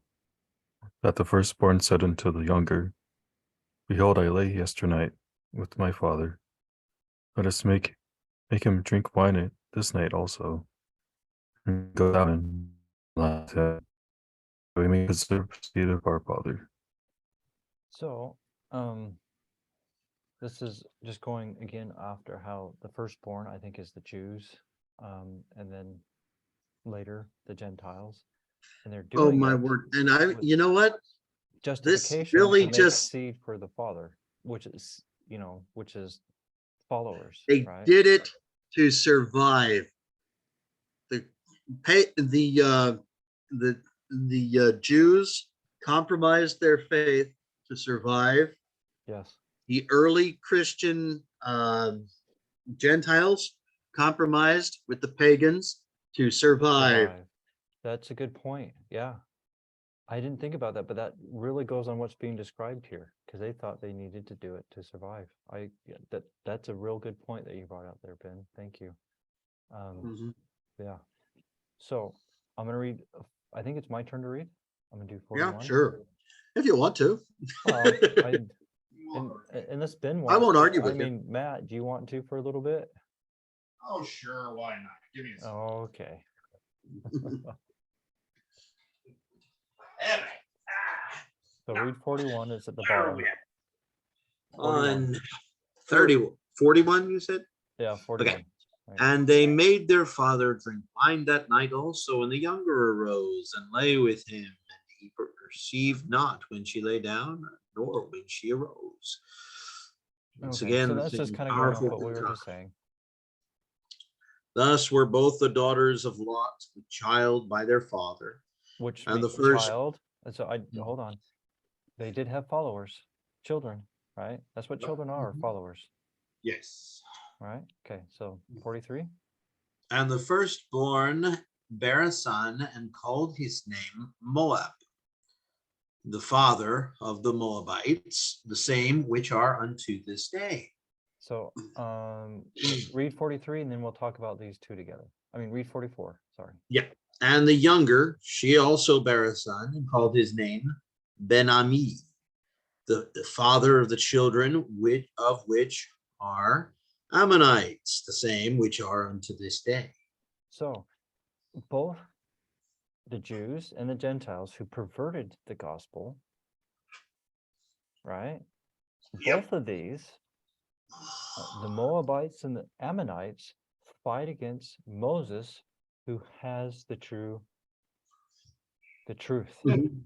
Speaker 5: that the firstborn said unto the younger, Behold, I lay yesternight with my father. Let us make him drink wine this night also, and go down and lie to him, that we may preserve the seed of our father.
Speaker 1: So this is just going again after how the firstborn, I think, is the Jews, and then later the Gentiles, and they're
Speaker 2: Oh
Speaker 1: doing
Speaker 2: my
Speaker 1: it
Speaker 2: word. And
Speaker 1: with
Speaker 2: you know what?
Speaker 1: justification
Speaker 2: really
Speaker 1: to make
Speaker 2: just-
Speaker 1: seed for the father, which is, which is followers,
Speaker 2: They
Speaker 1: right?
Speaker 2: did it to survive. The Jews compromised their faith to survive.
Speaker 1: Yes.
Speaker 2: The early Christian Gentiles compromised with the pagans to survive.
Speaker 1: That's a good point. Yeah. I didn't think about that, but that really goes on what's being described here, because they thought they needed to do it to survive. That's a real good point that you brought out there, Ben. Thank you.
Speaker 2: Mhm.
Speaker 1: Yeah. So I'm gonna read. I think it's my turn to read. I'm gonna do
Speaker 2: Yeah,
Speaker 1: 41.
Speaker 2: sure. If you want to.
Speaker 1: Well, unless Ben wants.
Speaker 2: I won't argue
Speaker 1: I
Speaker 2: with you.
Speaker 1: mean, Matt, do you want to for a little bit?
Speaker 6: Oh, sure. Why not? Give me a second.
Speaker 1: Okay. So read 41 is at the bottom.
Speaker 2: On 41, you said?
Speaker 1: Yeah, 41.
Speaker 2: Okay.
Speaker 1: Right.
Speaker 2: And they made their father drink wine that night also, and the younger arose and lay with him, and he perceived not when she lay down, nor when she arose. Once
Speaker 1: Okay,
Speaker 2: again,
Speaker 1: so that's just kind of going off what we were just saying.
Speaker 2: Thus were both the daughters of Lot with child by their father.
Speaker 1: Which
Speaker 2: And the
Speaker 1: means
Speaker 2: first-
Speaker 1: child. And so hold on. They did have followers, children, right? That's what children are, followers,
Speaker 6: Yes.
Speaker 1: right? Okay, so 43.
Speaker 2: And the firstborn bare a son and called his name Moab, the father of the Moabites, the same which are unto this day.
Speaker 1: So read 43 and then we'll talk about these two together. I mean, read 44, sorry.
Speaker 2: Yeah. And the younger, she also bare a son and called his name Ben-Ami, the father of the children of which are Ammonites, the same which are unto this day.
Speaker 1: So both the Jews and the Gentiles who perverted the gospel, right?
Speaker 2: Yep.
Speaker 1: Both of these, the Moabites and the Ammonites, fight against Moses, who has the truth.
Speaker 2: Mhm.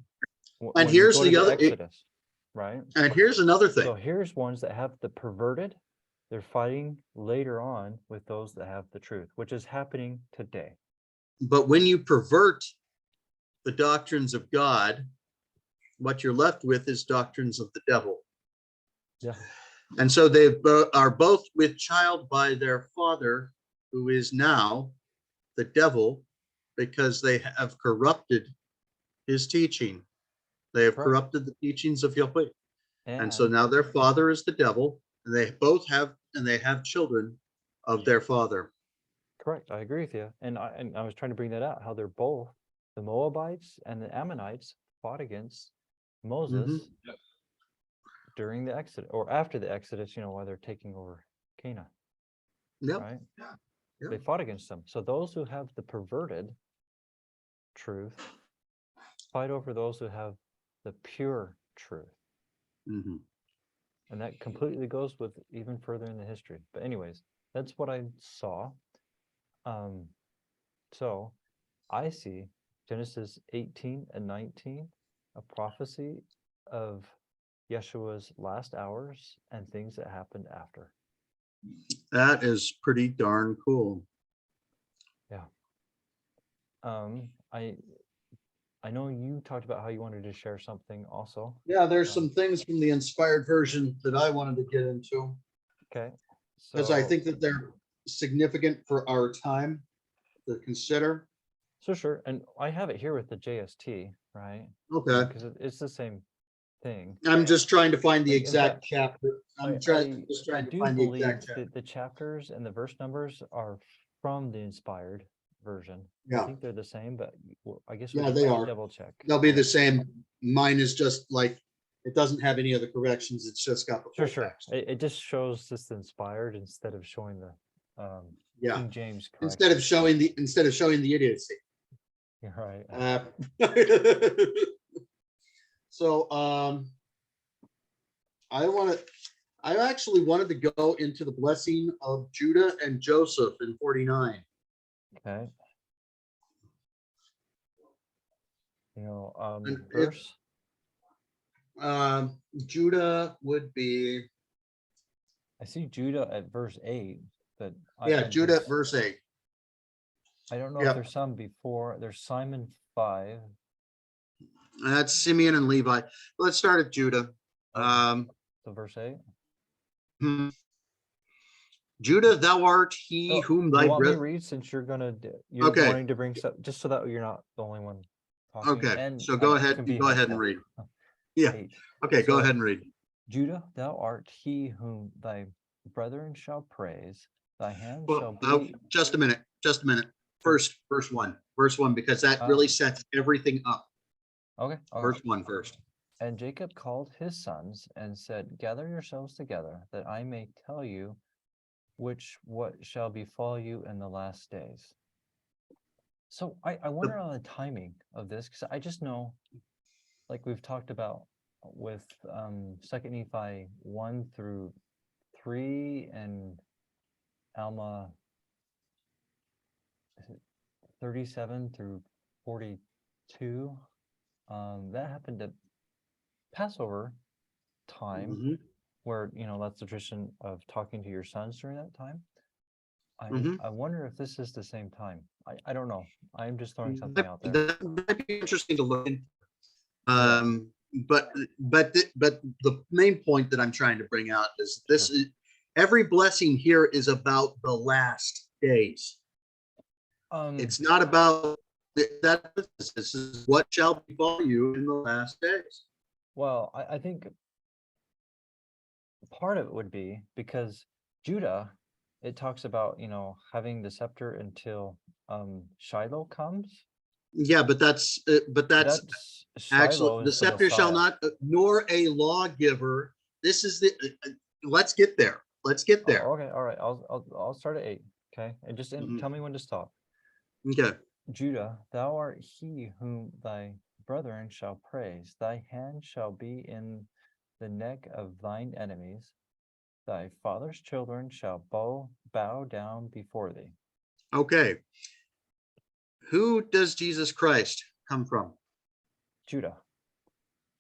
Speaker 1: When
Speaker 2: And
Speaker 1: you
Speaker 2: here's
Speaker 1: go to
Speaker 2: the other,
Speaker 1: Exodus, right?
Speaker 2: and here's another thing.
Speaker 1: So here's ones that have the perverted. They're fighting later on with those that have the truth, which is happening today.
Speaker 2: But when you pervert the doctrines of God, what you're left with is doctrines of the devil.
Speaker 1: Yeah.
Speaker 2: And so they are both with child by their father, who is now the devil, because they have corrupted his teaching. They have
Speaker 1: Correct.
Speaker 2: corrupted the teachings of Yahweh. And so
Speaker 1: And
Speaker 2: now their father is the devil, and they both have, and they have children of their father.
Speaker 1: correct, I agree with you. And I was trying to bring that out, how they're both, the Moabites and the Ammonites fought against Moses during the Exodus, or after the Exodus, while they're taking over Canaan,
Speaker 2: Yep.
Speaker 1: right?
Speaker 2: Yeah.
Speaker 1: They fought against them. So those who have the perverted truth fight over those who have the pure truth.
Speaker 2: Mhm.
Speaker 1: And that completely goes with even further in the history. But anyways, that's what I saw. So I see Genesis 18 and 19, a prophecy of Yeshua's last hours and things that happened after.
Speaker 2: That is pretty darn cool.
Speaker 1: I know you talked about how you wanted to share something also.
Speaker 2: Yeah, there's some things from the inspired version that I wanted to get into,
Speaker 1: Okay.
Speaker 2: because I think that they're significant for our time to consider.
Speaker 1: So sure. And I have it here with the JST, right?
Speaker 2: Okay.
Speaker 1: Because it's the same thing.
Speaker 2: I'm just trying to find the
Speaker 1: In
Speaker 2: exact
Speaker 1: fact,
Speaker 2: chapter. I'm
Speaker 1: I
Speaker 2: trying to
Speaker 1: do
Speaker 2: find the
Speaker 1: believe
Speaker 2: exact chapter.
Speaker 1: that the chapters and the verse numbers are from the inspired version. I
Speaker 2: Yeah.
Speaker 1: think they're the same, but I guess we
Speaker 2: Yeah,
Speaker 1: should
Speaker 2: they
Speaker 1: probably
Speaker 2: are.
Speaker 1: double check.
Speaker 2: They'll be the same. Mine is just like, it doesn't have any other corrections. It's just got the full
Speaker 1: Sure.
Speaker 2: text.
Speaker 1: It just shows this inspired instead of showing the
Speaker 2: Yeah.
Speaker 1: King James correction.
Speaker 2: Instead of showing the idiocy.
Speaker 1: You're right.
Speaker 2: So I actually wanted to go into the blessing of Judah and Joseph in 49.
Speaker 1: Okay.
Speaker 2: And if-
Speaker 1: verse.
Speaker 2: Judah would be,
Speaker 1: I see Judah at verse 8, but
Speaker 2: Judah at verse 8.
Speaker 1: I don't know
Speaker 2: Yep.
Speaker 1: if there's some before. There's Simon 5.
Speaker 2: That's Simeon and Levi. Let's start at Judah.
Speaker 1: So verse 8.
Speaker 2: Judah, thou art he whom
Speaker 1: Do
Speaker 2: thy
Speaker 1: you want me to
Speaker 2: breath.
Speaker 1: read, since you're
Speaker 2: Okay.
Speaker 1: wanting to bring stuff, just so that you're not the only one talking?
Speaker 2: Okay,
Speaker 1: And
Speaker 2: so go
Speaker 1: it
Speaker 2: ahead.
Speaker 1: can be
Speaker 2: Go ahead and
Speaker 1: helpful.
Speaker 2: read. Yeah.
Speaker 1: 8.
Speaker 2: Okay, go
Speaker 1: So,
Speaker 2: ahead and read.
Speaker 1: Judah, thou art he whom thy brethren shall praise. Thy hand shall
Speaker 2: Well,
Speaker 1: be.
Speaker 2: just a minute. First, verse 1, because that really sets everything up.
Speaker 1: Okay.
Speaker 2: Verse 1 first.
Speaker 1: And Jacob called his sons and said, gather yourselves together, that I may tell you what shall befall you in the last days. So I wonder on the timing of this, because I just know, like we've talked about with 2 Nephi 1 through 3 and Alma 37 through 42. That happened at Passover time,
Speaker 2: Mhm.
Speaker 1: where that's the tradition of talking to your sons during that time.
Speaker 2: Mhm.
Speaker 1: I wonder if this is the same time. I don't know. I'm just throwing something out there.
Speaker 2: That might be interesting to look into.
Speaker 1: Yeah.
Speaker 2: But the main point that I'm trying to bring out is this: every blessing here is about the last days. It's not about that. This is what shall befall you in the last days.
Speaker 1: Well, I think part of it would be because Judah, it talks about, having the scepter until Shiloh comes.
Speaker 2: Yeah, but that's
Speaker 1: Shiloh
Speaker 2: actually the
Speaker 1: is
Speaker 2: scepter shall
Speaker 1: Messiah.
Speaker 2: not, nor a lawgiver. This is the. Let's get there. Let's get there.
Speaker 1: Oh, okay, all right. I'll start at 8. Okay, and just tell me when to stop.
Speaker 2: Okay.
Speaker 1: Judah, thou art he whom thy brethren shall praise. Thy hand shall be in the neck of thine enemies. Thy father's children shall bow down before thee.
Speaker 2: Okay. Who does Jesus Christ come from?
Speaker 1: Judah.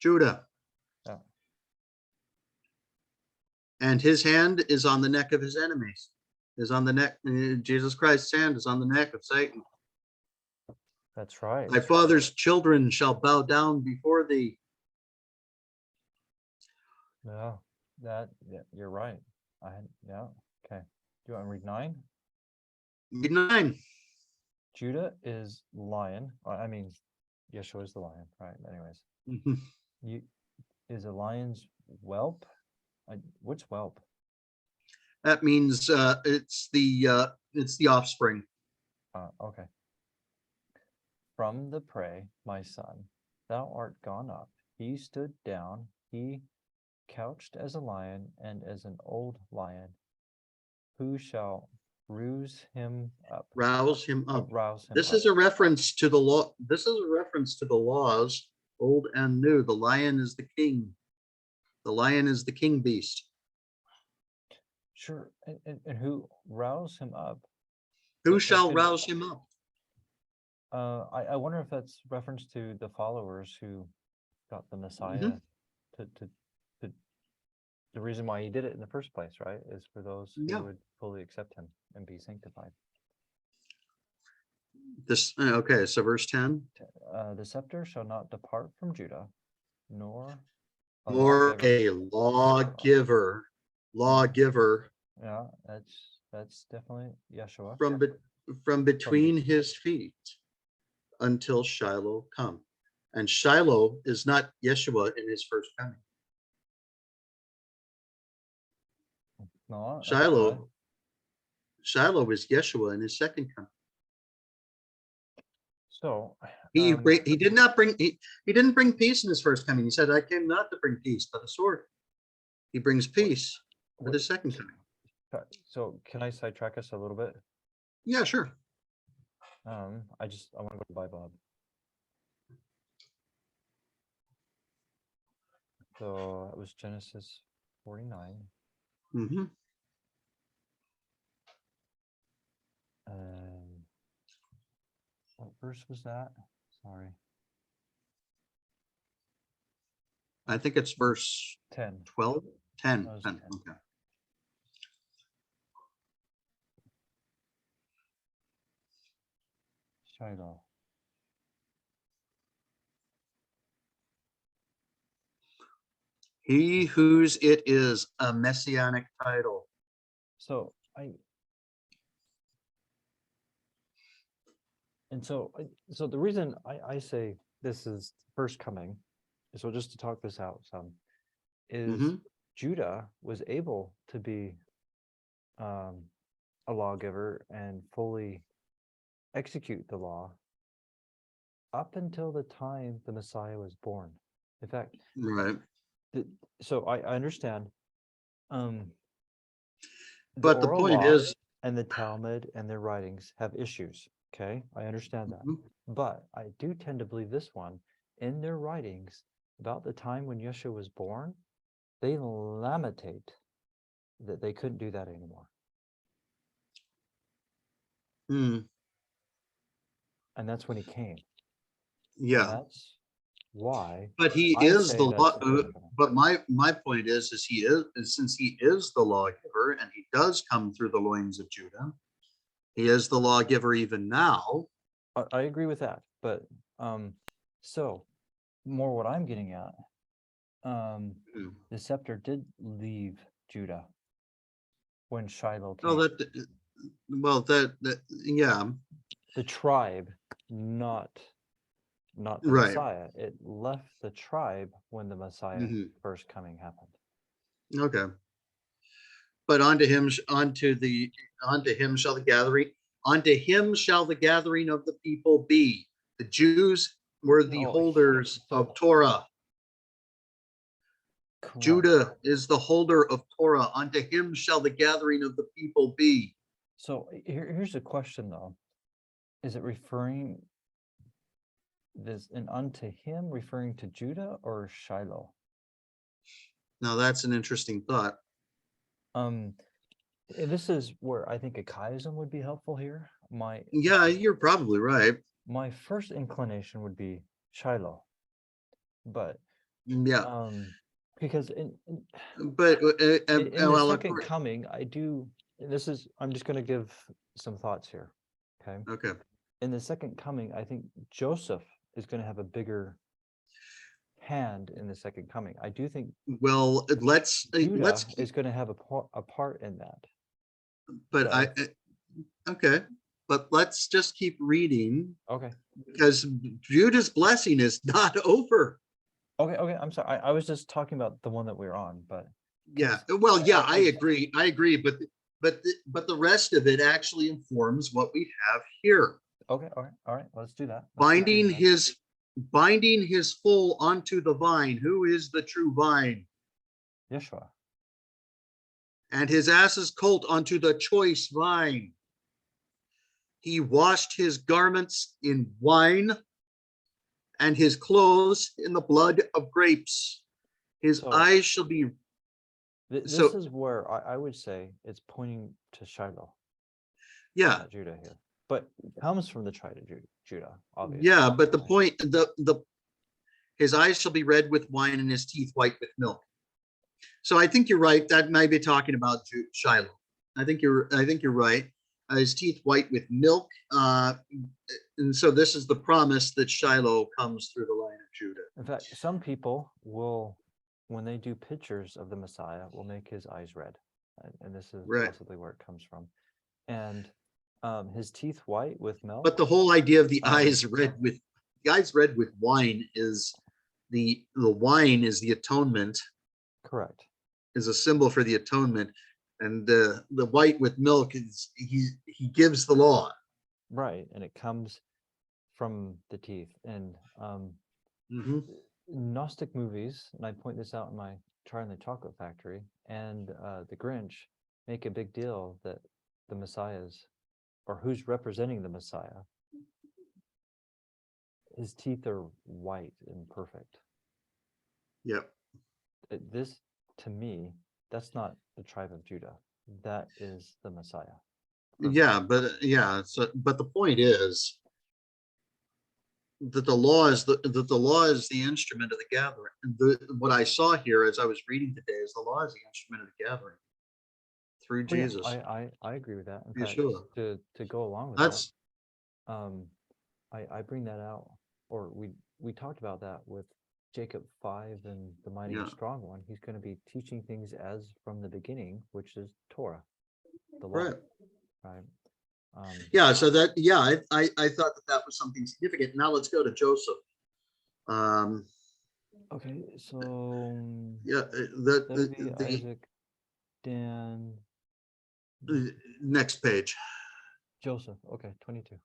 Speaker 2: Judah.
Speaker 1: Yeah.
Speaker 2: And his hand is on the neck of his enemies. Is on the neck. Jesus Christ's hand is on the neck of Satan.
Speaker 1: That's right.
Speaker 2: Thy father's children shall bow down before thee.
Speaker 1: Yeah, you're right. Okay. Do you want to read 9?
Speaker 2: Read 9.
Speaker 1: Judah is lion. I mean, Yeshua is the lion, right? Anyways,
Speaker 2: Mhm.
Speaker 1: you is a lion's whelp. What's whelp?
Speaker 2: That means it's the offspring.
Speaker 1: Okay. From the prey, my son, thou art gone up. He stood down. He couched as a lion and as an old lion. Who shall rouse him up?
Speaker 2: Rouse him up.
Speaker 1: Rouse him
Speaker 2: This
Speaker 1: up.
Speaker 2: is a reference to the law. This is a reference to the laws, old and new. The lion is the king. The lion is the king beast.
Speaker 1: Sure. And who rouse him up?
Speaker 2: Who
Speaker 1: That
Speaker 2: shall
Speaker 1: could-
Speaker 2: rouse him up?
Speaker 1: I wonder if that's reference to the followers who got the Messiah to the reason why he did it in the first place, right? Is for those who
Speaker 2: Yeah.
Speaker 1: would fully accept him and be sanctified.
Speaker 2: This okay, so verse 10.
Speaker 1: The scepter shall not depart from Judah, nor a
Speaker 2: Or
Speaker 1: lawgiver-
Speaker 2: a lawgiver. Lawgiver
Speaker 1: Yeah, that's definitely Yeshua.
Speaker 2: from between his feet until Shiloh come. And Shiloh is not Yeshua in his first coming.
Speaker 1: No, that's
Speaker 2: Shiloh,
Speaker 1: fine.
Speaker 2: Shiloh is Yeshua in his second coming.
Speaker 1: So
Speaker 2: He didn't bring peace in his first coming. He said, I came not to bring peace, but a sword. He brings peace at his second coming.
Speaker 1: so can I sidetrack us a little bit?
Speaker 2: Yeah, sure.
Speaker 1: I want to go to the Bible Hub. So it was Genesis 49.
Speaker 2: hmm
Speaker 1: What verse was that? Sorry.
Speaker 2: I think it's verse
Speaker 1: 10.
Speaker 2: 12, 10.
Speaker 1: That was
Speaker 2: 10.
Speaker 1: 10.
Speaker 2: Okay.
Speaker 1: Shiloh.
Speaker 2: He whose it is a messianic title.
Speaker 1: So so the reason I say this is first coming, so just to talk this out some, is
Speaker 2: Mhm.
Speaker 1: Judah was able to be a lawgiver and fully execute the law up until the time the Messiah was born. In fact,
Speaker 2: Right.
Speaker 1: so I understand
Speaker 2: But the
Speaker 1: oral
Speaker 2: point
Speaker 1: law
Speaker 2: is,
Speaker 1: and the Talmud and their writings have issues. Okay, I understand that.
Speaker 2: Mhm.
Speaker 1: But I do tend to believe this one. In their writings about the time when Yeshua was born, they lamentate that they couldn't do that anymore. And that's when he came. And
Speaker 2: yeah,
Speaker 1: that's why
Speaker 2: but he
Speaker 1: I
Speaker 2: is
Speaker 1: say
Speaker 2: the
Speaker 1: that's
Speaker 2: law.
Speaker 1: the first coming.
Speaker 2: But my point is since he is the lawgiver and he does come through the loins of Judah, he is the lawgiver even now.
Speaker 1: I agree with that. But so more what I'm getting at, the scepter did leave Judah when Shiloh came.
Speaker 2: No, yeah,
Speaker 1: The tribe, not the
Speaker 2: right.
Speaker 1: Messiah. It left the tribe when the Messiah
Speaker 2: Mhm.
Speaker 1: first coming happened.
Speaker 2: Okay. But unto him shall the gathering of the people be. The Jews were the
Speaker 1: Oh,
Speaker 2: holders
Speaker 1: so-
Speaker 2: of Torah.
Speaker 1: Correct.
Speaker 2: Judah is the holder of Torah. Unto him shall the gathering of the people be.
Speaker 1: So here's a question though. Is it referring this and unto him referring to Judah or Shiloh?
Speaker 2: Now that's an interesting thought.
Speaker 1: This is where I think a chiasm would be helpful here.
Speaker 2: Yeah, you're probably right.
Speaker 1: My first inclination would be Shiloh, but
Speaker 2: Yeah,
Speaker 1: because
Speaker 2: but
Speaker 1: in the
Speaker 2: well,
Speaker 1: second coming, I'm just going to give some thoughts here.
Speaker 2: okay.
Speaker 1: In the second coming, I think Joseph is going to have a bigger hand in the second coming. I do think
Speaker 2: Well, let's
Speaker 1: Judah is going to have a part in that.
Speaker 2: but Okay, but let's just keep reading
Speaker 1: Okay.
Speaker 2: because Judah's blessing is not over.
Speaker 1: Okay. I'm sorry. I was just talking about the one that we're on, but
Speaker 2: Yeah,
Speaker 1: 'cause
Speaker 2: well, yeah,
Speaker 1: I-
Speaker 2: I agree. I agree, but the rest of it actually informs what we have here.
Speaker 1: okay. All right. Let's do that. Let's keep
Speaker 2: Binding
Speaker 1: doing that.
Speaker 2: his full onto the vine. Who is the true vine?
Speaker 1: Yeshua.
Speaker 2: And his ass's colt onto the choice vine. He washed his garments in wine and his clothes in the blood of grapes. His
Speaker 1: So-
Speaker 2: eyes shall be.
Speaker 1: This
Speaker 2: So-
Speaker 1: is where I would say it's pointing to Shiloh,
Speaker 2: Yeah,
Speaker 1: not Judah here, but it comes from the tribe of Judah, obviously.
Speaker 2: yeah, but the point, his eyes shall be red with wine and his teeth white with milk. So I think you're right. That might be talking about Shiloh. I think you're right. His teeth white with milk. And so this is the promise that Shiloh comes through the line of Judah.
Speaker 1: In fact, some people will, when they do pictures of the Messiah, will make his eyes red. And this is
Speaker 2: Right.
Speaker 1: possibly where it comes from. And his teeth white with milk.
Speaker 2: But the whole idea of the
Speaker 1: Um,
Speaker 2: eyes red with wine is the wine is the atonement,
Speaker 1: Correct.
Speaker 2: is a symbol for the atonement, and the white with milk is he gives the law.
Speaker 1: Right. And it comes from the teeth. And
Speaker 2: Mhm.
Speaker 1: Gnostic movies, and I point this out in my Charlie and the Chocolate Factory, and the Grinch make a big deal that the Messiah's, or who's representing the Messiah, his teeth are white and perfect.
Speaker 2: Yep.
Speaker 1: This, to me, that's not the tribe of Judah. That is the Messiah.
Speaker 2: Yeah, but but the point is that the law is the instrument of the gathering. What I saw here as I was reading today is the law is the instrument of the gathering through
Speaker 1: Oh, yeah,
Speaker 2: Jesus.
Speaker 1: I agree with that. In fact,
Speaker 2: Yeshua.
Speaker 1: to go along with
Speaker 2: That's
Speaker 1: that, I bring that out, or we talked about that with Jacob 5 and the mighty and
Speaker 2: Yeah.
Speaker 1: strong one. He's going to be teaching things as from the beginning, which is Torah, the law,
Speaker 2: right.
Speaker 1: right?
Speaker 2: Yeah, so that I thought that was something significant. Now let's go to Joseph.
Speaker 1: Okay, so
Speaker 2: Yeah,
Speaker 1: Levi, Isaac, Dan,
Speaker 2: the next page.
Speaker 1: Joseph. Okay, 22.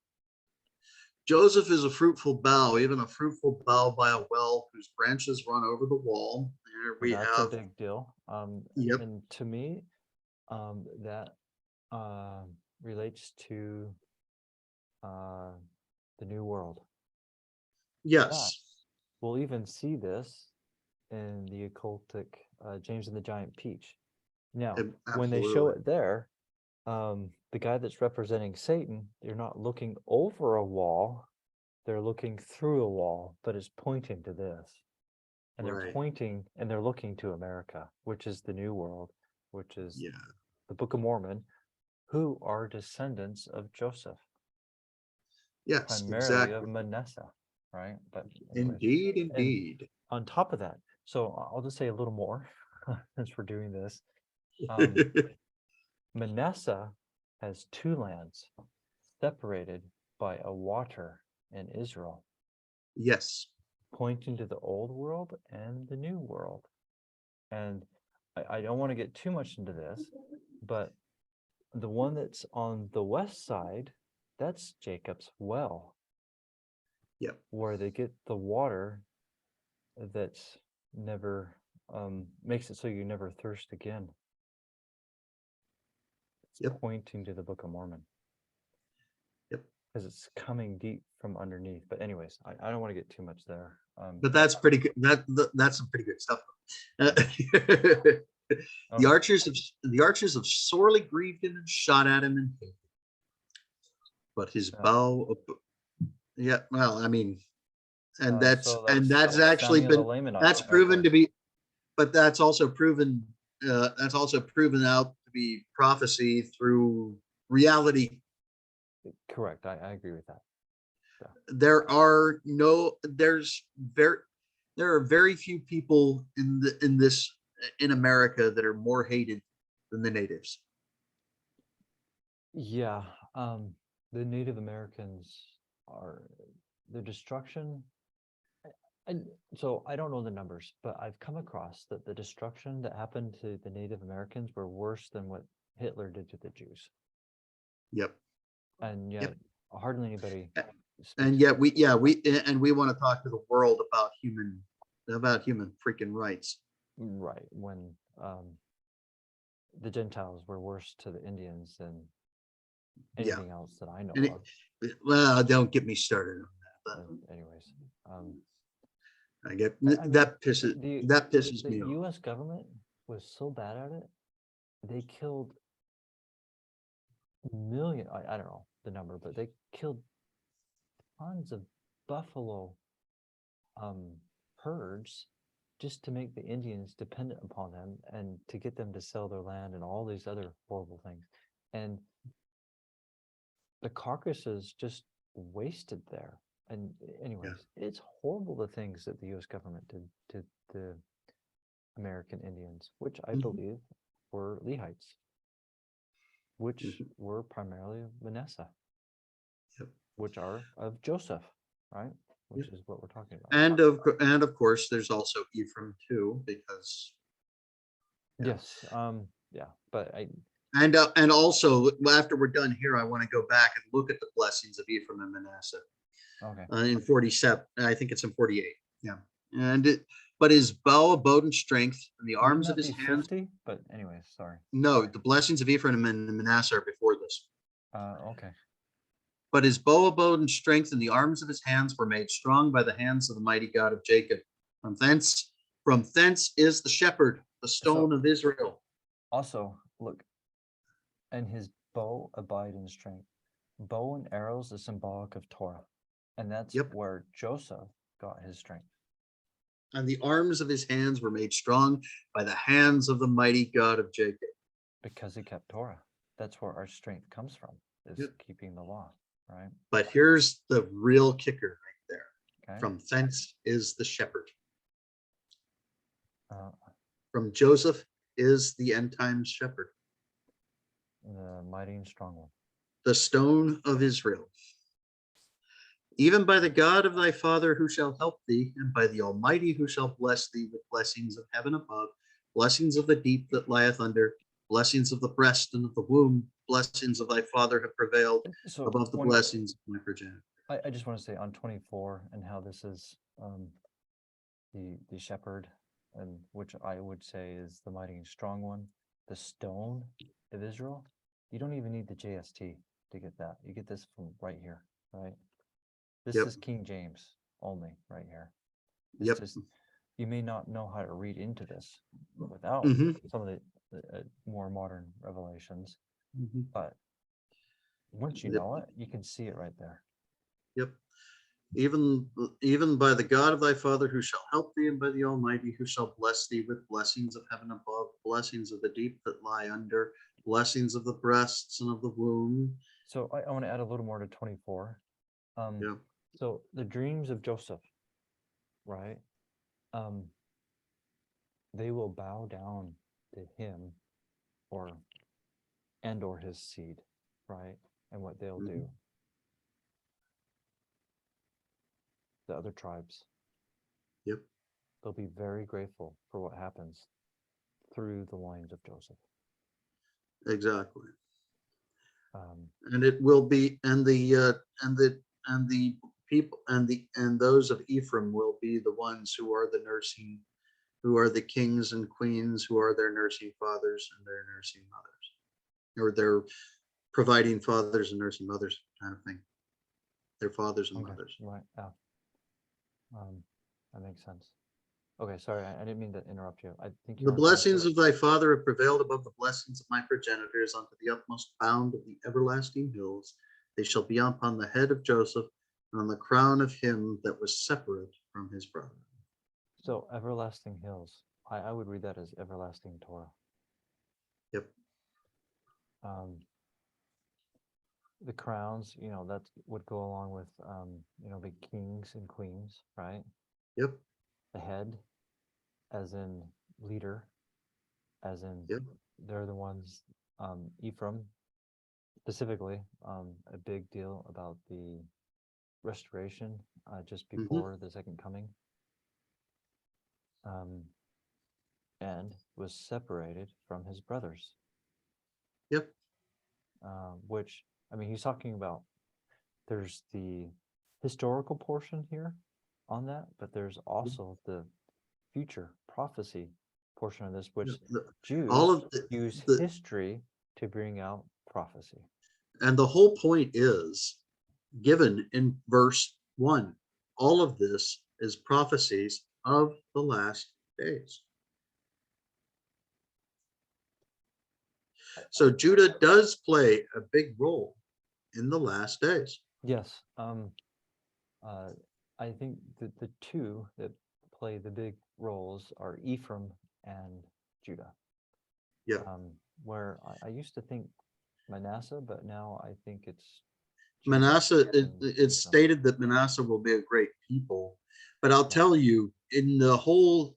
Speaker 2: Joseph is a fruitful bough, even a fruitful bough by a well whose branches run over the wall. There we
Speaker 1: That's
Speaker 2: have.
Speaker 1: a big deal.
Speaker 2: Yep.
Speaker 1: And to me, that relates to the New World.
Speaker 2: Yes.
Speaker 1: We'll even see this in the occultic James and the Giant Peach. Now, when they show
Speaker 2: Absolutely.
Speaker 1: it there, the guy that's representing Satan, they're not looking over a wall, they're looking through a wall, but it's pointing to this. And they're
Speaker 2: Right.
Speaker 1: pointing and they're looking to America, which is the New World, which is
Speaker 2: Yeah.
Speaker 1: the Book of Mormon, who are descendants of Joseph,
Speaker 2: Yes.
Speaker 1: primarily
Speaker 2: Exactly.
Speaker 1: of Manasseh, right? But anyways.
Speaker 2: Indeed.
Speaker 1: On top of that, so I'll just say a little more since we're doing this. Manasseh has two lands separated by a water in Israel,
Speaker 2: Yes.
Speaker 1: pointing to the old world and the new world. And I don't want to get too much into this, but the one that's on the west side, that's Jacob's well.
Speaker 2: Yep.
Speaker 1: Where they get the water that's never makes it so you never thirst again. It's
Speaker 2: Yep.
Speaker 1: pointing to the Book of Mormon.
Speaker 2: Yep.
Speaker 1: Because it's coming deep from underneath. But anyways, I don't want to get too much there.
Speaker 2: But that's pretty good. That's some pretty good stuff.
Speaker 1: Oh.
Speaker 2: The archers have sorely grieved him and shot at him and hated. But his bow, yeah. Well, I mean, and that's
Speaker 1: so that was
Speaker 2: actually
Speaker 1: Samuel the
Speaker 2: been
Speaker 1: Lamanite,
Speaker 2: that's
Speaker 1: right
Speaker 2: proven
Speaker 1: there.
Speaker 2: to be, but that's also proven out to be prophecy through reality.
Speaker 1: Correct. I agree with that.
Speaker 2: There are very few people in America that are more hated than the natives.
Speaker 1: Yeah, The Native Americans are the destruction. And so I don't know the numbers, but I've come across that the destruction that happened to the Native Americans were worse than what Hitler did to the Jews.
Speaker 2: Yep.
Speaker 1: And yet hardly anybody
Speaker 2: And
Speaker 1: speaks.
Speaker 2: yet we want to talk to the world about human freaking rights.
Speaker 1: Right, when the Gentiles were worse to the Indians than
Speaker 2: Yeah.
Speaker 1: anything else that I know
Speaker 2: And
Speaker 1: of.
Speaker 2: well, don't get me started on that.
Speaker 1: But anyways,
Speaker 2: I get
Speaker 1: I mean,
Speaker 2: that pisses
Speaker 1: the
Speaker 2: me off.
Speaker 1: U.S. government was so bad at it, they killed million. I don't know the number, but they killed tons of buffalo herds just to make the Indians dependent upon them and to get them to sell their land and all these other horrible things. And the carcasses just wasted there. And anyways, it's horrible the things that the U.S. government did to the American Indians, which I believe were Lehites, which were primarily Manasseh, which are of Joseph, right? Which is what we're talking about.
Speaker 2: And of course, there's also Ephraim too, because
Speaker 1: Yes, yeah, but
Speaker 2: and also after we're done here, I want to go back and look at the blessings of Ephraim and Manasseh.
Speaker 1: okay.
Speaker 2: In 47, I think it's in 48. Yeah, but his bow abode in strength, and the arms of
Speaker 1: Wouldn't
Speaker 2: his
Speaker 1: that be
Speaker 2: hands.
Speaker 1: 50? But anyways, sorry.
Speaker 2: No, the blessings of Ephraim and Manasseh are before this.
Speaker 1: Okay.
Speaker 2: But his bow abode in strength, and the arms of his hands were made strong by the hands of the mighty God of Jacob. From thence is the shepherd, the stone of Israel.
Speaker 1: Also, look, and his bow abide in strength. Bow and arrows is symbolic of Torah, and that's where Joseph got his strength.
Speaker 2: And the arms of his hands were made strong by the hands of the mighty God of Jacob.
Speaker 1: Because he kept Torah. That's where our strength comes from, is keeping the law, right?
Speaker 2: But here's the real kicker right there.
Speaker 1: Okay.
Speaker 2: From thence is the shepherd.
Speaker 1: Uh,
Speaker 2: From Joseph is the end times shepherd.
Speaker 1: the mighty and strong one.
Speaker 2: The stone of Israel. Even by the God of thy father who shall help thee, and by the Almighty who shall bless thee with blessings of heaven above, blessings of the deep that lieth under, blessings of the breast and of the womb, blessings of thy father have prevailed above the blessings of my progenitor.
Speaker 1: I just want to say on 24 and how this is the shepherd, and which I would say is the mighty and strong one, the stone of Israel. You don't even need the JST to get that. You get this from right here, right? This is King James only right here. It's just, you may not know how to read into this without some of the more modern revelations, but once you know it, you can see it right there.
Speaker 2: Yep. Even by the God of thy father who shall help thee, and by the Almighty who shall bless thee with blessings of heaven above, blessings of the deep that lie under, blessings of the breasts and of the womb.
Speaker 1: So I want to add a little more to 24. So the dreams of Joseph, right? They will bow down to him or his seed, right? And what they'll do. The other tribes. They'll be very grateful for what happens through the loins of Joseph.
Speaker 2: Exactly. And it will be, and the people and those of Ephraim will be the ones who are the nursing, who are the kings and queens, who are their nursing fathers and their nursing mothers, or their providing fathers and nursing mothers kind of thing. Their fathers and mothers.
Speaker 1: Right. That makes sense. Okay, sorry, I didn't mean to interrupt you. I think
Speaker 2: the blessings of thy father have prevailed above the blessings of my progenitors unto the utmost bound of the everlasting hills. They shall be upon the head of Joseph and on the crown of him that was separate from his brother.
Speaker 1: So everlasting hills. I would read that as everlasting Torah.
Speaker 2: Yep.
Speaker 1: The crowns, that would go along with, the kings and queens, right?
Speaker 2: Yep.
Speaker 1: The head, as in leader, as in they're the ones, Ephraim, specifically a big deal about the restoration just
Speaker 2: Mhm.
Speaker 1: before the second coming, and was separated from his brothers.
Speaker 2: Yep.
Speaker 1: Which, I mean, he's talking about, there's the historical portion here on that, but there's also the future prophecy portion of this, which Jews
Speaker 2: all of
Speaker 1: use
Speaker 2: the
Speaker 1: history to bring out prophecy.
Speaker 2: and the whole point is given in verse 1. All of this is prophecies of the last days. So Judah does play a big role in the last days.
Speaker 1: Yes. I think that the two that play the big roles are Ephraim and Judah.
Speaker 2: Yeah.
Speaker 1: Where I used to think Manasseh, but now I think it's Judah
Speaker 2: Manasseh,
Speaker 1: and
Speaker 2: it's
Speaker 1: Ephraim.
Speaker 2: stated that Manasseh will be a great people, but I'll
Speaker 1: Yeah.
Speaker 2: tell you, in the whole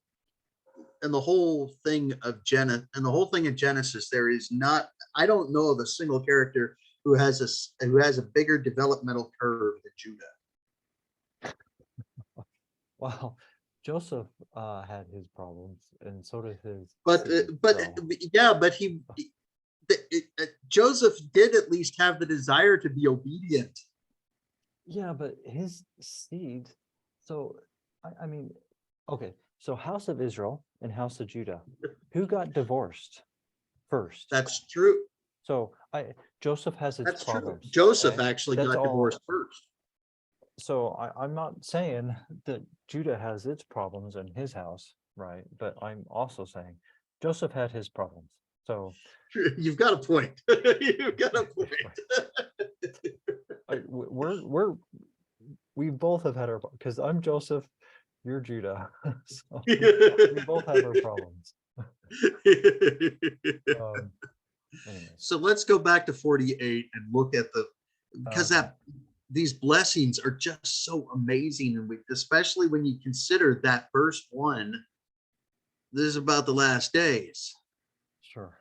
Speaker 2: thing of Genesis, there is not, I don't know of a single character who has a bigger developmental curve than Judah.
Speaker 1: Well, Joseph had his problems, and so did his.
Speaker 2: But
Speaker 1: seed,
Speaker 2: but
Speaker 1: so-
Speaker 2: yeah, but Joseph did at least have the desire to be obedient.
Speaker 1: Yeah, but his seed. So I mean, okay. So House of Israel and House of Judah, who got divorced first?
Speaker 2: That's true.
Speaker 1: So Joseph has its
Speaker 2: That's true.
Speaker 1: problems.
Speaker 2: Joseph
Speaker 1: okay?
Speaker 2: actually
Speaker 1: That's
Speaker 2: got
Speaker 1: all-
Speaker 2: divorced first.
Speaker 1: So I'm not saying that Judah has its problems in his house, right? But I'm also saying Joseph had his problems. So
Speaker 2: You've got a point. You've got a point.
Speaker 1: we both have had our, because I'm Joseph, you're Judah. So we both have our problems. Anyways,
Speaker 2: So let's go back to 48 and look at because
Speaker 1: Okay.
Speaker 2: these blessings are just so amazing, and especially when you consider that verse 1, this is about the last days.
Speaker 1: sure.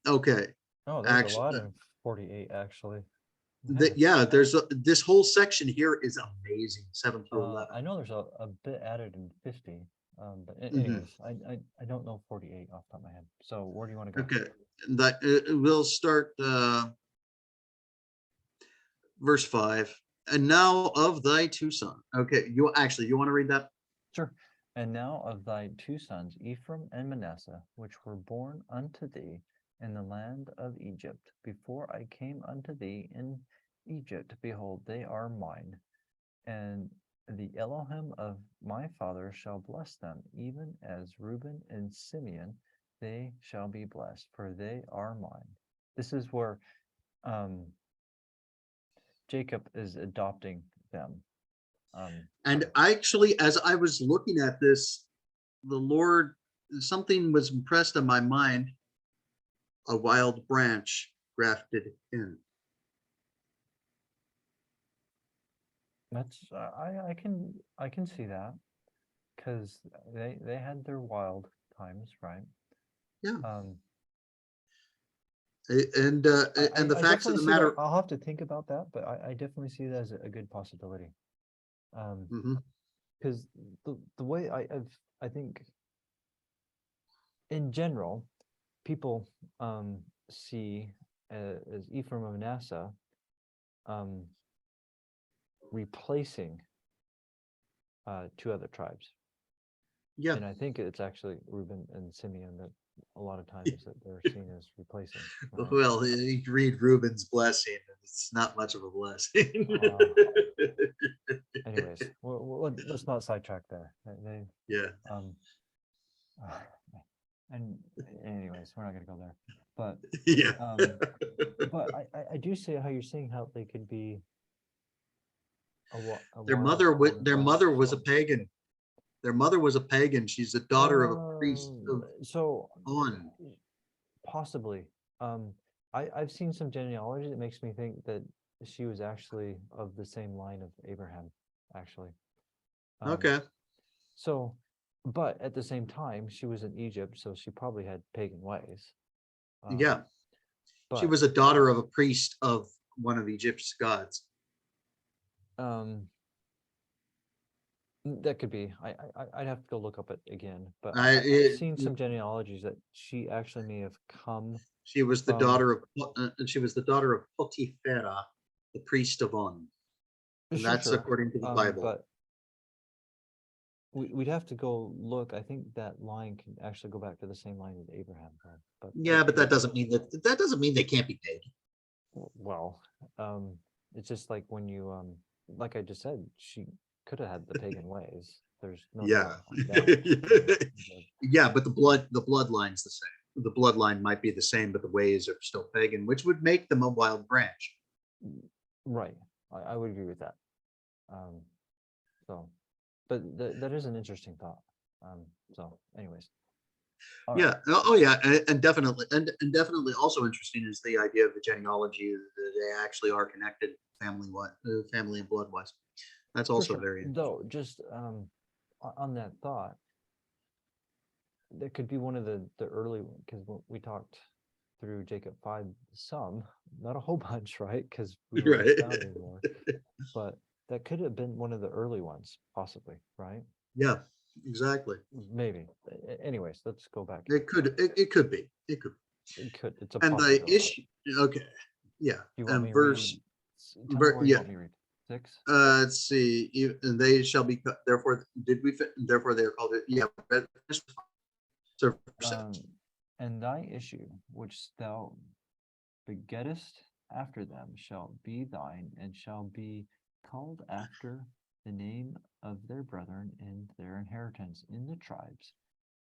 Speaker 2: Okay.
Speaker 1: Oh, there's
Speaker 2: Actually,
Speaker 1: a lot in 48 actually.
Speaker 2: there's this whole section here is amazing, 7 through 11.
Speaker 1: I know there's a bit added in 50, but
Speaker 2: Mhm.
Speaker 1: anyways, I don't know 48 off the top of my head. So where do you want to go?
Speaker 2: Okay, that we'll start verse 5. And now of thy two sons. Okay, you want to read that?
Speaker 1: Sure. And now of thy two sons, Ephraim and Manasseh, which were born unto thee in the land of Egypt, before I came unto thee in Egypt, behold, they are mine. And the Elohim of my father shall bless them, even as Reuben and Simeon, they shall be blessed, for they are mine. This is where Jacob is adopting them.
Speaker 2: And actually, as I was looking at this, the Lord, something was impressed on my mind, a wild branch grafted in.
Speaker 1: That's I can see that, because they had their wild times, right?
Speaker 2: Yeah.
Speaker 1: Um,
Speaker 2: And the
Speaker 1: I
Speaker 2: facts of
Speaker 1: definitely
Speaker 2: the
Speaker 1: see
Speaker 2: matter.
Speaker 1: that. I'll have to think about that, but I definitely see that as a good possibility.
Speaker 2: Mhm.
Speaker 1: Because the way I think in general, people see as Ephraim and Manasseh replacing two other tribes.
Speaker 2: Yeah.
Speaker 1: And I think it's actually Reuben and Simeon that a lot of times that they're seen as replacing. right?
Speaker 2: Well, you read Reuben's blessing, and it's not much of a blessing.
Speaker 1: Anyways, let's not sidetrack there.
Speaker 2: Yeah.
Speaker 1: And anyways, we're not gonna go there. But
Speaker 2: Yeah.
Speaker 1: but I do see how you're saying how they could be
Speaker 2: Their
Speaker 1: wild
Speaker 2: mother
Speaker 1: and
Speaker 2: their
Speaker 1: blessed,
Speaker 2: mother was a
Speaker 1: so-
Speaker 2: pagan. Their mother was a pagan. She's the daughter of a priest of
Speaker 1: So
Speaker 2: On.
Speaker 1: possibly. I've seen some genealogy that makes me think that she was actually of the same line of Abraham, actually.
Speaker 2: Okay.
Speaker 1: So, but at the same time, she was in Egypt, so she probably had pagan ways.
Speaker 2: Yeah. She
Speaker 1: But,
Speaker 2: was a daughter of a priest of one of Egypt's gods.
Speaker 1: That could be. I'd have to go look up it again, but
Speaker 2: I-
Speaker 1: I've seen some genealogies that she actually may have come.
Speaker 2: She was the
Speaker 1: from-
Speaker 2: daughter of Potipharah, the priest of On. And
Speaker 1: Sure,
Speaker 2: that's
Speaker 1: sure.
Speaker 2: according to the Bible.
Speaker 1: But we'd have to go look. I think that line can actually go back to the same line as Abraham. But
Speaker 2: Yeah, but that doesn't mean they can't be paid.
Speaker 1: well, it's just like when you like I just said, she could have had the pagan ways. There's no
Speaker 2: Yeah.
Speaker 1: doubt on that.
Speaker 2: Yeah, but the bloodline's the same. The bloodline might be the same, but the ways are still pagan, which would make them a wild branch.
Speaker 1: Right. I would agree with that. So, but that is an interesting thought. So anyways. All right.
Speaker 2: Yeah. Oh, yeah. And definitely, and definitely also interesting is the idea of the genealogy that they actually are connected family and blood wise. That's
Speaker 1: For
Speaker 2: also
Speaker 1: sure.
Speaker 2: very
Speaker 1: Though, just on that thought, that could be one of the early, because we talked through Jacob 5 some, not a whole bunch, right? Because we were
Speaker 2: Right.
Speaker 1: expounding more, but that could have been one of the early ones, possibly, right?
Speaker 2: Yeah, exactly.
Speaker 1: Maybe. Anyways, let's go back.
Speaker 2: It could be. It could.
Speaker 1: It could. It's a
Speaker 2: And the
Speaker 1: possibility.
Speaker 2: issue, okay, yeah.
Speaker 1: You want
Speaker 2: And
Speaker 1: me to
Speaker 2: verse,
Speaker 1: read? Tell me where you
Speaker 2: yeah.
Speaker 1: want me to read. 6?
Speaker 2: Let's see, and they shall be, therefore, therefore they are called, yeah. So,
Speaker 1: And thy issue, which thou begettest after them, shall be thine, and shall be called after the name of their brethren in their inheritance in the tribes.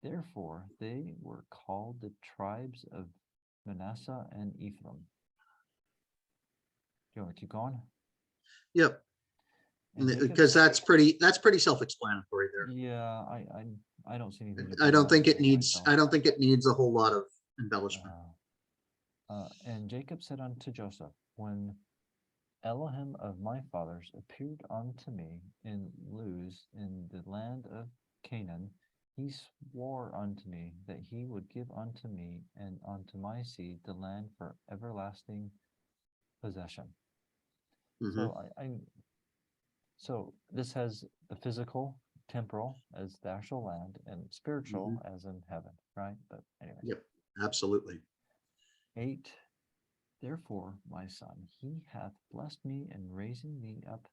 Speaker 1: Therefore they were called the tribes of Manasseh and Ephraim. Do you want to keep going?
Speaker 2: Yep,
Speaker 1: And
Speaker 2: because
Speaker 1: Jacob's-
Speaker 2: that's pretty self-explanatory there.
Speaker 1: Yeah, I don't see anything. to
Speaker 2: I
Speaker 1: do
Speaker 2: don't
Speaker 1: with
Speaker 2: think it
Speaker 1: for
Speaker 2: needs,
Speaker 1: myself.
Speaker 2: I don't think it needs a whole lot of embellishment.
Speaker 1: And Jacob said unto Joseph, when Elohim of my fathers appeared unto me in Luz in the land of Canaan, he swore unto me that he would give unto me and unto my seed the land for everlasting possession.
Speaker 2: Mhm.
Speaker 1: So so this has the physical, temporal as the actual land, and spiritual as in heaven, right? But anyway.
Speaker 2: Yep, absolutely.
Speaker 1: 8. Therefore, my son, he hath blessed me in raising thee up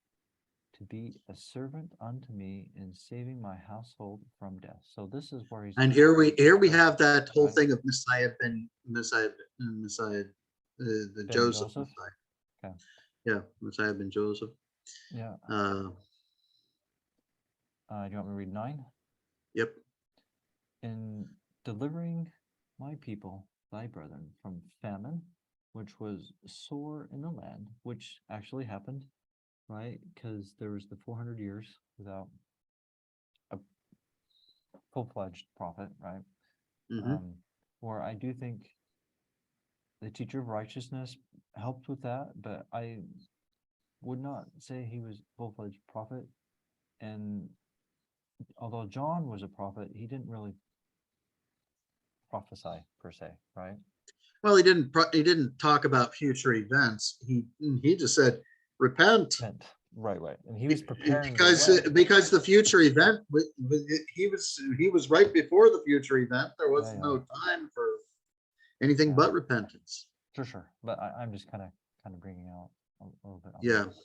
Speaker 1: to be a servant unto me in saving my household from death. So this is where he's.
Speaker 2: And here we have that whole
Speaker 1: Right.
Speaker 2: thing of Messiah, the Joseph.
Speaker 1: Joseph?
Speaker 2: Messiah.
Speaker 1: Okay.
Speaker 2: Yeah, Messiah ben Joseph.
Speaker 1: Yeah.
Speaker 2: Uh,
Speaker 1: Do you want me to read 9?
Speaker 2: yep.
Speaker 1: In delivering my people, thy brethren, from famine, which was sore in the land, which actually happened, right? Because there was the 400 years without a full-fledged prophet, right?
Speaker 2: Mhm.
Speaker 1: Where I do think the teacher of righteousness helped with that, but I would not say he was full-fledged prophet. And although John was a prophet, he didn't really prophesy per se, right?
Speaker 2: Well, he didn't talk about future events. He just said, repent.
Speaker 1: Right. And he was preparing
Speaker 2: because the future event, he was right before the future event. There was
Speaker 1: Yeah.
Speaker 2: no time for anything
Speaker 1: Yeah.
Speaker 2: but repentance.
Speaker 1: Sure. But I'm just kind of bringing out a little bit on
Speaker 2: Yeah.
Speaker 1: that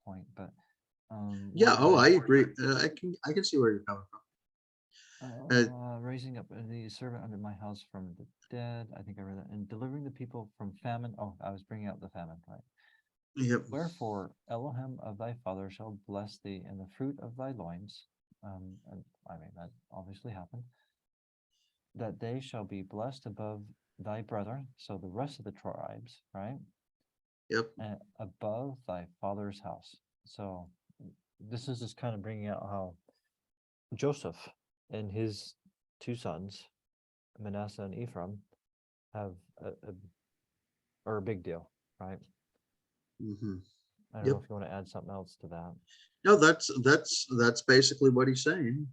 Speaker 1: point. But
Speaker 2: Yeah.
Speaker 1: what
Speaker 2: Oh,
Speaker 1: about
Speaker 2: I agree. I can see where you're coming from.
Speaker 1: raising up the servant under my house from the dead? I think I read that. And delivering the people from famine. Oh, I was bringing out the famine, right?
Speaker 2: Yep.
Speaker 1: Wherefore Elohim of thy father shall bless thee in the fruit of thy loins. And I mean, that obviously happened. That they shall be blessed above thy brethren, so the rest of the tribes, right?
Speaker 2: Yep.
Speaker 1: And above thy father's house. So this is just kind of bringing out how Joseph and his 2 sons, Manasseh and Ephraim, have are a big deal, right?
Speaker 2: Mhm.
Speaker 1: I don't know if you want to add something else to that.
Speaker 2: No, that's basically what he's saying.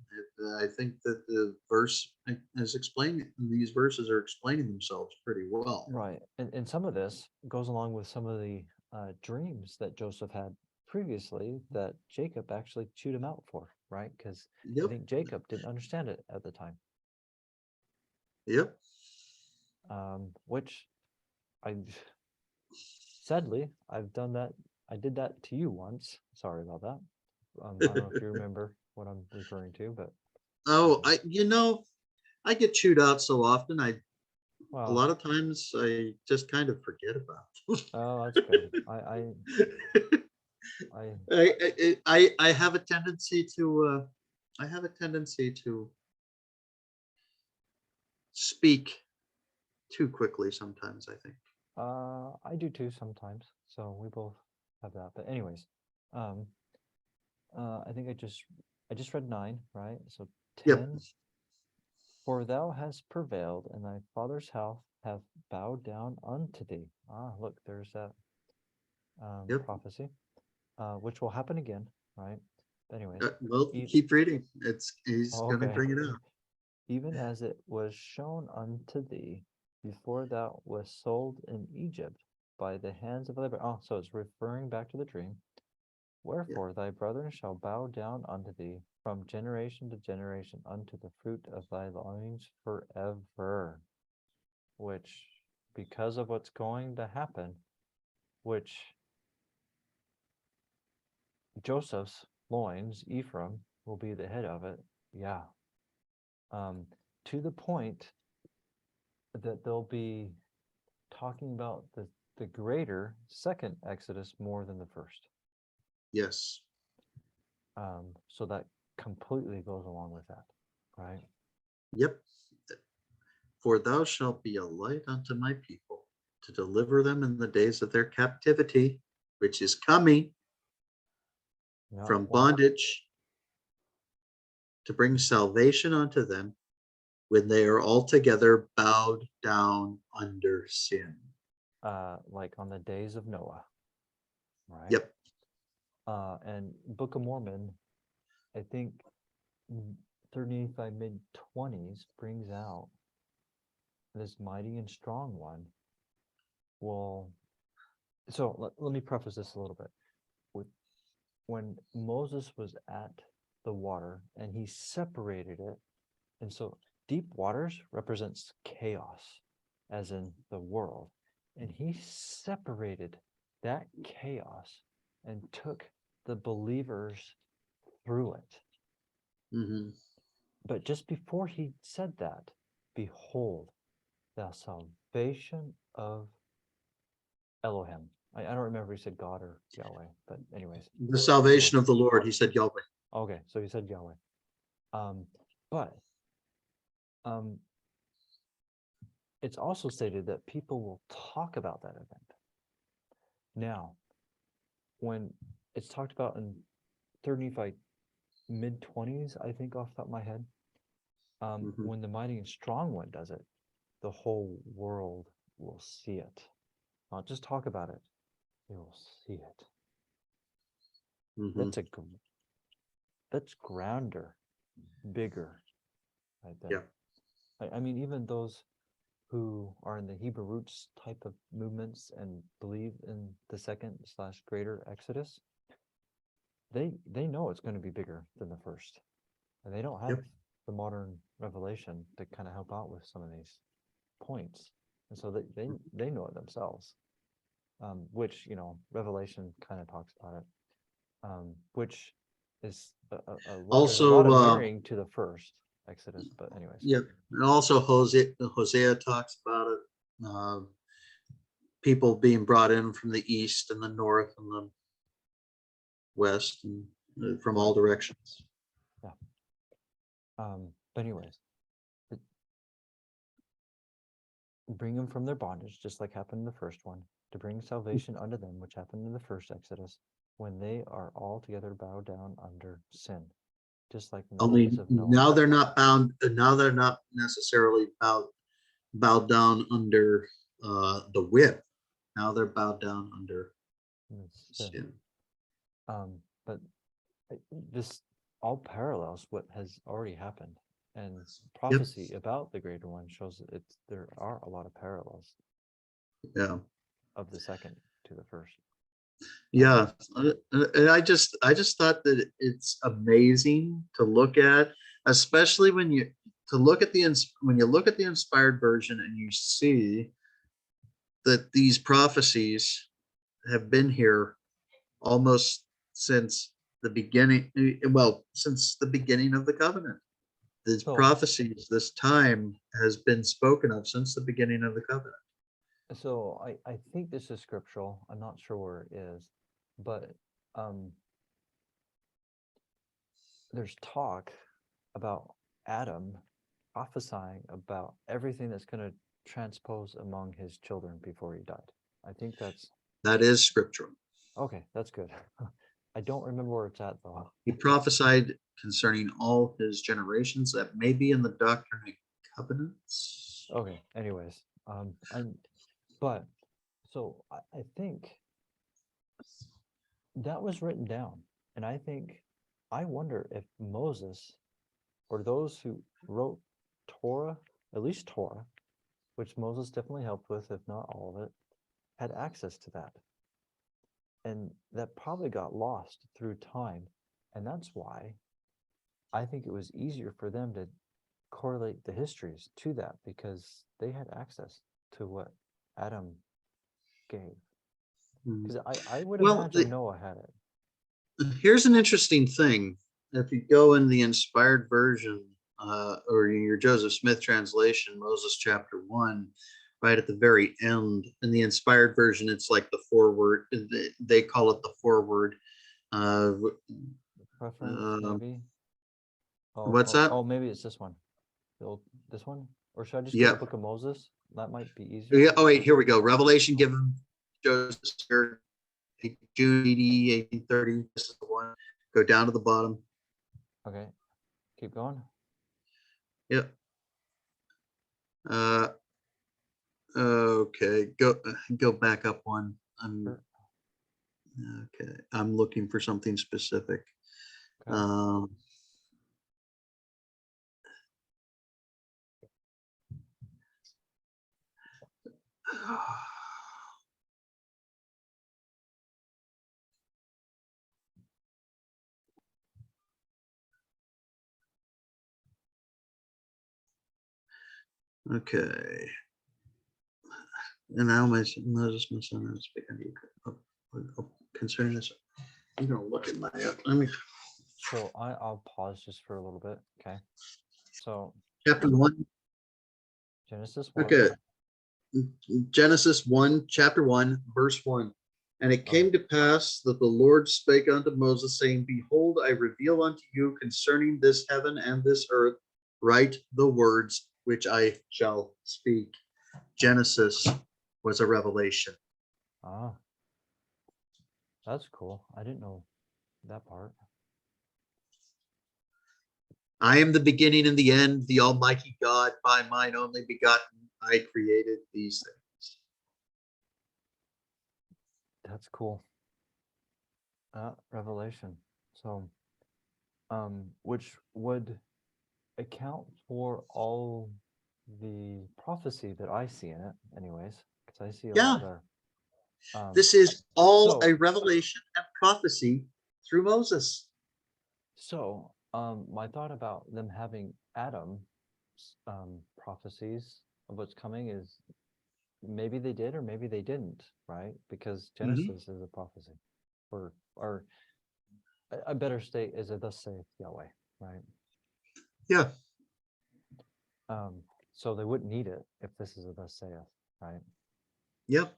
Speaker 2: I think that the verse is explaining, these verses are explaining themselves pretty well.
Speaker 1: Right. And some of this goes along with some of the dreams that Joseph had previously that Jacob actually chewed him out for, right? Because I
Speaker 2: Yep,
Speaker 1: think Jacob didn't understand it at the time,
Speaker 2: yep.
Speaker 1: which I sadly I've done that. I did that to you once. Sorry about that. I don't know if you remember what I'm referring to, but
Speaker 2: Oh, I get chewed out so often. A
Speaker 1: well,
Speaker 2: lot of times I just kind of forget about
Speaker 1: oh, that's good.
Speaker 2: I have a tendency to speak too quickly sometimes, I think.
Speaker 1: I do too sometimes. So we both have that. But anyways, I think I just read 9, right? So 10.
Speaker 2: Yep.
Speaker 1: For thou hast prevailed, and thy father's house hath bowed down unto thee. Look, there's that
Speaker 2: Yep.
Speaker 1: prophecy, which will happen again, right? But anyways,
Speaker 2: Well,
Speaker 1: e-
Speaker 2: keep reading. He's
Speaker 1: oh,
Speaker 2: gonna
Speaker 1: okay.
Speaker 2: bring it out.
Speaker 1: Even as it was shown unto thee before thou wast sold in Egypt by the hands of other. Oh, so it's referring back to the dream. Wherefore thy brethren shall bow down unto thee from generation to generation unto the fruit of thy loins forever. Which, because of what's going to happen, which Joseph's loins, Ephraim, will be the head of it. Yeah. To the point that they'll be talking about the greater second Exodus more than the first.
Speaker 2: Yes.
Speaker 1: So that completely goes along with that, right?
Speaker 2: Yep. For thou shalt be a light unto my people, to deliver them in the days of their captivity, which is coming,
Speaker 1: Yeah,
Speaker 2: from
Speaker 1: well,
Speaker 2: bondage, to bring salvation unto them when they are altogether bowed down under sin.
Speaker 1: like on the days of Noah, right?
Speaker 2: Yep.
Speaker 1: And Book of Mormon, I think 35 mid-20s brings out this mighty and strong one. Well, so let me preface this a little bit. When Moses was at the water and he separated it, and so deep waters represents chaos, as in the world, and he separated that chaos and took the believers through it.
Speaker 2: Mm-hmm.
Speaker 1: But just before he said that, behold, the salvation of Elohim. I don't remember if he said God or Yahweh, but anyways.
Speaker 2: The salvation of the Lord, he said Yahweh.
Speaker 1: Okay, so he said Yahweh. But it's also stated that people will talk about that event. Now, when it's talked about in 35 mid-20s, I think off the top of my head, when the mighty and strong one does it, the whole world will see it. Not just talk about it, they will see it.
Speaker 2: Mm-hmm.
Speaker 1: That's grander, bigger, right there.
Speaker 2: Yeah.
Speaker 1: I mean, even those who are in the Hebrew roots type of movements and believe in the second / greater Exodus, they know it's going to be bigger than the first, and they don't have the modern revelation to kind of help out with some of these points, and so they know it themselves, which Revelation kind of talks about it, which is there's a lot of mirroring to the first Exodus, but anyways.
Speaker 2: Yep. And also Hosea talks about it. People being brought in from the east and the north and the west and from all directions.
Speaker 1: Yeah. But anyways, bring them from their bondage, just like happened in the first one, to bring salvation unto them, which happened in the first Exodus, when they are altogether bowed down under sin. Just like in the
Speaker 2: Only
Speaker 1: days of Noah.
Speaker 2: now they're not bound. Now they're not necessarily bowed down under the whip. Now they're bowed down under sin.
Speaker 1: But this all parallels what has already happened And prophecy about the greater one shows that there are a lot of parallels
Speaker 2: Yeah.
Speaker 1: of the second to the first.
Speaker 2: Yeah, and I just thought that it's amazing to look at, especially when you look at the inspired version and you see that these prophecies have been here almost since the beginning. Well, since the beginning of the covenant, these
Speaker 1: So-
Speaker 2: prophecies, this time has been spoken of since the beginning of the covenant.
Speaker 1: So I think this is scriptural. I'm not sure where it is, but there's talk about Adam prophesying about everything that's going to transpose among his children before he died. I think
Speaker 2: That is scriptural.
Speaker 1: okay. That's good. I don't remember where it's at though.
Speaker 2: He prophesied concerning all his generations, that may be in the Doctrine and Covenants.
Speaker 1: Okay. Anyways, but so I think that was written down, and I wonder if Moses or those who wrote Torah, at least Torah, which Moses definitely helped with, if not all of it, had access to that. And that probably got lost through time. And that's why I think it was easier for them to correlate the histories to that, because they had access to what Adam gave. Because I would imagine Noah had it.
Speaker 2: Here's an interesting thing. If you go in the inspired version, or in your Joseph Smith translation, Moses chapter 1, right at the very end, in the inspired version, it's like the foreword. They call it the foreword.
Speaker 1: Preference, maybe.
Speaker 2: What's that?
Speaker 1: Oh, maybe it's this one. This one? Or should I just
Speaker 2: Yeah.
Speaker 1: get the Book of Moses? That might be easier.
Speaker 2: Yeah. Oh, wait, here we go. Revelation given Joseph Smith, June 1830. This is the one. Go down to the bottom.
Speaker 1: Okay. Keep going.
Speaker 2: Yep. Okay. Go back up one.
Speaker 1: Sure.
Speaker 2: Okay. I'm looking for something specific.
Speaker 1: Okay.
Speaker 2: Okay. And now Moses, my son, has spoken concerning this. I'm gonna look at my. Let me.
Speaker 1: So I'll pause just for a little bit. Okay. So
Speaker 2: Chapter 1.
Speaker 1: Genesis 1.
Speaker 2: Okay. Genesis 1, chapter 1, verse 1. And it came to pass that the Lord spake unto Moses, saying, Behold, I reveal unto you concerning this heaven and this earth, write the words which I shall speak. Genesis was a revelation.
Speaker 1: Ah, that's cool. I didn't know that part.
Speaker 2: I am the beginning and the end, the Almighty God, by mine only begotten, I created these things.
Speaker 1: That's cool. Revelation. So, which would account for all the prophecy that I see in it, anyways, because I see a lot there.
Speaker 2: This is all
Speaker 1: so-
Speaker 2: a revelation and prophecy through Moses.
Speaker 1: So, my thought about them having Adam prophecies of what's coming is maybe they did or maybe they didn't, right? Because Genesis is a prophecy, or a better state is a thus saith Yahweh, right?
Speaker 2: Yeah.
Speaker 1: So they wouldn't need it if this is a thus saith, right?
Speaker 2: Yep.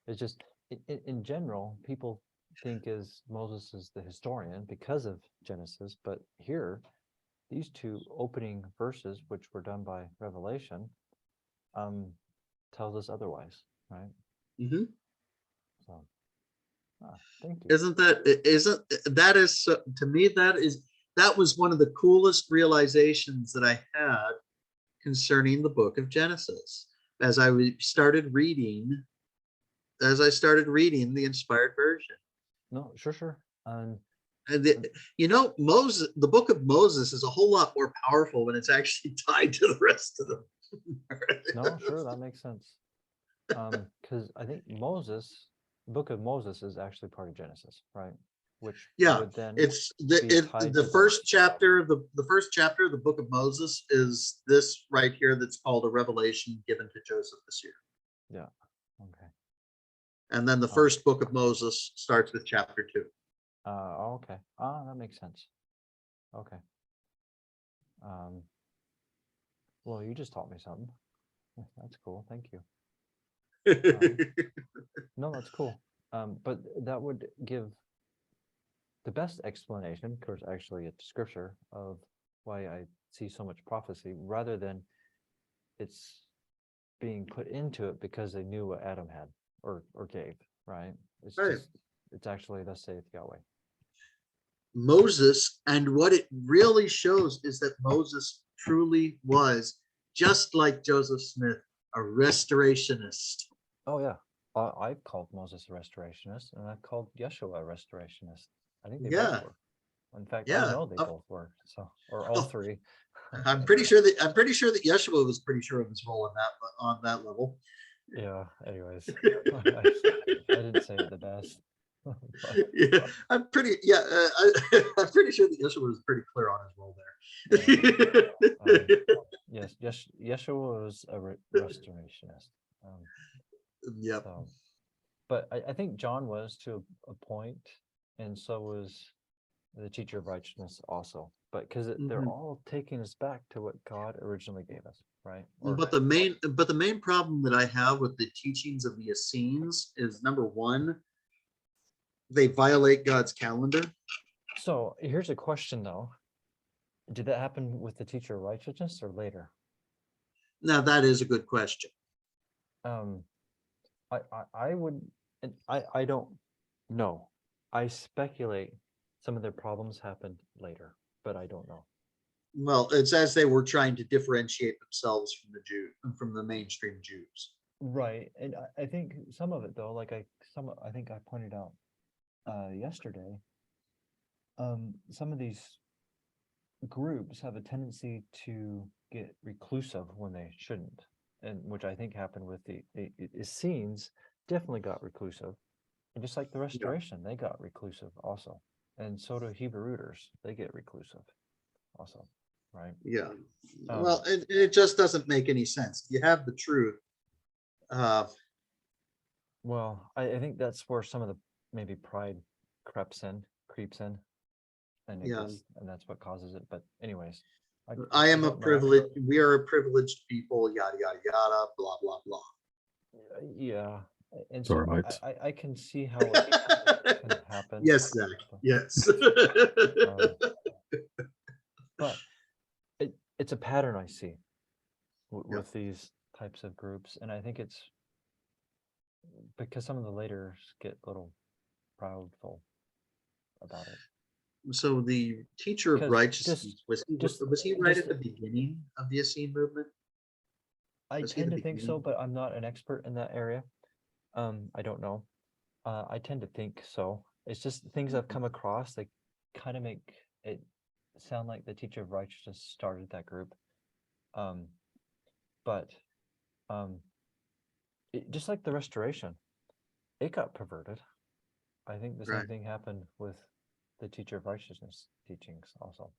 Speaker 1: It's just in general, people think Moses is the historian because of Genesis, but here, these two opening verses, which were done by Revelation, tells us otherwise, right?
Speaker 2: Mm-hmm.
Speaker 1: So, thank you.
Speaker 2: Isn't to me, that was one of the coolest realizations that I had concerning the book of Genesis as I started reading the inspired version.
Speaker 1: No, sure. And
Speaker 2: And Moses, the book of Moses is a whole lot more powerful when it's actually tied to the rest of them.
Speaker 1: No, sure, that makes sense. Because I think the book of Moses is actually part of Genesis, right? Which
Speaker 2: Yeah,
Speaker 1: would then
Speaker 2: it's
Speaker 1: be tied to
Speaker 2: the first chapter. The first chapter of the book of Moses is this right here. That's called a revelation given to Joseph this year.
Speaker 1: Yeah. Okay.
Speaker 2: And then the first book of Moses starts with chapter 2.
Speaker 1: Okay. That makes sense. Okay. Well, you just taught me something. That's cool. Thank you. No, that's cool. But that would give the best explanation, of course, actually it's scripture, of why I see so much prophecy, rather than it's being put into it because they knew what Adam had or gave, right? It's
Speaker 2: Right.
Speaker 1: just, it's actually thus saith Yahweh.
Speaker 2: Moses, and what it really shows is that Moses truly was, just like Joseph Smith, a restorationist.
Speaker 1: Oh yeah, I've called Moses a restorationist, and I've called Yeshua a restorationist. I think they
Speaker 2: Yeah.
Speaker 1: both were. In fact,
Speaker 2: Yeah.
Speaker 1: I know they both were. So, or all three.
Speaker 2: I'm pretty sure that Yeshua was pretty sure of his role on that level.
Speaker 1: Yeah. Anyways, I didn't say it the best. But,
Speaker 2: Yeah, I'm pretty sure that Yeshua was pretty clear on his role there.
Speaker 1: yes, Yeshua was a restorationist.
Speaker 2: Yep.
Speaker 1: So, but I think John was to a point, and so was the teacher of righteousness also. But because they're all taking us back to what God originally gave us, right?
Speaker 2: But the main problem that I have with the teachings of the Essenes is, number one, they violate God's calendar.
Speaker 1: So here's a question though. Did that happen with the teacher of righteousness or later?
Speaker 2: Now that is a good question.
Speaker 1: I would, and I don't know. I speculate some of their problems happened later, but I don't know.
Speaker 2: Well, it's as they were trying to differentiate themselves from the mainstream Jews.
Speaker 1: Right, and I think some of it though, like I think I pointed out yesterday, some of these groups have a tendency to get reclusive when they shouldn't, and which I think happened with the Essenes. Definitely got reclusive, and just like the Restoration, they got reclusive also, and so do Hebrew rooters. They get reclusive also, right?
Speaker 2: Yeah. Well, it just doesn't make any sense. You have the truth.
Speaker 1: Well, I think that's where some of the maybe pride creeps in, and and that's what causes it. But anyways,
Speaker 2: I am a privileged. We are a privileged people. Yada yada yada. Blah blah blah.
Speaker 1: Yeah, and so I can see how it can happen.
Speaker 2: Yes, Zach. Yes.
Speaker 1: But it's a pattern I see with these types of groups, and I think it's because some of the laters get a little proudful about it.
Speaker 2: So the teacher of righteousness, was he right at the beginning of the Essene movement?
Speaker 1: I tend to think so, but I'm not an expert in that area. I don't know. I tend to think so. It's just things I've come across. They kind of make it sound like the teacher of righteousness started that group. But just like the Restoration, it got perverted. I think the same thing happened with the teacher of righteousness teachings also.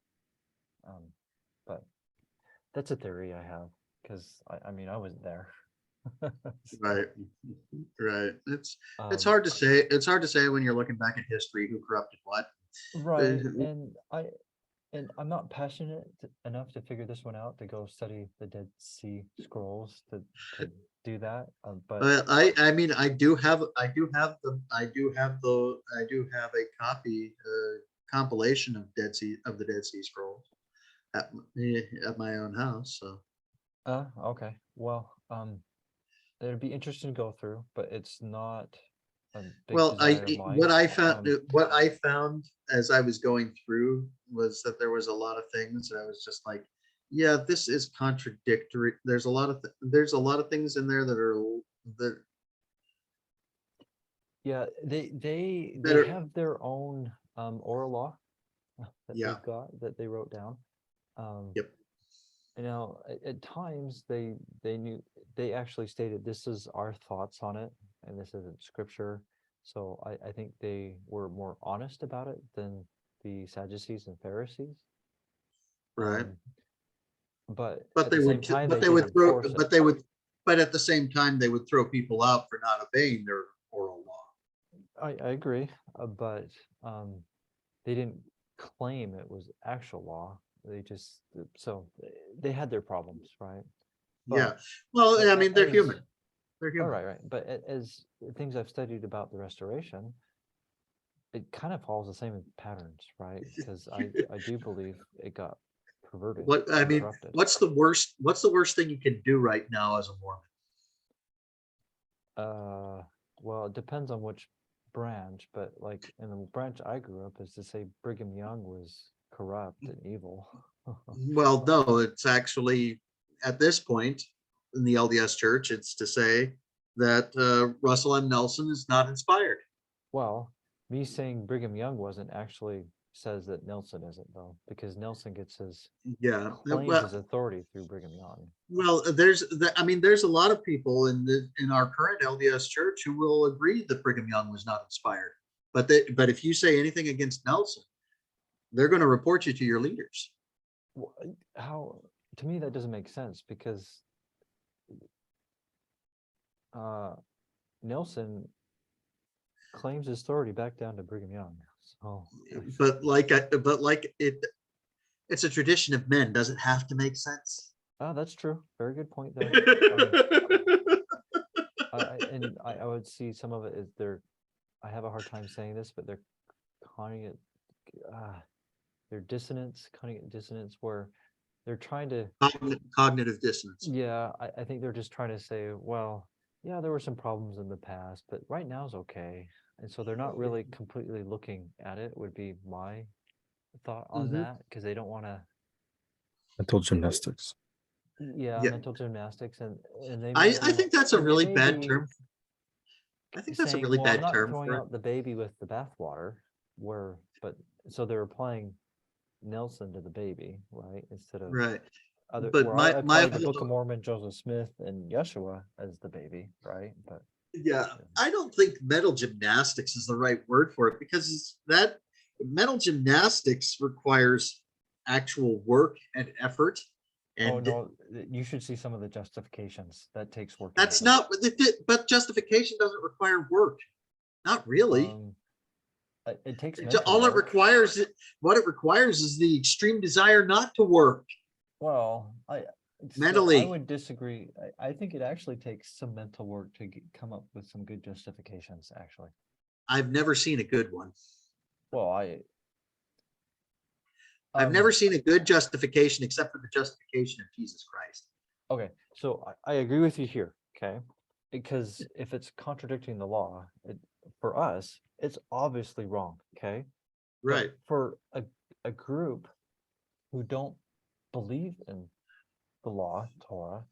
Speaker 1: But that's a theory I have, because I mean I wasn't there.
Speaker 2: Right. It's hard to say. It's hard to say when you're looking back at history who corrupted what.
Speaker 1: Right. And I'm not passionate enough to figure this one out, to go study the Dead Sea Scrolls to do that. But
Speaker 2: I mean I do have a copy compilation of the Dead Sea Scrolls at my own house. So
Speaker 1: okay. Well, it'd be interesting to go through, but it's not a big desire of mine.
Speaker 2: What I found as I was going through was that there was a lot of things that I was just like, yeah, this is contradictory. There's a lot of things in there that
Speaker 1: yeah, they have their own oral law that
Speaker 2: Yeah.
Speaker 1: they've got, that they wrote down.
Speaker 2: Yep.
Speaker 1: You know, at times they actually stated, this is our thoughts on it, and this isn't scripture. So I think they were more honest about it than the Sadducees and Pharisees.
Speaker 2: Right.
Speaker 1: But
Speaker 2: But
Speaker 1: at
Speaker 2: they
Speaker 1: the same
Speaker 2: would,
Speaker 1: time,
Speaker 2: but
Speaker 1: they
Speaker 2: they would
Speaker 1: did
Speaker 2: throw,
Speaker 1: enforce
Speaker 2: but
Speaker 1: it.
Speaker 2: they would, but at the same time, they would throw people out for not obeying their oral law.
Speaker 1: I agree, but they didn't claim it was actual law. They just, so they had their problems, right?
Speaker 2: Yeah.
Speaker 1: But
Speaker 2: Well, I mean, they're
Speaker 1: as-
Speaker 2: human. They're
Speaker 1: Oh,
Speaker 2: human.
Speaker 1: right. But as things I've studied about the restoration, it kind of follows the same patterns, right? Because I do believe it got perverted.
Speaker 2: What I
Speaker 1: and
Speaker 2: mean,
Speaker 1: corrupted.
Speaker 2: what's the worst thing you can do right now as a Mormon?
Speaker 1: Well, it depends on which branch, but like in the branch I grew up, is to say Brigham Young was corrupt and evil.
Speaker 2: Well, no, it's actually at this point in the LDS Church, it's to say that Russell M. Nelson is not inspired.
Speaker 1: Well, me saying Brigham Young wasn't actually says that Nelson isn't, though, because Nelson gets his
Speaker 2: Yeah.
Speaker 1: claims his authority through Brigham Young.
Speaker 2: Well, I mean, there's a lot of people in our current LDS Church who will agree that Brigham Young was not inspired. But if you say anything against Nelson, they're going to report you to your leaders.
Speaker 1: How, to me, that doesn't make sense, because Nelson claims his authority back down to Brigham Young. So,
Speaker 2: It's a tradition of men. Does it have to make sense?
Speaker 1: oh, that's true. Very good point, though. I would see some of it is I have a hard time saying this, but they're calling it, their dissonance, where they're trying to,
Speaker 2: Cognitive dissonance.
Speaker 1: yeah, I think they're just trying to say, well, yeah, there were some problems in the past, but right now is okay. And so they're not really completely looking at it, would be my thought on that, because they don't want to,
Speaker 5: Mental gymnastics.
Speaker 1: yeah,
Speaker 2: Yeah.
Speaker 1: mental gymnastics, and they
Speaker 2: I
Speaker 1: may be-
Speaker 2: think that's a
Speaker 1: and they
Speaker 2: really
Speaker 1: may
Speaker 2: bad
Speaker 1: be
Speaker 2: term. I think that's a
Speaker 1: saying,
Speaker 2: really
Speaker 1: well, I'm
Speaker 2: bad
Speaker 1: not
Speaker 2: term
Speaker 1: throwing
Speaker 2: for it.
Speaker 1: out the baby with the bathwater, but so they're applying Nelson to the baby, right? Instead of
Speaker 2: Right.
Speaker 1: other,
Speaker 2: But
Speaker 1: where
Speaker 2: my
Speaker 1: I apply the Book of Mormon, Joseph Smith, and Yeshua as the baby, right? But
Speaker 2: yeah, I don't think mental gymnastics is the right word for it, because that mental gymnastics requires actual work and effort. And
Speaker 1: oh no, you should see some of the justifications. That takes work.
Speaker 2: that's not what but justification doesn't require work. Not really.
Speaker 1: It takes
Speaker 2: All it
Speaker 1: mental work.
Speaker 2: requires, what it requires is the extreme desire not to work.
Speaker 1: Well,
Speaker 2: Mentally.
Speaker 1: I would disagree. I think it actually takes some mental work to come up with some good justifications, actually.
Speaker 2: I've never seen a good one.
Speaker 1: Well,
Speaker 2: I've never seen a good justification except for the justification of Jesus Christ.
Speaker 1: okay, so I agree with you here, okay? Because if it's contradicting the law, for us, it's obviously wrong, okay? But
Speaker 2: Right.
Speaker 1: for a group who don't believe in the law, Torah,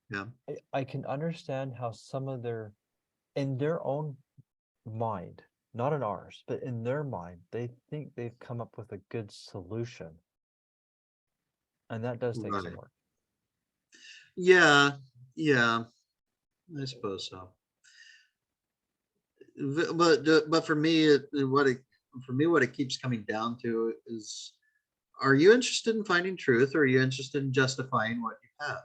Speaker 2: Yeah.
Speaker 1: I can understand how some of in their own mind, not in ours, but in their mind, they think they've come up with a good solution. And that does take some
Speaker 2: Right.
Speaker 1: work.
Speaker 2: Yeah. I suppose so. But for me, what it keeps coming down to is, are you interested in finding truth, or are you interested in justifying what you have?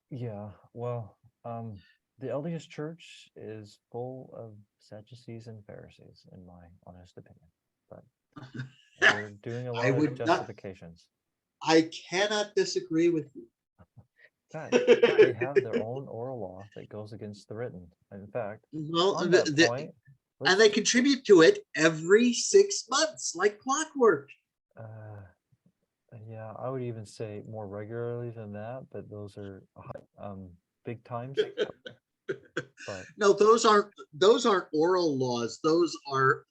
Speaker 1: Yeah, well, the LDS Church is full of Sadducees and Pharisees, in my honest opinion. But they're doing a lot of justifications.
Speaker 2: I cannot disagree with you.
Speaker 1: In fact, they have their own oral law that goes against the written. In fact,
Speaker 2: Well,
Speaker 1: on that point,
Speaker 2: and they contribute to it every 6 months, like clockwork.
Speaker 1: yeah, I would even say more regularly than that, but those are big times. But
Speaker 2: No, those aren't oral laws. Those are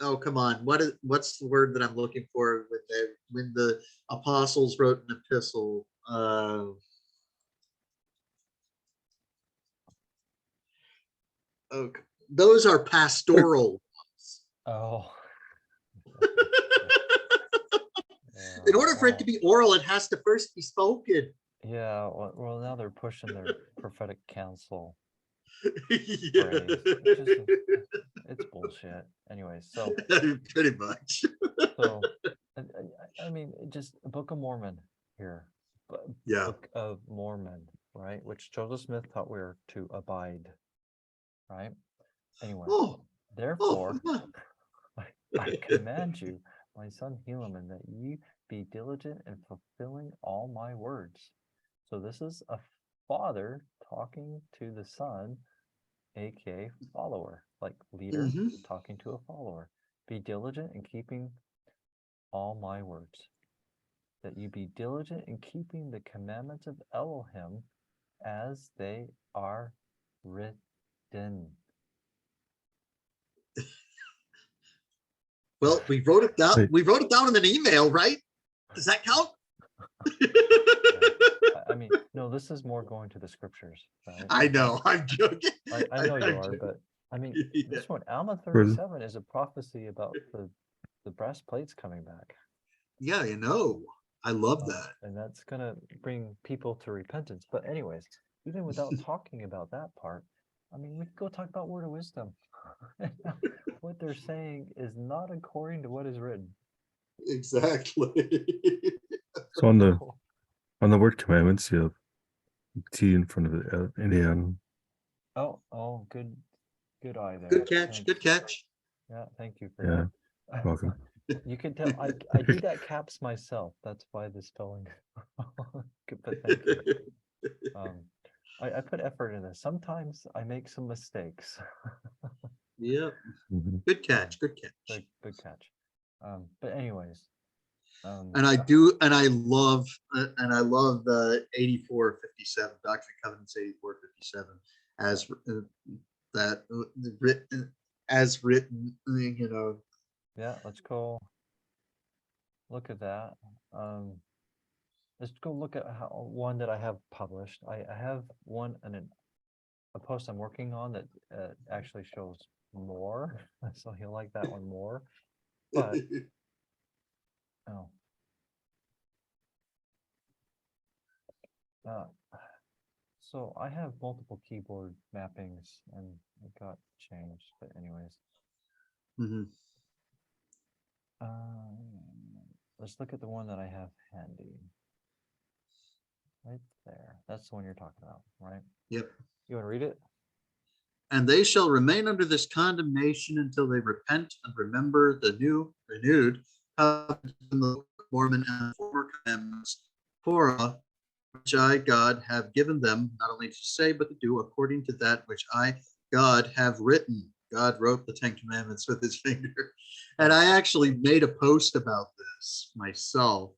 Speaker 2: oh, come on. What's the word that I'm looking for when the apostles wrote an epistle? Okay. Those are pastoral ones.
Speaker 1: Oh.
Speaker 2: In order for it to be oral, it has to first be spoken.
Speaker 1: Yeah, well, now they're pushing their prophetic counsel
Speaker 2: Yeah.
Speaker 1: phrase. It's bullshit. Anyways, so
Speaker 2: Pretty much.
Speaker 1: so I mean, just Book of Mormon here.
Speaker 2: Yeah.
Speaker 1: Book of Mormon, right? Which Joseph Smith thought we were to abide, right? Anyway,
Speaker 2: Oh,
Speaker 1: therefore,
Speaker 2: yeah.
Speaker 1: I command you, my son Helaman, that you be diligent in fulfilling all my words. So this is a father talking to the son, aka follower, like leader talking to a follower. Be diligent in keeping all my words. That you be diligent in keeping the commandments of Elohim as they are written.
Speaker 2: Well, we wrote it down.
Speaker 5: Wait.
Speaker 2: We wrote it down in an email, right? Does that count?
Speaker 1: I mean, no, this is more going to the scriptures, right?
Speaker 2: I know. I'm joking.
Speaker 1: I know you
Speaker 2: I'm
Speaker 1: are,
Speaker 2: joking.
Speaker 1: but I mean,
Speaker 2: Yeah.
Speaker 1: this one, Alma 37 is a prophecy about the breastplates coming back.
Speaker 2: Yeah, you know. I love that.
Speaker 1: And that's gonna bring people to repentance. But anyways, even without talking about that part, I mean, we could go talk about word of wisdom. What they're saying is not according to what is written.
Speaker 2: Exactly.
Speaker 5: So on the word commandments, you have T in front of it, N.
Speaker 1: Oh, good eye there.
Speaker 2: Good catch.
Speaker 1: Thanks.
Speaker 2: Good catch.
Speaker 1: Yeah, thank you for
Speaker 5: Yeah,
Speaker 1: that.
Speaker 5: welcome.
Speaker 1: You can tell I do that caps myself. That's why the spelling. But thank you. I put effort in this. Sometimes I make some mistakes.
Speaker 2: Yeah.
Speaker 5: Mhm.
Speaker 2: Good catch. Good catch.
Speaker 1: Good catch. But anyways.
Speaker 2: And I do, and I love the 8457 Doctrine and Covenants 8457 as that written as written. You know.
Speaker 1: Yeah, let's go look at that. Let's go look at one that I have published. I have one and a post I'm working on that actually shows more, so you'll like that one more. But oh, so I have multiple keyboard mappings and it got changed. But anyways,
Speaker 2: Mhm.
Speaker 1: let's look at the one that I have handy. Right there. That's the one you're talking about, right?
Speaker 2: Yep.
Speaker 1: You want to read it?
Speaker 2: And they shall remain under this condemnation until they repent and remember the renewed covenant in the Book of Mormon and former commandments, Torah, which I, God, have given them, not only to say, but to do according to that which I, God, have written. God wrote the 10 Commandments with his finger. And I actually made a post about this myself.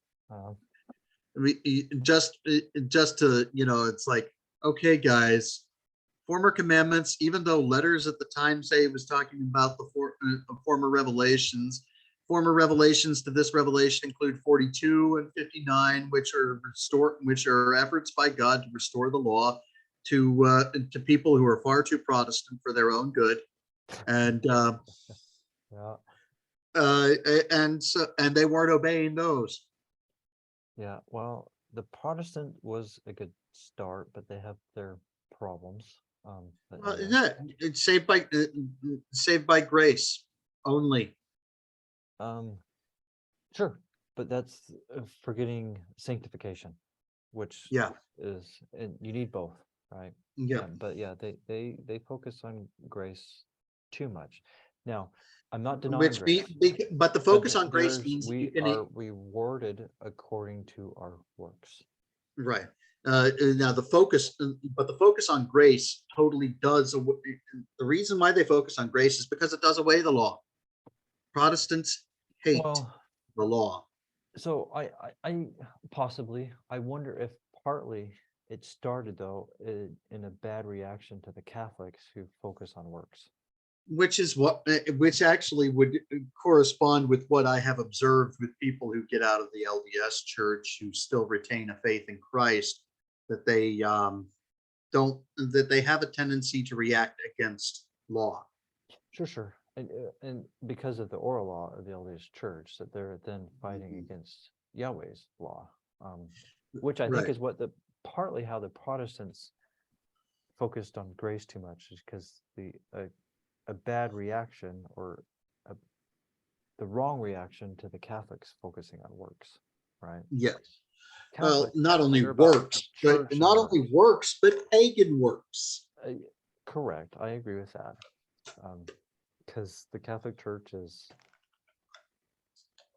Speaker 2: Just to, it's like, okay, guys, former commandments, even though letters at the time say it was talking about the former revelations to this revelation include 42 and 59, which are efforts by God to restore the law to people who are far too Protestant for their own good, and and they weren't obeying those.
Speaker 1: Yeah, well, the Protestant was a good start, but they have their problems.
Speaker 2: Yeah, it's saved by grace only.
Speaker 1: Sure, but that's forgetting sanctification, which is, and you need both, right?
Speaker 2: Yeah.
Speaker 1: But yeah, they focus on grace too much. Now, I'm not denying grace,
Speaker 2: but the focus on grace means
Speaker 1: we are rewarded according to our works.
Speaker 2: Right. Now the focus on grace totally does. The reason why they focus on grace is because it does away the law. Protestants hate the law.
Speaker 1: So I possibly, I wonder if partly it started though in a bad reaction to the Catholics who focus on works.
Speaker 2: Which actually would correspond with what I have observed with people who get out of the LDS church who still retain a faith in Christ, that they have a tendency to react against law.
Speaker 1: Sure. And because of the oral law of the LDS Church, that they're then fighting
Speaker 2: Mhm.
Speaker 1: against Yahweh's law, which I think
Speaker 2: Right.
Speaker 1: is what partly how the Protestants focused on grace too much, is because a bad reaction or the wrong reaction to the Catholics focusing on works, right?
Speaker 2: Yes. Well,
Speaker 1: Catholics,
Speaker 2: not only
Speaker 1: they're about
Speaker 2: works, but
Speaker 1: church
Speaker 2: not
Speaker 1: and
Speaker 2: only works, but pagan works.
Speaker 1: correct. I agree with that. Because the Catholic Church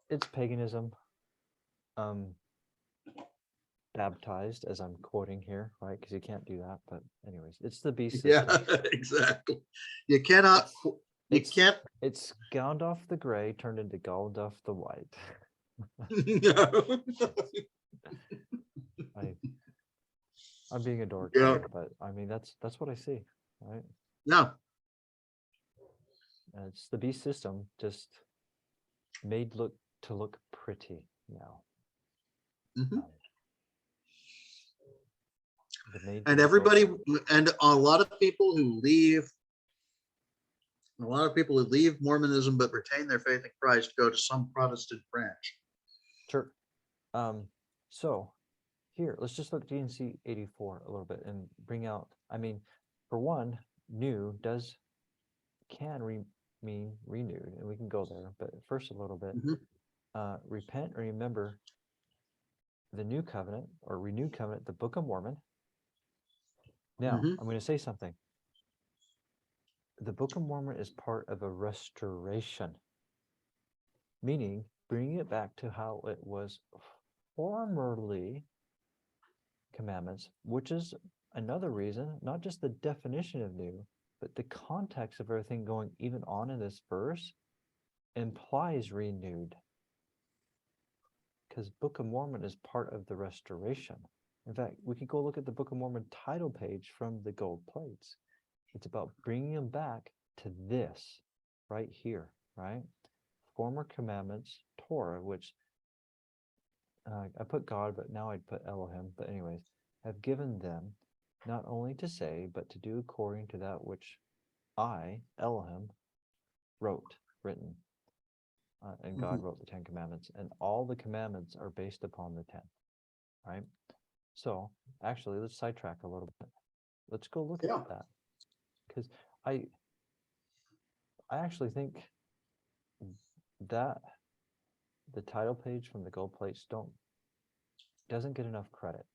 Speaker 1: it's paganism, baptized, as I'm quoting here, right? Because you can't do that. But anyways, it's the beast
Speaker 2: Yeah,
Speaker 1: system.
Speaker 2: exactly. You cannot. You
Speaker 1: It's
Speaker 2: can't.
Speaker 1: it's Gandalf the Grey turned into Gandalf the White.
Speaker 2: No.
Speaker 1: I'm being a dork,
Speaker 2: Yeah.
Speaker 1: here, but I mean that's what I see, right?
Speaker 2: No.
Speaker 1: And it's the beast system just made look pretty now.
Speaker 2: Mhm.
Speaker 1: The
Speaker 2: And
Speaker 1: look
Speaker 2: everybody,
Speaker 1: okay.
Speaker 2: and a lot of people who leave Mormonism but retain their faith in Christ go to some Protestant branch.
Speaker 1: Sure. So here, let's just look DNC 84 a little bit and bring out, I mean, for one, new can mean renewed, and we can go there, but first a little bit,
Speaker 2: Mhm.
Speaker 1: repent and remember the new covenant or renewed covenant, the Book of Mormon. Now,
Speaker 2: Mhm.
Speaker 1: I'm going to say something. The Book of Mormon is part of a restoration, meaning bringing it back to how it was formerly commandments, which is another reason, not just the definition of new, but the context of everything going even on in this verse implies renewed. Because Book of Mormon is part of the restoration. In fact, we could go look at the Book of Mormon title page from the gold plates. It's about bringing them back to this right here, right? Former commandments, Torah, which I put God, but now I'd put Elohim. But anyways, have given them not only to say, but to do according to that which I, Elohim, written. And God wrote the 10 commandments, and all the commandments are based upon the 10, right? So actually, let's sidetrack a little bit. Let's go look
Speaker 2: Yeah.
Speaker 1: at that, because I actually think that the title page from the gold plates doesn't get enough credit.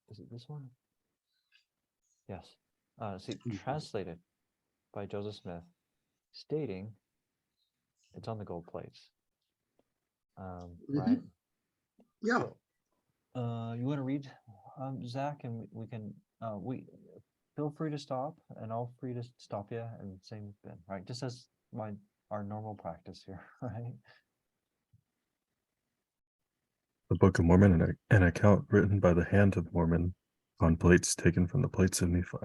Speaker 1: Is it this one? Yes. See, translated by Joseph Smith, stating it's on the gold plates. Right?
Speaker 2: Yeah.
Speaker 1: So, you want to read, Zach, and we can we feel free to stop, and I'll free to stop you, and same with Ben, right? Just as our normal practice here, right?
Speaker 5: The Book of Mormon, an account written by the hand of Mormon on plates taken from the plates of Nephi.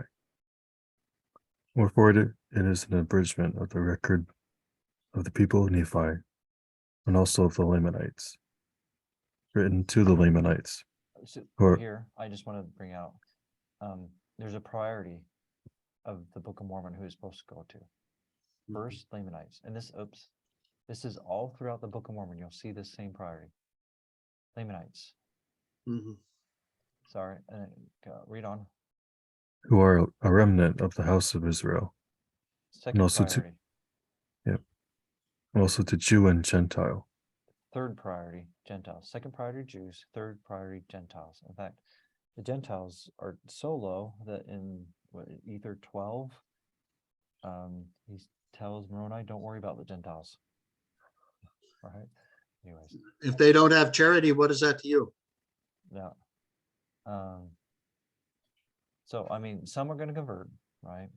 Speaker 5: Wherefore it is an abridgment of the record of the people of Nephi, and also of the Lamanites, written to the Lamanites.
Speaker 1: So
Speaker 5: Or
Speaker 1: here, I just want to bring out, there's a priority of the Book of Mormon who is supposed to go to. First, Lamanites, and this is all throughout the Book of Mormon. You'll see this same priority. Lamanites. Sorry, read on.
Speaker 5: who are a remnant of the house of Israel.
Speaker 1: Second
Speaker 5: also
Speaker 1: priority.
Speaker 5: Also to Jew and Gentile.
Speaker 1: Third priority, Gentiles. Second priority, Jews. Third priority, Gentiles. In fact, the Gentiles are so low that in Ether 12, he tells Moroni, don't worry about the Gentiles. Right? Anyways.
Speaker 2: If they don't have charity, what is that to you?
Speaker 1: Yeah. So, I mean, some are going to convert, right?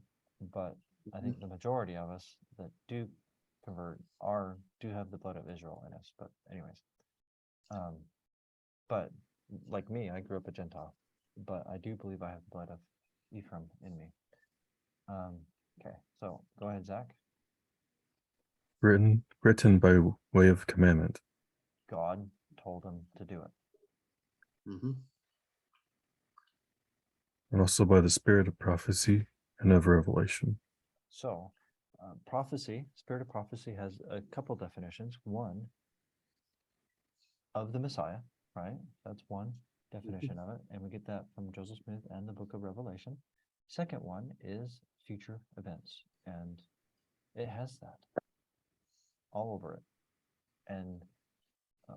Speaker 1: But I think the majority of us that do convert do have the blood of Israel in us. But anyways, but like me, I grew up a Gentile, but I do believe I have the blood of Ephraim in me. Okay, so go ahead, Zach.
Speaker 5: Written by way of commandment.
Speaker 1: God told him to do it.
Speaker 5: and also by the spirit of prophecy and of revelation.
Speaker 1: So, prophecy, spirit of prophecy has a couple definitions. One, of the Messiah, right? That's one definition of it. And we get that from Joseph Smith and the book of Revelation. Second one is future events. And it has that all over it. And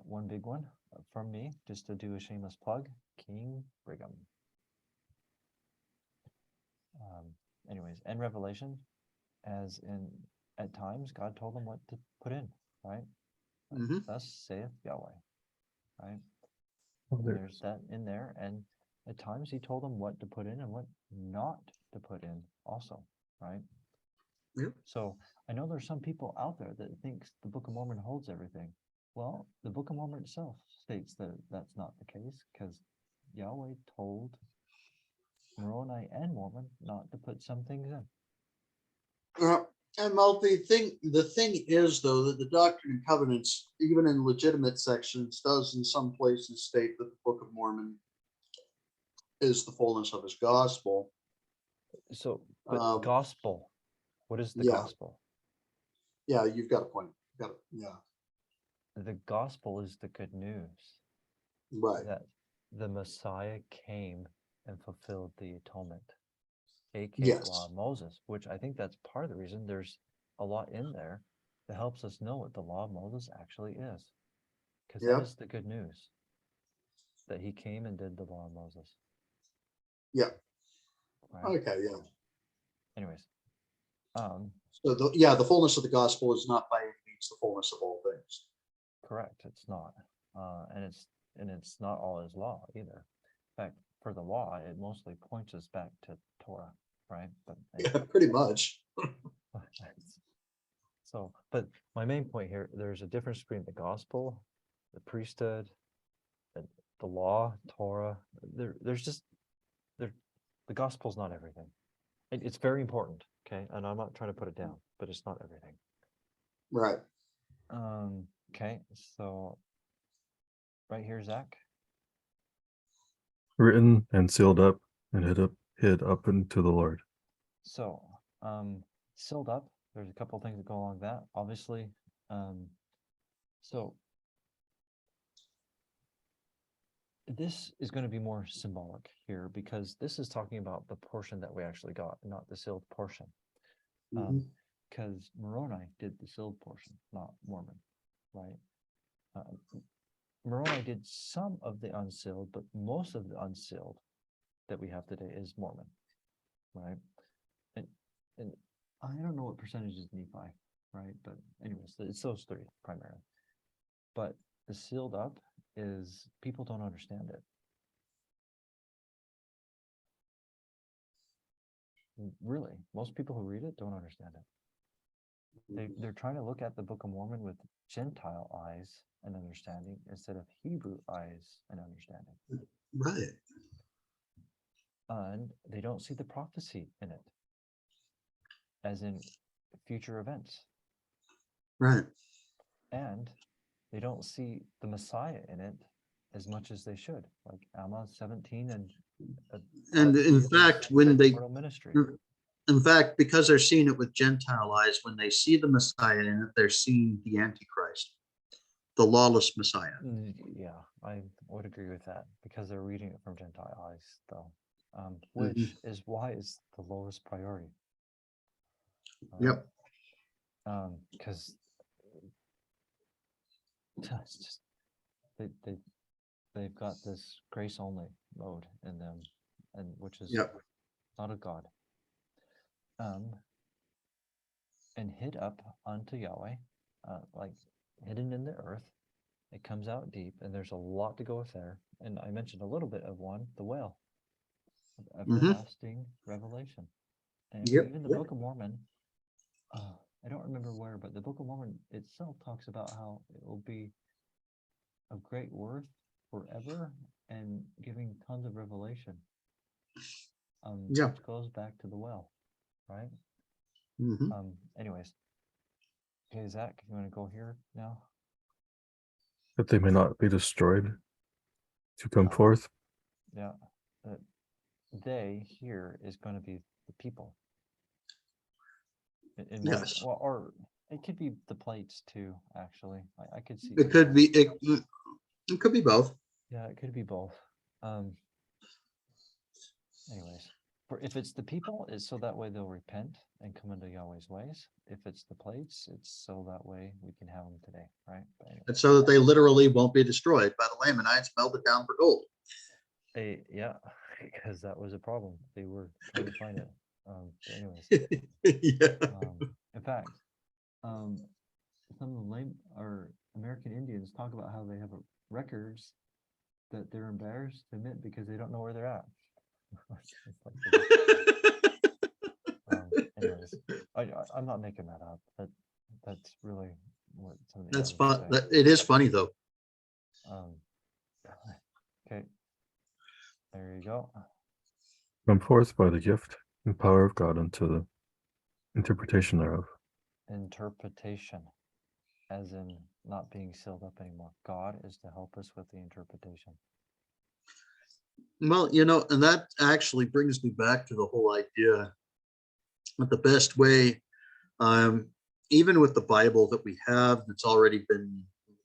Speaker 1: one big one from me, just to do a shameless plug, King Brigham. Anyways, and Revelation, as in at times God told them what to put in, right?
Speaker 2: Mhm.
Speaker 1: Thus saith Yahweh, right?
Speaker 5: Oh,
Speaker 1: And
Speaker 5: there-
Speaker 1: there's that in there, and at times he told them what to put in and what not to put in also, right?
Speaker 2: Yep.
Speaker 1: So I know there's some people out there that thinks the Book of Mormon holds everything. Well, the Book of Mormon itself states that that's not the case, because Yahweh told Moroni and Mormon not to put some things in.
Speaker 2: And well, the thing is, though, that the Doctrine and Covenants, even in legitimate sections, does in some places state that the Book of Mormon is the fullness of his gospel.
Speaker 1: So, but
Speaker 2: Um,
Speaker 1: gospel, what is the
Speaker 2: yeah.
Speaker 1: gospel?
Speaker 2: Yeah, you've got a point. Yeah,
Speaker 1: The gospel is the good news
Speaker 2: right.
Speaker 1: that the Messiah came and fulfilled the atonement, aka
Speaker 2: Yes.
Speaker 1: the law of Moses, which I think that's part of the reason there's a lot in there that helps us know what the law of Moses actually is. Because that
Speaker 2: Yeah.
Speaker 1: is the good news, that he came and did the law of Moses.
Speaker 2: Yeah.
Speaker 1: Right?
Speaker 2: Okay. Yeah.
Speaker 1: Anyways,
Speaker 2: So the fullness of the gospel is not by any means the fullness of all things.
Speaker 1: correct, it's not. And it's not all his law either. In fact, for the law, it mostly points us back to Torah, right? But
Speaker 2: Yeah, pretty much.
Speaker 1: so, but my main point here, there's a difference between the gospel, the priesthood, and the law, Torah. The gospel's not everything. It's very important, okay? And I'm not trying to put it down, but it's not everything.
Speaker 2: Right.
Speaker 1: Okay, so right here, Zach.
Speaker 5: Written and sealed up and hid up into the Lord.
Speaker 1: So, sealed up, there's a couple things that go along that, obviously. So this is going to be more symbolic here because this is talking about the portion that we actually got, not the sealed portion.
Speaker 2: Mhm.
Speaker 1: Because Moroni did the sealed portion, not Mormon, right? Moroni did some of the unsealed, but most of the unsealed that we have today is Mormon, right? And I don't know what percentage is Nephi, right? But anyways, it's those three primarily. But the sealed up is people don't understand it. Really, most people who read it don't understand it. They're trying to look at the Book of Mormon with Gentile eyes and understanding instead of Hebrew eyes and understanding.
Speaker 2: Right.
Speaker 1: And they don't see the prophecy in it, as in future events.
Speaker 2: Right.
Speaker 1: And they don't see the Messiah in it as much as they should, like Alma 17 and
Speaker 2: in fact, when they,
Speaker 1: ministry.
Speaker 2: in fact, because they're seeing it with Gentile eyes, when they see the Messiah in it, they're seeing the Antichrist, the lawless Messiah.
Speaker 1: Yeah, I would agree with that because they're reading it from Gentile eyes, though, which is why it's the lowest priority.
Speaker 2: Yep.
Speaker 1: Because it's just they've got this grace only mode in them, and which is not of God. And hid up unto Yahweh, like hidden in the earth. It comes out deep, and there's a lot to go with there. And I mentioned a little bit of one, the whale, of everlasting revelation. And even the Book of Mormon, I don't remember where, but the Book of Mormon itself talks about how it will be of great worth forever and giving tons of revelation. Which goes back to the well, right? Anyways, okay, Zach, you want to go here now?
Speaker 5: That they may not be destroyed to come forth.
Speaker 1: Yeah. they here is going to be the people.
Speaker 2: Yes.
Speaker 1: Well, or it could be the plates too, actually. I could see.
Speaker 2: It could be, it could be both.
Speaker 1: Yeah, it could be both. Anyways, if it's the people, it's so that way they'll repent and come into Yahweh's ways. If it's the plates, it's so that way we can have them today, right? But anyway,
Speaker 2: And so that they literally won't be destroyed by the Lamanites, melted down for gold.
Speaker 1: yeah, because that was a problem. They were trying to find it. But anyways,
Speaker 2: Yeah.
Speaker 1: in fact, some of the or American Indians talk about how they have records that they're embarrassed to admit because they don't know where they're at. Anyways, I'm not making that up. That's really what some of the
Speaker 2: That's
Speaker 1: elders
Speaker 2: fun.
Speaker 1: say.
Speaker 2: It is funny though.
Speaker 1: Okay, there you go.
Speaker 5: Come forth by the gift and power of God unto the interpretation thereof.
Speaker 1: Interpretation, as in not being sealed up anymore. God is to help us with the interpretation.
Speaker 2: Well, and that actually brings me back to the whole idea that the best way, even with the Bible that we have,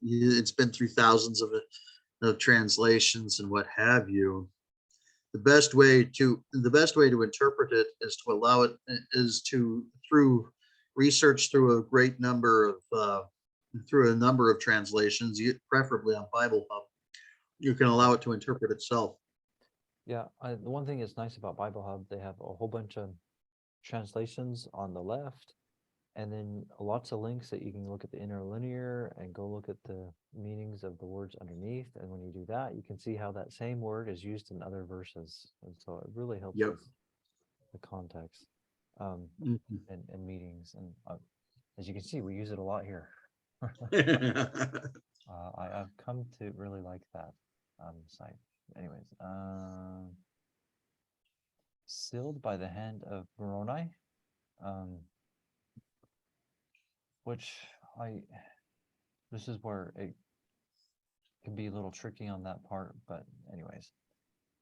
Speaker 2: it's been through thousands of translations and what have you. The best way to interpret it is to allow it through research through a number of translations, preferably on Bible Hub. You can allow it to interpret itself.
Speaker 1: Yeah, the one thing that's nice about Bible Hub, they have a whole bunch of translations on the left, and then lots of links that you can look at the interlinear and go look at the meanings of the words underneath. And when you do that, you can see how that same word is used in other verses. And so it really helps with the context and meanings. And as you can see, we use it a lot here. I've come to really like that site. Anyways, sealed by the hand of Moroni, which this is where it can be a little tricky on that part, but anyways,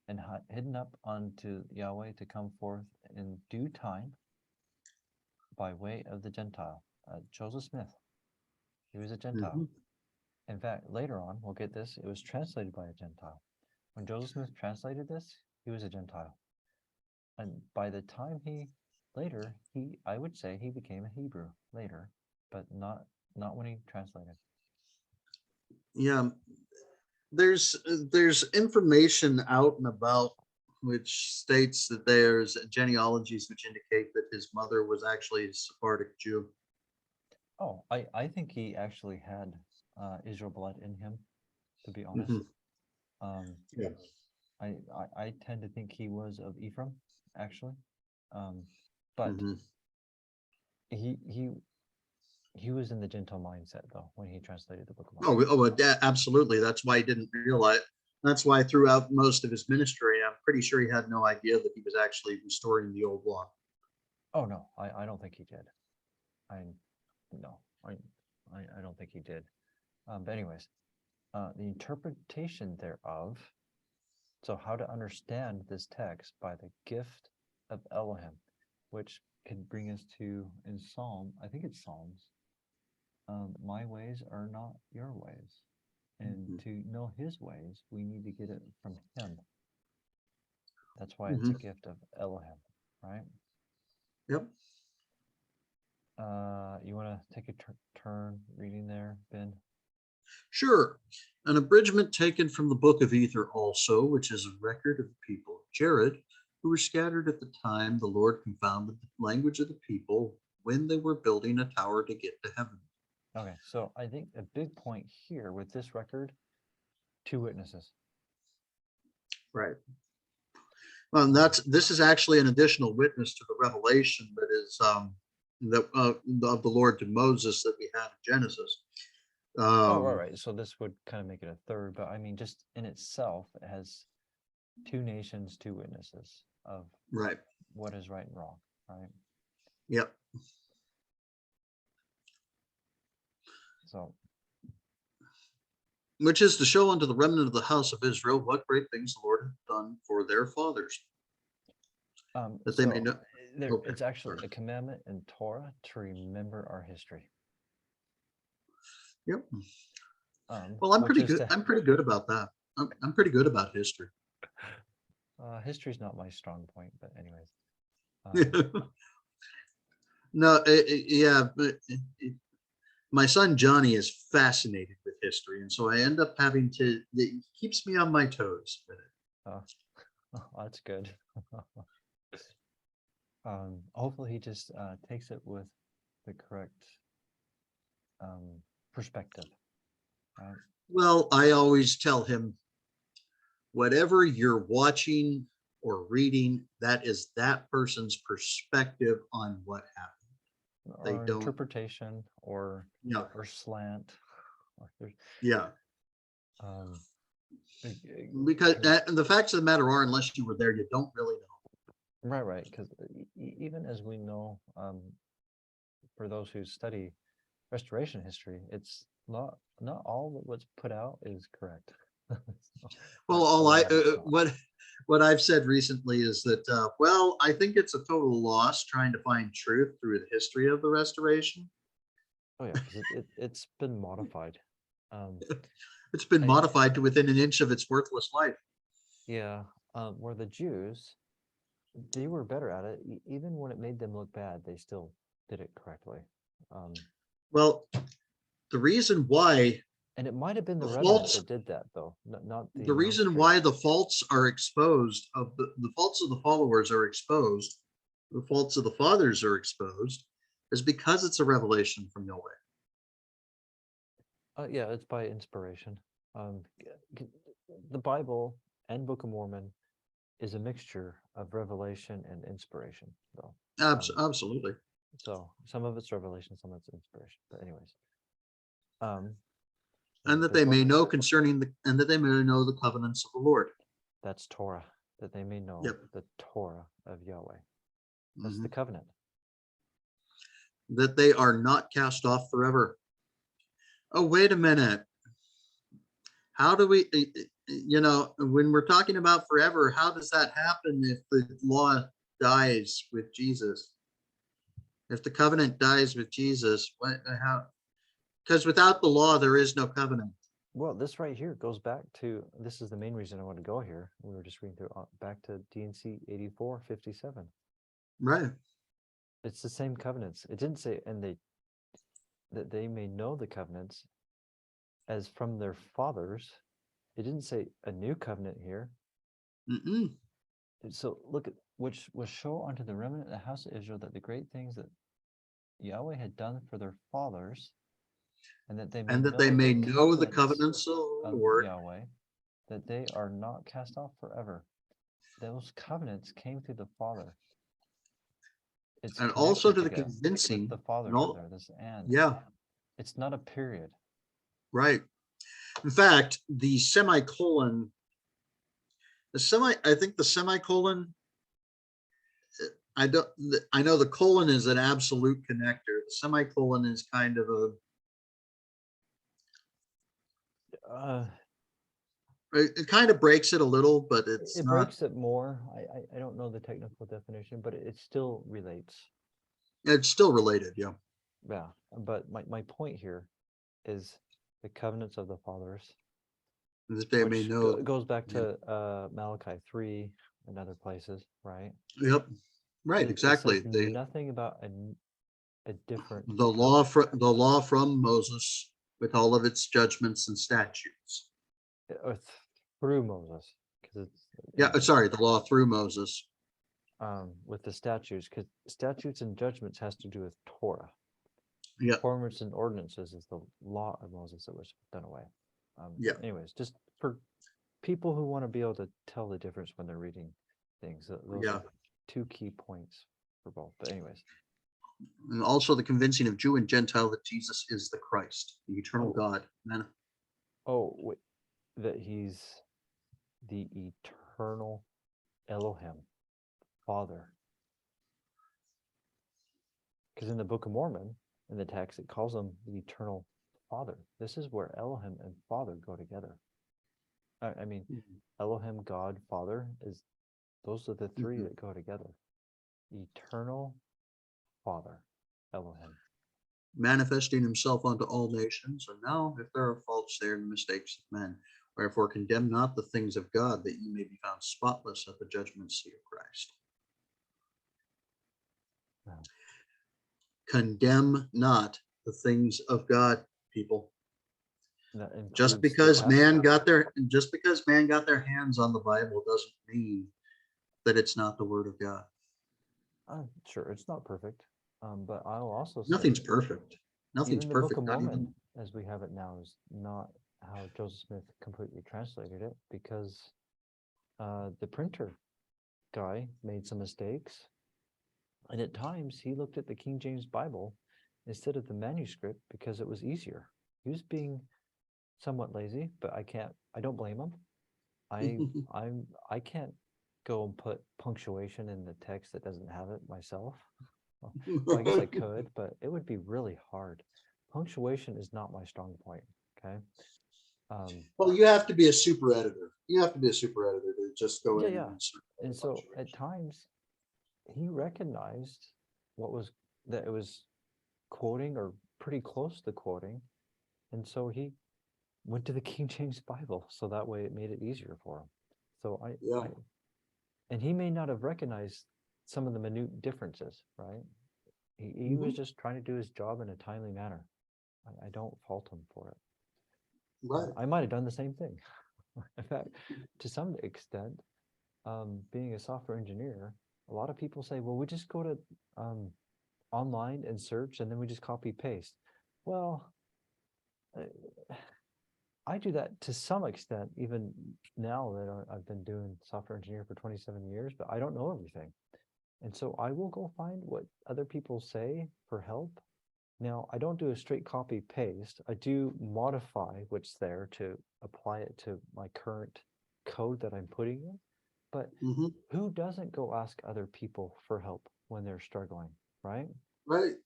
Speaker 1: and hidden up unto Yahweh to come forth in due time by way of the Gentile. Joseph Smith, he was a Gentile. In fact, later on, we'll get this, it was translated by a Gentile. When Joseph Smith translated this, he was a Gentile. And by the time I would say he became a Hebrew later, but not when he translated.
Speaker 2: Yeah, there's information out and about which states that there's genealogies which indicate that his mother was actually a Sephardic Jew.
Speaker 1: Oh, I think he actually had Israel blood in him, to be honest.
Speaker 2: Yeah.
Speaker 1: I tend to think he was of Ephraim, actually. But he was in the Gentile mindset though when he translated the book of Moses.
Speaker 2: Absolutely. That's why he didn't realize. That's why throughout most of his ministry, I'm pretty sure he had no idea that he was actually restoring the old law.
Speaker 1: Oh no, I don't think he did. I don't think he did. But anyways, the interpretation thereof. So how to understand this text by the gift of Elohim, which could bring us to in Psalm, I think it's Psalms. My ways are not your ways. And to know his ways, we need to get it from him. That's why it's a gift of Elohim, right?
Speaker 2: Yep.
Speaker 1: You want to take a turn reading there, Ben?
Speaker 2: Sure. An abridgment taken from the book of Ether also, which is a record of the people of Jared, who were scattered at the time the Lord confounded the language of the people when they were building a tower to get to heaven.
Speaker 1: Okay, so I think a big point here with this record, 2 witnesses.
Speaker 2: Right. Well, this is actually an additional witness to the revelation that is of the Lord to Moses that we had in Genesis.
Speaker 1: Right. So this would kind of make it a third, but I mean, just in itself, it has 2 nations, 2 witnesses of what is right and wrong, right?
Speaker 2: Yep.
Speaker 1: So,
Speaker 2: which is to show unto the remnant of the house of Israel what great things the Lord hath done for their fathers. That they may know. Okay,
Speaker 1: It's actually
Speaker 2: sorry.
Speaker 1: a commandment in Torah to remember our history.
Speaker 2: Yep. Well, I'm
Speaker 1: which
Speaker 2: pretty
Speaker 1: is
Speaker 2: good.
Speaker 1: to-
Speaker 2: I'm pretty good about that. I'm pretty good about history.
Speaker 1: History's not my strong point, but anyways.
Speaker 2: No, yeah, but my son Johnny is fascinated with history, and so I end up having to. It keeps me on my toes with it.
Speaker 1: That's good. Hopefully he just takes it with the correct perspective. Right?
Speaker 2: Well, I always tell him, whatever you're watching or reading, that is that person's perspective on what happened. They
Speaker 1: Or
Speaker 2: don't.
Speaker 1: interpretation or
Speaker 2: Yeah,
Speaker 1: slant. Or
Speaker 2: yeah.
Speaker 1: um,
Speaker 2: Because the facts of the matter are, unless you were there, you don't really know.
Speaker 1: right, because even as we know, for those who study restoration history, it's not all that what's put out is correct.
Speaker 2: Well, what I've said recently is that, well, I think it's a total loss trying to find truth through the history of the restoration.
Speaker 1: Oh yeah, because it's been modified.
Speaker 2: It's been modified to within an inch of its worthless life.
Speaker 1: Yeah, where the Jews, they were better at it. Even when it made them look bad, they still did it correctly.
Speaker 2: Well, the reason why
Speaker 1: And it might have been the
Speaker 2: the
Speaker 1: remnant
Speaker 2: faults,
Speaker 1: that did that, though, not
Speaker 2: the reason why the faults are exposed, of the faults of the followers are exposed, the faults of the fathers are exposed, is because it's a revelation from Yahweh.
Speaker 1: Yeah, it's by inspiration. The Bible and Book of Mormon is a mixture of revelation and inspiration, though.
Speaker 2: Absolutely.
Speaker 1: So some of it's revelation, some of it's inspiration. But anyways,
Speaker 2: And that they may know and that they may know the covenants of the Lord.
Speaker 1: That's Torah, that they may know the Torah of Yahweh. That's the covenant.
Speaker 2: That they are not cast off forever. Oh, wait a minute. How do we, when we're talking about forever, how does that happen if the law dies with Jesus? If the covenant dies with Jesus, how? Because without the law, there is no covenant.
Speaker 1: Well, this right here goes back to, this is the main reason I want to go here. We were just reading through back to DNC 84:57.
Speaker 2: Right.
Speaker 1: It's the same covenants. It didn't say, that they may know the covenants as from their fathers. It didn't say a new covenant here. So look at which was show unto the remnant of the house of Israel that the great things that Yahweh had done for their fathers, and that they may know the covenants
Speaker 2: of the Lord,
Speaker 1: Yahweh, that they are not cast off forever. Those covenants came through the Father. It's
Speaker 2: and also to the
Speaker 1: together
Speaker 2: convincing
Speaker 1: with the Father. There, this and
Speaker 2: yeah,
Speaker 1: it's not a period.
Speaker 2: right. In fact, the semicolon, I think the semicolon, I know the colon is an absolute connector. The semicolon is kind of it kind of breaks it a little, but it
Speaker 1: breaks it more. I don't know the technical definition, but it still relates.
Speaker 2: It's still related, yeah.
Speaker 1: Yeah, but my point here is the covenants of the fathers.
Speaker 2: That they may know.
Speaker 1: It goes back to Malachi 3 and other places, right?
Speaker 2: Yep. Right, exactly.
Speaker 1: They nothing about a different
Speaker 2: the law from Moses with all of its judgments and statutes.
Speaker 1: Or through Moses, because
Speaker 2: it's the law through Moses.
Speaker 1: With the statutes, because statutes and judgments has to do with Torah.
Speaker 2: Yeah.
Speaker 1: Permits and ordinances is the law of Moses that was done away. Anyways, just for people who want to be able to tell the difference when they're reading things, those are two key points for both. But anyways.
Speaker 2: And also the convincing of Jew and Gentile that Jesus is the Christ, the eternal God.
Speaker 1: Wait, that he's the eternal Elohim, Father. Because in the Book of Mormon, in the text, it calls him the eternal Father. This is where Elohim and Father go together. I mean, Elohim, God, Father, those are the three that go together. eternal Father, Elohim.
Speaker 2: manifesting himself unto all nations. And now, if there are faults, they are the mistakes of men. Wherefore, condemn not the things of God, that ye may be found spotless at the judgment seat of Christ.
Speaker 1: Wow.
Speaker 2: Condemn not the things of God, people.
Speaker 1: That includes
Speaker 2: Just
Speaker 1: the
Speaker 2: because man
Speaker 1: Passover.
Speaker 2: got their hands on the Bible doesn't mean that it's not the word of God.
Speaker 1: Sure, it's not perfect. But I'll also say
Speaker 2: Nothing's perfect. Nothing's
Speaker 1: even the Book
Speaker 2: perfect.
Speaker 1: of
Speaker 2: Not
Speaker 1: Mormon,
Speaker 2: even.
Speaker 1: as we have it now, is not how Joseph Smith completely translated it, because the printer guy made some mistakes, and at times he looked at the King James Bible instead of the manuscript because it was easier. He was being somewhat lazy, but I don't blame him. I can't go and put punctuation in the text that doesn't have it myself. Well, I guess I could, but it would be really hard. Punctuation is not my strong point. Okay.
Speaker 2: Well, you have to be a super editor. You have to be a super editor to just go in
Speaker 1: Yeah.
Speaker 2: and insert
Speaker 1: And so
Speaker 2: punctuation.
Speaker 1: at times he recognized that it was quoting or pretty close to quoting. And so he went to the King James Bible. So that way it made it easier for him. So and he may not have recognized some of the minute differences, right? He was just trying to do his job in a timely manner. I don't fault him for it.
Speaker 2: Right.
Speaker 1: I might have done the same thing. In fact, to some extent, being a software engineer, a lot of people say, well, we just go to online and search, and then we just copy paste. Well, I do that to some extent, even now that I've been doing software engineer for 27 years, but I don't know everything. And so I will go find what other people say for help. Now, I don't do a straight copy paste. I do modify what's there to apply it to my current code that I'm putting in. But who doesn't go ask other people for help when they're struggling, right?
Speaker 2: Right.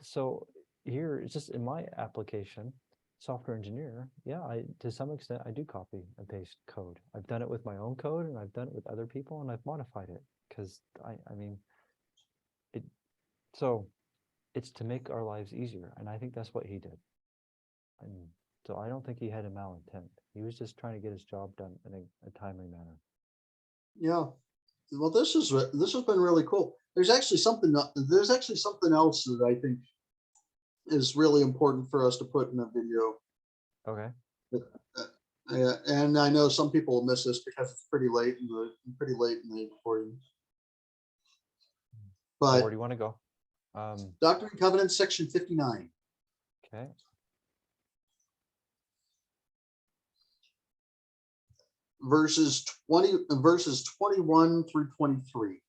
Speaker 1: So here, it's just in my application, software engineer, yeah, to some extent, I do copy and paste code. I've done it with my own code, and I've done it with other people, and I've modified it because so it's to make our lives easier, and I think that's what he did. And so I don't think he had a malintent. He was just trying to get his job done in a timely manner.
Speaker 2: Yeah. Well, this has been really cool. There's actually something else that I think is really important for us to put in a video.
Speaker 1: Okay.
Speaker 2: And I know some people will miss this because it's pretty late in the recording. But
Speaker 1: where do you want to go?
Speaker 2: Doctrine and Covenants, section 59.
Speaker 1: Okay.
Speaker 2: Verses 21 through 23.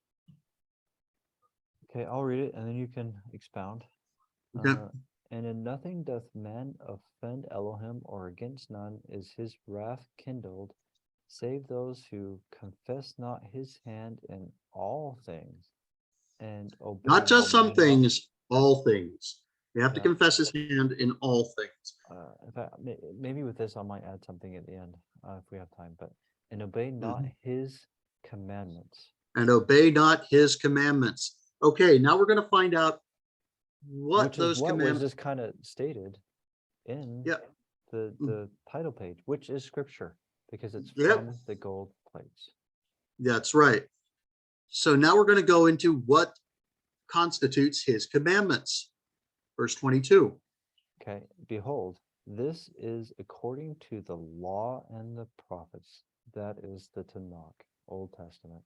Speaker 1: Okay, I'll read it and then you can expound.
Speaker 2: Okay.
Speaker 1: And in nothing doth man offend Elohim, or against none is his wrath kindled, save those who confess not his hand in all things, and obey
Speaker 2: Not just
Speaker 1: no
Speaker 2: some
Speaker 1: man.
Speaker 2: things, all things. You have to
Speaker 1: Yeah.
Speaker 2: confess his hand in all things.
Speaker 1: In fact, maybe with this I might add something at the end if we have time. But and obey not his commandments.
Speaker 2: And obey not his commandments. Okay, now we're going to find out what
Speaker 1: Which
Speaker 2: those
Speaker 1: is what was
Speaker 2: commandments.
Speaker 1: just kind of stated in the title page, which is scripture, because it's from the gold plates.
Speaker 2: That's right. So now we're going to go into what constitutes his commandments. Verse 22.
Speaker 1: Okay, behold, this is according to the law and the prophets. That is the Tanakh, Old Testament.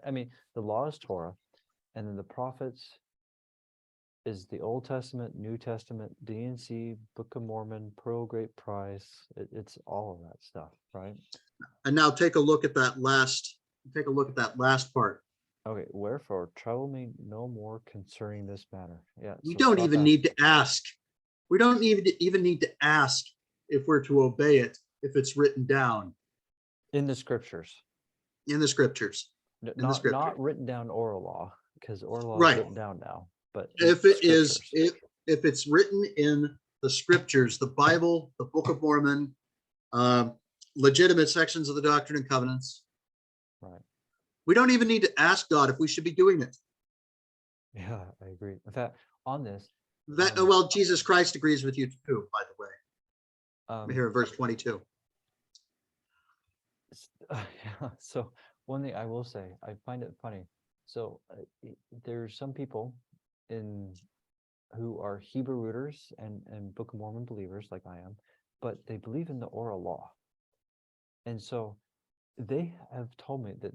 Speaker 1: I mean, the law is Torah, and then the prophets is the Old Testament, New Testament, D&C, Book of Mormon, Pearl Great Price. It's all of that stuff, right?
Speaker 2: And now take a look at that last part.
Speaker 1: Okay, wherefore trouble me no more concerning this matter. Yeah,
Speaker 2: We
Speaker 1: so
Speaker 2: don't
Speaker 1: stop
Speaker 2: even need
Speaker 1: asking.
Speaker 2: to ask. We don't even need to ask if we're to obey it, if it's written down
Speaker 1: In the scriptures.
Speaker 2: in the scriptures.
Speaker 1: Not written down oral law, because oral law
Speaker 2: Right.
Speaker 1: is written down now. But
Speaker 2: If it is,
Speaker 1: scriptures.
Speaker 2: if it's written in the scriptures, the Bible, the Book of Mormon, legitimate sections of the Doctrine and Covenants,
Speaker 1: Right.
Speaker 2: We don't even need to ask God if we should be doing it.
Speaker 1: Yeah, I agree. In fact, on this,
Speaker 2: That well, Jesus Christ agrees with you too, by the way. Here in verse 22.
Speaker 1: Yeah, so one thing I will say, I find it funny. So there's some people who are Hebrew rooters and Book of Mormon believers like I am, but they believe in the oral law. And so they have told me that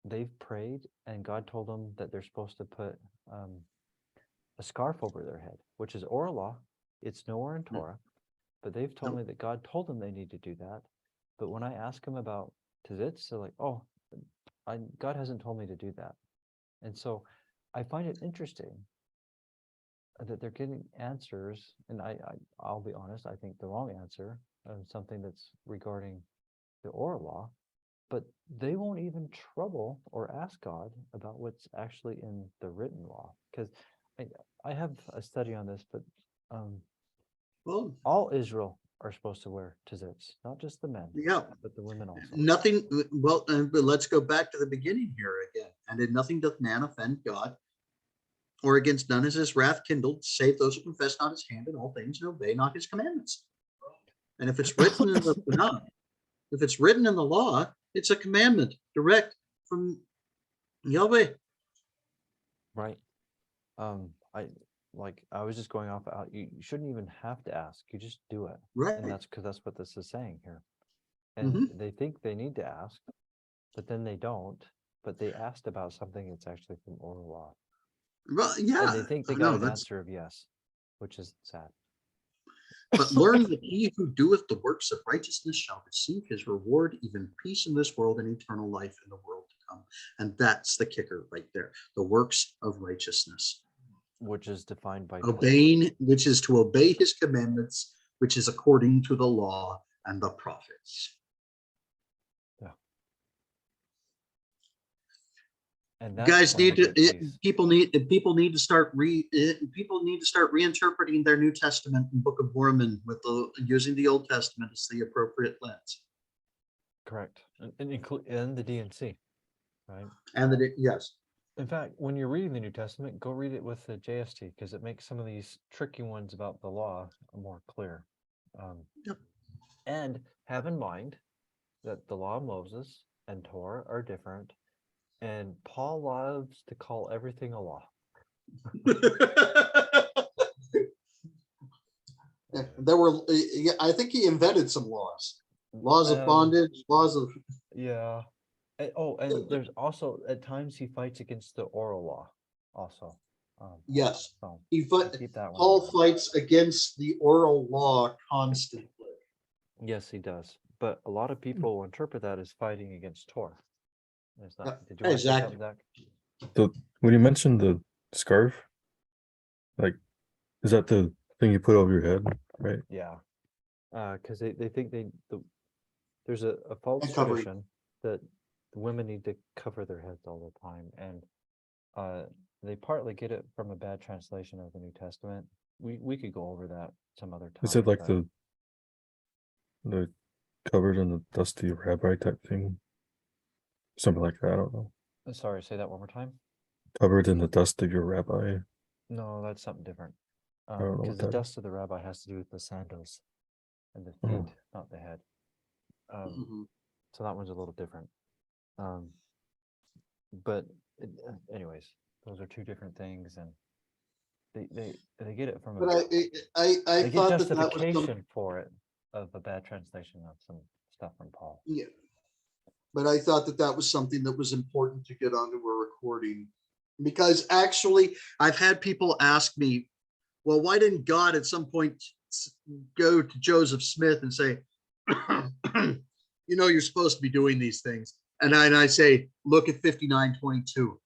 Speaker 1: they've prayed and God told them that they're supposed to put a scarf over their head, which is oral law. It's nowhere in Torah, but they've told me that God told them they need to do that. But when I ask them about tzitz, they're like, oh, God hasn't told me to do that. And so I find it interesting that they're getting answers, and I'll be honest, I think the wrong answer, something that's regarding the oral law, but they won't even trouble or ask God about what's actually in the written law. Because I have a study on this, but
Speaker 2: Well,
Speaker 1: all Israel are supposed to wear tzitz, not just the men,
Speaker 2: yeah.
Speaker 1: but the women also.
Speaker 2: Nothing. Well, but let's go back to the beginning here again. And in nothing doth man offend God, or against none is his wrath kindled, save those who confess not his hand in all things and obey not his commandments. And if it's written in the Tanakh, if it's written in the law, it's a commandment direct from Yahweh.
Speaker 1: Right. I was just going off out. You shouldn't even have to ask. You just do it.
Speaker 2: Right.
Speaker 1: And that's because that's what this is saying here. And they think they need to ask, but then they don't. But they asked about something that's actually from oral law.
Speaker 2: Well, yeah.
Speaker 1: And they think they got an answer of yes, which is sad.
Speaker 2: But learn that he who doeth the works of righteousness shall receive his reward, even peace in this world and eternal life in the world to come. And that's the kicker right there. The works of righteousness.
Speaker 1: Which is defined by
Speaker 2: obeying, which is to obey his commandments, which is according to the law and the prophets.
Speaker 1: Yeah. And
Speaker 2: Guys need to people need to start reinterpreting their New Testament and Book of Mormon with using the Old Testament as the appropriate lens.
Speaker 1: Correct. And include the DNC, right?
Speaker 2: And yes.
Speaker 1: In fact, when you're reading the New Testament, go read it with the JST because it makes some of these tricky ones about the law more clear.
Speaker 2: Yep.
Speaker 1: And have in mind that the law of Moses and Torah are different, and Paul loves to call everything a law.
Speaker 2: There were, I think he invented some laws of bondage, laws of.
Speaker 1: Yeah. And there's also at times he fights against the oral law also.
Speaker 2: Yes,
Speaker 1: so
Speaker 2: Paul fights against the oral law constantly.
Speaker 1: Yes, he does. But a lot of people will interpret that as fighting against Torah. It's not. Did you
Speaker 2: want to say something,
Speaker 1: Zach?
Speaker 5: When you mentioned the scarf, like, is that the thing you put over your head, right?
Speaker 1: Yeah. Because they think there's a false tradition that the women need to cover their heads all the time, and they partly get it from a bad translation of the New Testament. We could go over that some other time.
Speaker 5: Is it like the covered in the dusty rabbi type thing? Something like that, I don't know.
Speaker 1: Sorry, say that one more time.
Speaker 5: Covered in the dust of your rabbi.
Speaker 1: No, that's something different.
Speaker 5: I don't know
Speaker 1: because the dust of the rabbi has to do with the sandals and the feet, not the head. So that one's a little different. But anyways, those are two different things, and they get it from.
Speaker 2: But I
Speaker 1: they
Speaker 2: thought
Speaker 1: get
Speaker 2: that
Speaker 1: justification for it of a bad translation of some stuff from Paul.
Speaker 2: Yeah, but I thought that was something that was important to get onto a recording, because actually I've had people ask me, well, why didn't God at some point go to Joseph Smith and say, you're supposed to be doing these things? And I say, look at 59:22.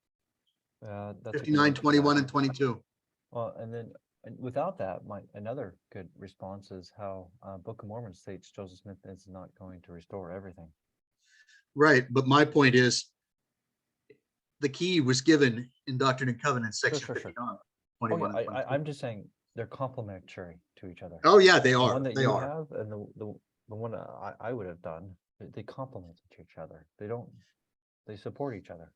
Speaker 2: 59:21 and 22.
Speaker 1: Well, and then without that, another good response is how Book of Mormon states Joseph Smith is not going to restore everything.
Speaker 2: Right, but my point is, the key was given in Doctrine and Covenants, section 59. 21 and 22.
Speaker 1: I'm just saying they're complementary to each other.
Speaker 2: Oh yeah, they are.
Speaker 1: The one that
Speaker 2: they
Speaker 1: you
Speaker 2: are.
Speaker 1: have and the one I would have done, they complement each other. They don't. they support each other,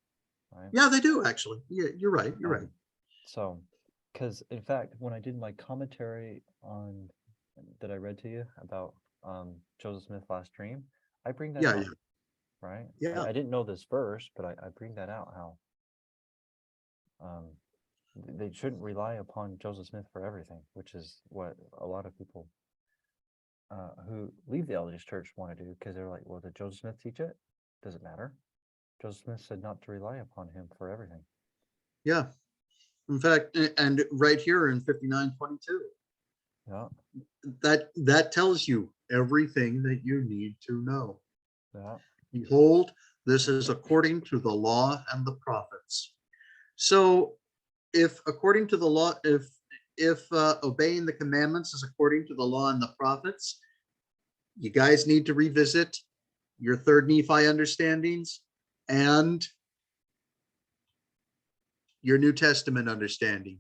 Speaker 1: right?
Speaker 2: Yeah, they do actually. Yeah, you're right. You're right.
Speaker 1: So, because in fact, when I did my commentary on that I read to you about Joseph Smith last dream, I bring that
Speaker 2: Yeah,
Speaker 1: out,
Speaker 2: yeah,
Speaker 1: right?
Speaker 2: yeah.
Speaker 1: I didn't know this verse, but I bring that out how they shouldn't rely upon Joseph Smith for everything, which is what a lot of people who leave the LDS Church want to do, because they're like, well, did Joseph Smith teach it? Does it matter? Joseph Smith said not to rely upon him for everything.
Speaker 2: Yeah. In fact, and right here in 59:22,
Speaker 1: Yeah,
Speaker 2: that tells you everything that you need to know.
Speaker 1: yeah,
Speaker 2: Behold, this is according to the law and the prophets. So if according to the law, if obeying the commandments is according to the law and the prophets, you guys need to revisit your third Nephi understandings and your New Testament understanding,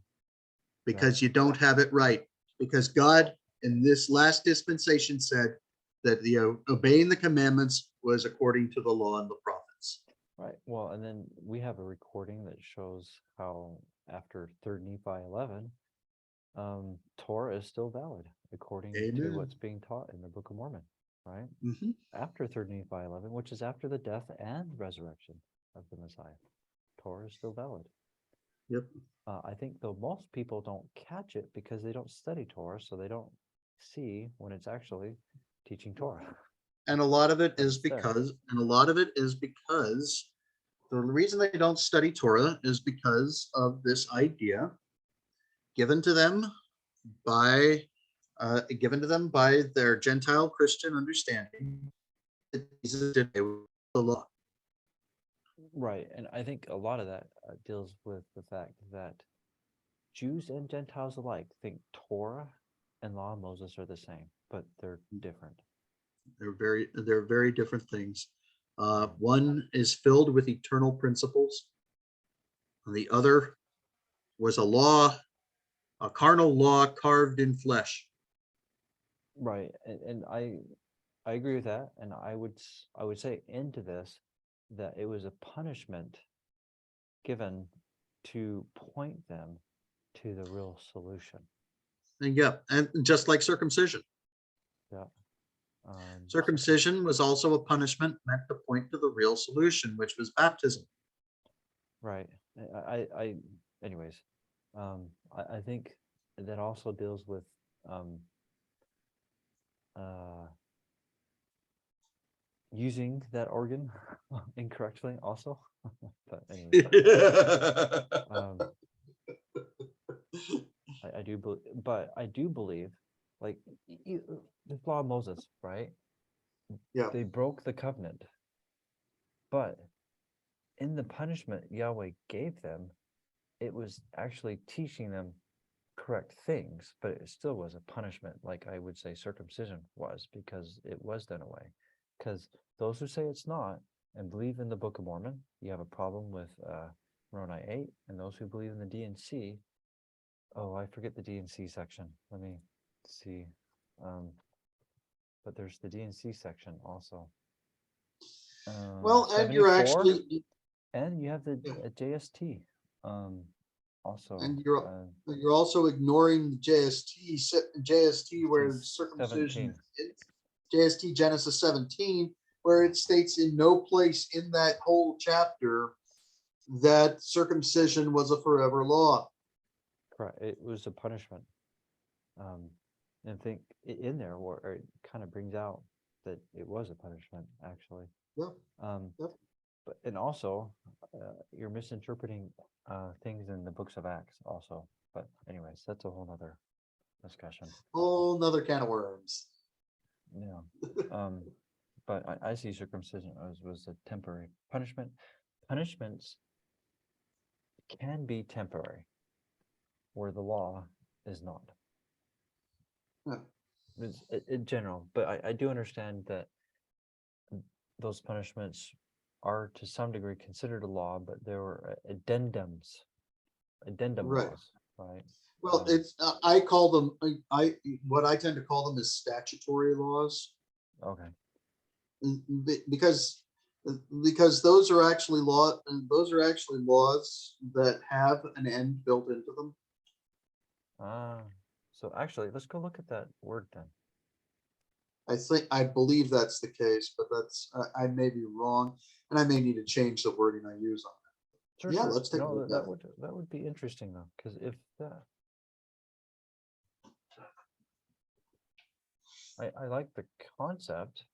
Speaker 2: because you don't have it right. Because God in this last dispensation said that the obeying the commandments was according to the law and the prophets.
Speaker 1: right. Well, and then we have a recording that shows how after 3rd Nephi 11, Torah is still valid according to
Speaker 2: Amen.
Speaker 1: what's being taught in the Book of Mormon, right?
Speaker 2: Mhm.
Speaker 1: After 3rd Nephi 11, which is after the death and resurrection of the Messiah, Torah is still valid.
Speaker 2: Yep.
Speaker 1: I think though most people don't catch it because they don't study Torah, so they don't see when it's actually teaching Torah.
Speaker 2: And a lot of it is
Speaker 1: Instead.
Speaker 2: because the reason they don't study Torah is because of this idea given to them by their Gentile Christian understanding that Jesus did away with the law.
Speaker 1: Right, and I think a lot of that deals with the fact that Jews and Gentiles alike think Torah and Law of Moses are the same, but they're different.
Speaker 2: They're very different things. One is filled with eternal principles, and the other was a carnal law carved in flesh.
Speaker 1: Right, and I agree with that, and I would say into this that it was a punishment given to point them to the real solution.
Speaker 2: And yeah, and just like circumcision.
Speaker 1: Yeah.
Speaker 2: Circumcision was also a punishment meant to point to the real solution, which was baptism.
Speaker 1: Right. Anyways, I think that also deals with using that organ incorrectly also. But anyway, I do believe, but I do believe, like the law of Moses, right?
Speaker 2: Yeah.
Speaker 1: They broke the covenant, but in the punishment Yahweh gave them, it was actually teaching them correct things, but it still was a punishment, like I would say circumcision was, because it was done away. Because those who say it's not and believe in the Book of Mormon, you have a problem with Moroni 8, and those who believe in the D&C, oh, I forget the D&C section. Let me see. But there's the D&C section also.
Speaker 2: Well, and you're
Speaker 1: 74,
Speaker 2: actually,
Speaker 1: and you have the
Speaker 2: Yeah.
Speaker 1: JST also.
Speaker 2: and you're also ignoring the JST where circumcision,
Speaker 1: 17.
Speaker 2: JST Genesis 17, where it states in no place in that whole chapter that circumcision was a forever law.
Speaker 1: Correct. It was a punishment. And think in there where it kind of brings out that it was a punishment, actually.
Speaker 2: Yeah. Yep.
Speaker 1: But and also, you're misinterpreting things in the books of Acts also. But anyways, that's a whole nother discussion.
Speaker 2: Whole nother can of worms.
Speaker 1: Yeah. But I see circumcision was a temporary punishment. Punishments can be temporary, where the law is not.
Speaker 2: Yeah.
Speaker 1: In general, but I do understand that those punishments are to some degree considered a law, but there were addendum
Speaker 2: Right.
Speaker 1: laws, right?
Speaker 2: Well, it's I call them what I tend to call them is statutory laws.
Speaker 1: Okay.
Speaker 2: Because Because those are actually laws that have an end built into them.
Speaker 1: So actually, let's go look at that word then.
Speaker 2: I believe that's the case, but I may be wrong, and I may need to change the wording I use on that.
Speaker 1: Sure,
Speaker 2: Yeah,
Speaker 1: sure.
Speaker 2: let's take a
Speaker 1: No,
Speaker 2: look
Speaker 1: that
Speaker 2: at it.
Speaker 1: that would be interesting though, because if that, I like the concept.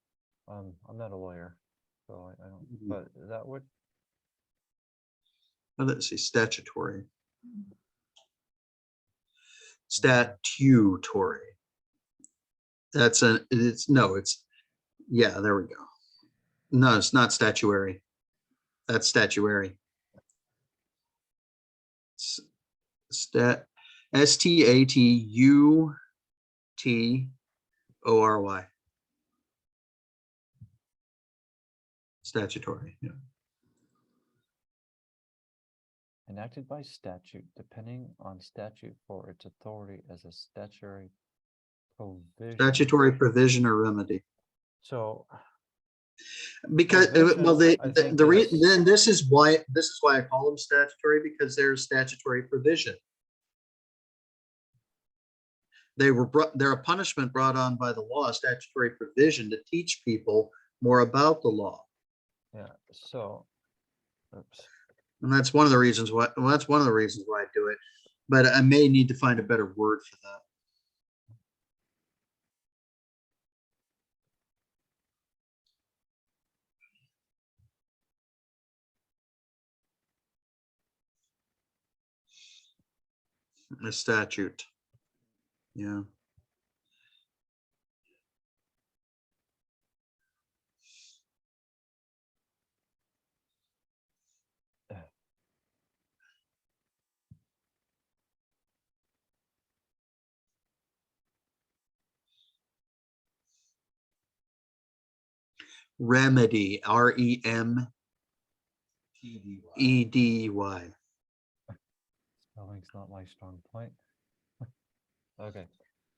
Speaker 1: I'm not a lawyer, so I don't.
Speaker 2: Mhm.
Speaker 1: But that would.
Speaker 2: Let's see, statutory. Statutory. It's yeah, there we go. No, it's not statuary. That's statuary. Statutory. Statutory. Yeah.
Speaker 1: Enacted by statute, depending on statute for its authority as a statutory provision.
Speaker 2: Statutory provision or remedy.
Speaker 1: So,
Speaker 2: because
Speaker 1: provision,
Speaker 2: well,
Speaker 1: I think is-
Speaker 2: then this is why I call them statutory, because there's statutory provision. They're a punishment brought on by the law, statutory provision to teach people more about the law.
Speaker 1: yeah. So, oops.
Speaker 2: And that's one of the reasons why. Well, that's one of the reasons why I do it. But I may need to find a better word for that. A statute. Yeah. Remedy. REMEDY.
Speaker 1: Spelling's not my strong point. Okay.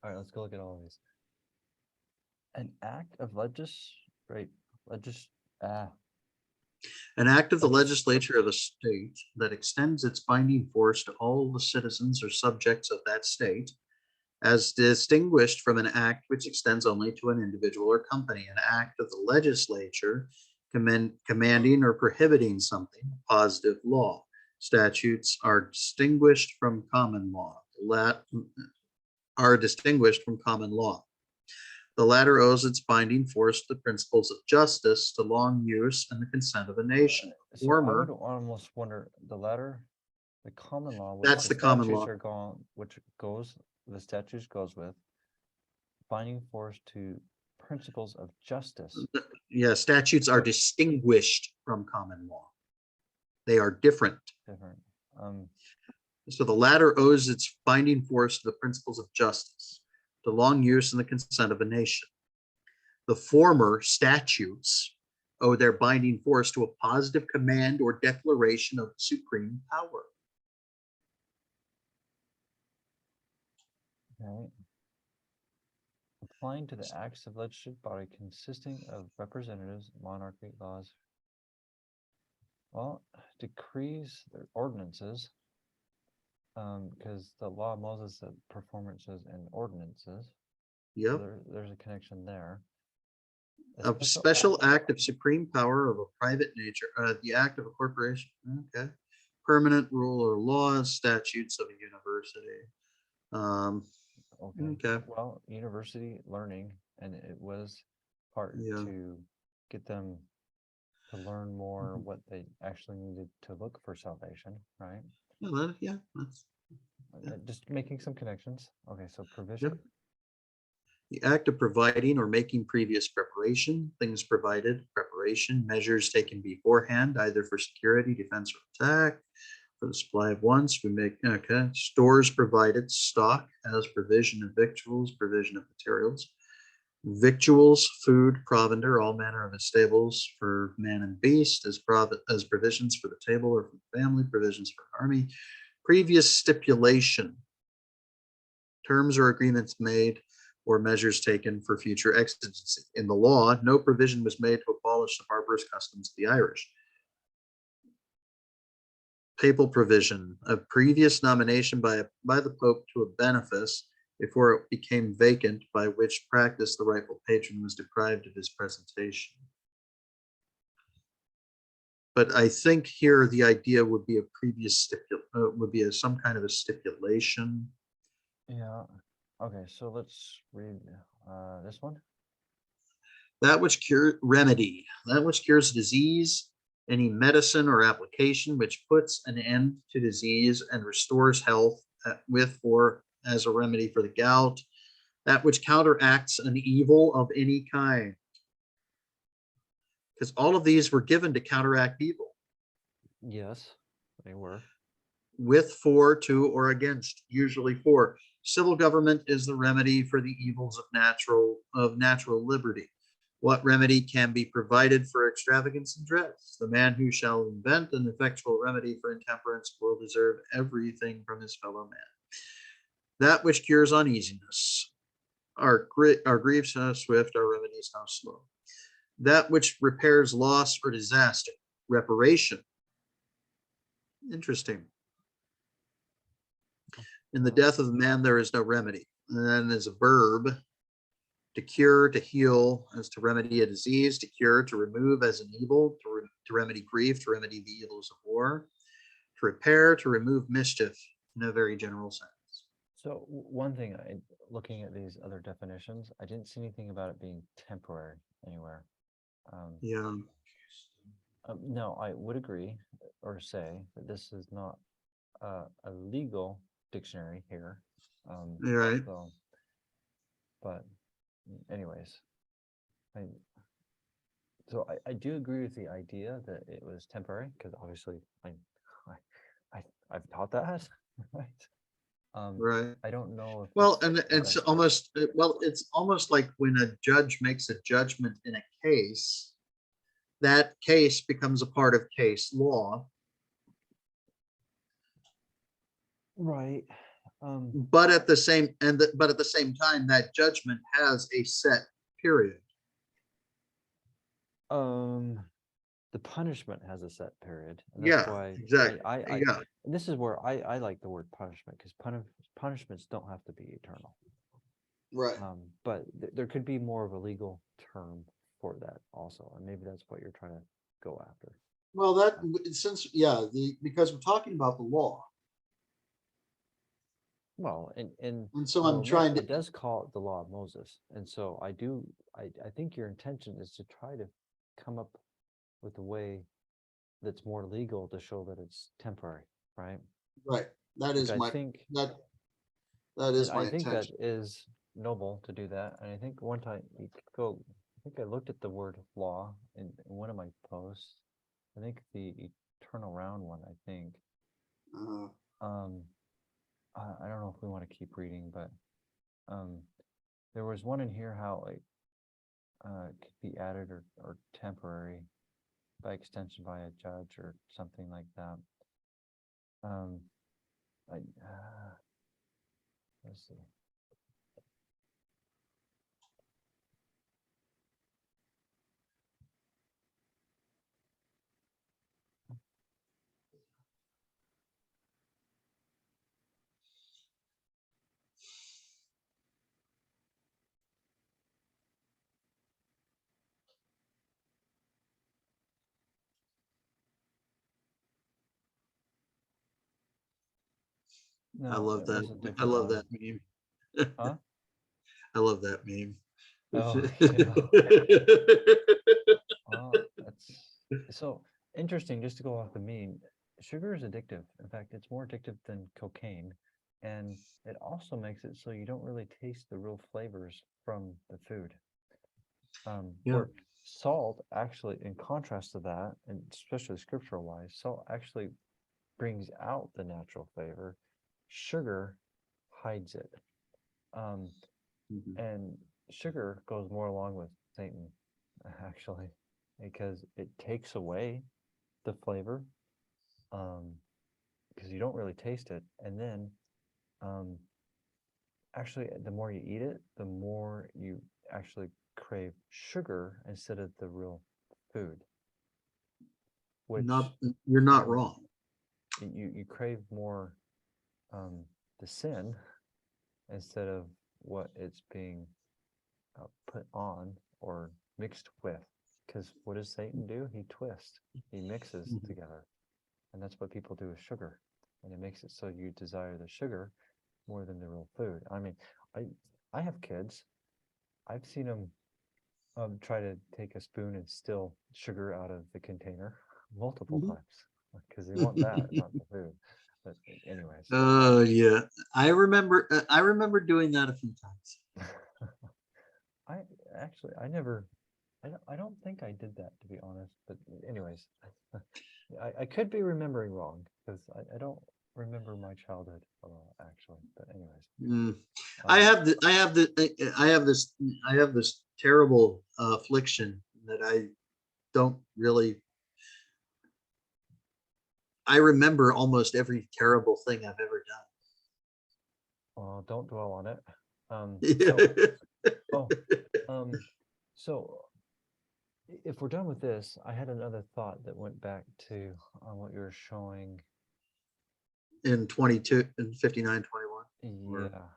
Speaker 1: All right, let's go look at all of these. An act of
Speaker 2: An act of the legislature of a state that extends its binding force to all the citizens or subjects of that state, as distinguished from an act which extends only to an individual or company. An act of the legislature commanding or prohibiting something, positive law. Statutes are distinguished from common law. The latter owes its binding force to the principles of justice, to long use, and the consent of a nation.
Speaker 1: So
Speaker 2: Former,
Speaker 1: I would almost wonder the latter, the common law, which
Speaker 2: that's the common
Speaker 1: statutes
Speaker 2: law.
Speaker 1: are gone, the statutes goes with binding force to principles of justice.
Speaker 2: Yeah, statutes are distinguished from common law. They are different.
Speaker 1: Different.
Speaker 2: So the latter owes its binding force to the principles of justice, to long use and the consent of a nation. The former, statutes, owe their binding force to a positive command or declaration of supreme power.
Speaker 1: Okay. Applying to the acts of legislative body consisting of representatives, monarchy, laws. Well, decrees, ordinances, because the law of Moses said performances and ordinances.
Speaker 2: Yep.
Speaker 1: So there's a connection there.
Speaker 2: A special act of supreme power of a private nature, the act of a corporation. Okay. Permanent rule or laws, statutes of a university. Okay.
Speaker 1: Well, university learning, and it was part to get them to learn more what they actually needed to look for salvation, right?
Speaker 2: Yeah.
Speaker 1: Just making some connections. Okay, so provision.
Speaker 2: Yep. The act of providing or making previous preparation, things provided, preparation, measures taken beforehand, either for security, defense, or attack, for the supply of wants. We make, stores provided, stock as provision of victuals, provision of materials. Victuals, food, provender, all manner of stables for man and beast, as provisions for the table or for the family, provisions for an army. Previous stipulation, terms or agreements made or measures taken for future exigency. In the law, no provision was made to abolish the barbarous customs of the Irish. Papal provision, a previous nomination by the Pope to a benefice before it became vacant, by which practice the rightful patron was deprived of his presentation. But I think here the idea would be a previous some kind of a stipulation.
Speaker 1: Yeah. Okay, so let's read this one.
Speaker 2: That which cures remedy, that which cures disease, any medicine or application which puts an end to disease and restores health with or as a remedy for the gout, that which counteracts an evil of any kind. Because all of these were given to counteract evil.
Speaker 1: Yes, they were.
Speaker 2: With, for, to, or against, usually for. Civil government is the remedy for the evils of natural liberty. What remedy can be provided for extravagance and dress? The man who shall invent an effectual remedy for intemperance will deserve everything from his fellow man. That which cures uneasiness. Our griefs how swift, our remedies how slow. That which repairs loss or disaster. Reparation. Interesting. In the death of man, there is no remedy. And then there's a verb. To cure, to heal, as to remedy a disease, to cure, to remove as an evil, to remedy grief, to remedy the evils of war, to repair, to remove mischief, in a very general sense.
Speaker 1: So one thing, looking at these other definitions, I didn't see anything about it being temporary anywhere.
Speaker 2: Yeah.
Speaker 1: No, I would agree or say that this is not a legal dictionary here.
Speaker 2: You're right.
Speaker 1: So, but anyways, I do agree with the idea that it was temporary, because obviously I've taught that, right?
Speaker 2: Right.
Speaker 1: I don't know if
Speaker 2: Well,
Speaker 1: it's
Speaker 2: and
Speaker 1: the
Speaker 2: it's
Speaker 1: best
Speaker 2: almost like when a judge makes a judgment in a case, that case becomes a part of case law.
Speaker 1: right.
Speaker 2: But at the same time, that judgment has a set period.
Speaker 1: The punishment has a set period, and
Speaker 2: Yeah,
Speaker 1: that's why
Speaker 2: exactly. Yeah.
Speaker 1: this is where I like the word punishment, because punishments don't have to be eternal.
Speaker 2: Right.
Speaker 1: But there could be more of a legal term for that also, and maybe that's what you're trying to go after.
Speaker 2: Well, because we're talking about the law.
Speaker 1: Well, and
Speaker 2: so
Speaker 1: I'll
Speaker 2: I'm
Speaker 1: admit,
Speaker 2: trying to-
Speaker 1: it does call it the law of Moses, and so I think your intention is to try to come up with a way that's more legal to show that it's temporary, right?
Speaker 2: Right. That is
Speaker 1: I
Speaker 2: my
Speaker 1: think
Speaker 2: that is
Speaker 1: and
Speaker 2: my
Speaker 1: I think that
Speaker 2: intention.
Speaker 1: is noble to do that. And I think one time you could go, I think I looked at the word law in one of my posts. I think the eternal round one, I think. I don't know if we want to keep reading, but there was one in here how like it could be added or temporary by extension by a judge or something like that. Let's see. No,
Speaker 2: I love
Speaker 1: it
Speaker 2: that.
Speaker 1: was a different
Speaker 2: I love
Speaker 1: one.
Speaker 2: that meme.
Speaker 1: Huh?
Speaker 2: I love that meme.
Speaker 1: Oh, yeah. Well, that's so interesting. Just to go off the mean, sugar is addictive. In fact, it's more addictive than cocaine, and it also makes it so you don't really taste the real flavors from the food.
Speaker 2: Yeah.
Speaker 1: Where salt actually, in contrast to that, and especially scriptural wise, salt actually brings out the natural flavor. Sugar hides it. And sugar goes more along with Satan, actually, because it takes away the flavor, because you don't really taste it. And then actually, the more you eat it, the more you actually crave sugar instead of the real food. Which
Speaker 2: You're not wrong.
Speaker 1: you crave more the sin instead of what it's being put on or mixed with. Because what does Satan do? He twists, he mixes together. And that's what people do with sugar. And it makes it so you desire the sugar more than the real food. I mean, I have kids. I've seen them try to take a spoon and steal sugar out of the container multiple times because they want that, not the food. But anyways.
Speaker 2: Yeah, I remember doing that a few times.
Speaker 1: I don't think I did that, to be honest. But anyways, I could be remembering wrong because I don't remember my childhood actually. But anyways,
Speaker 2: I have this terrible affliction that I don't really. I remember almost every terrible thing I've ever
Speaker 1: done. Don't dwell on it. So if we're done with this, I had another thought that went back to what you were showing
Speaker 2: in 22 and 59, 21.
Speaker 1: Yeah.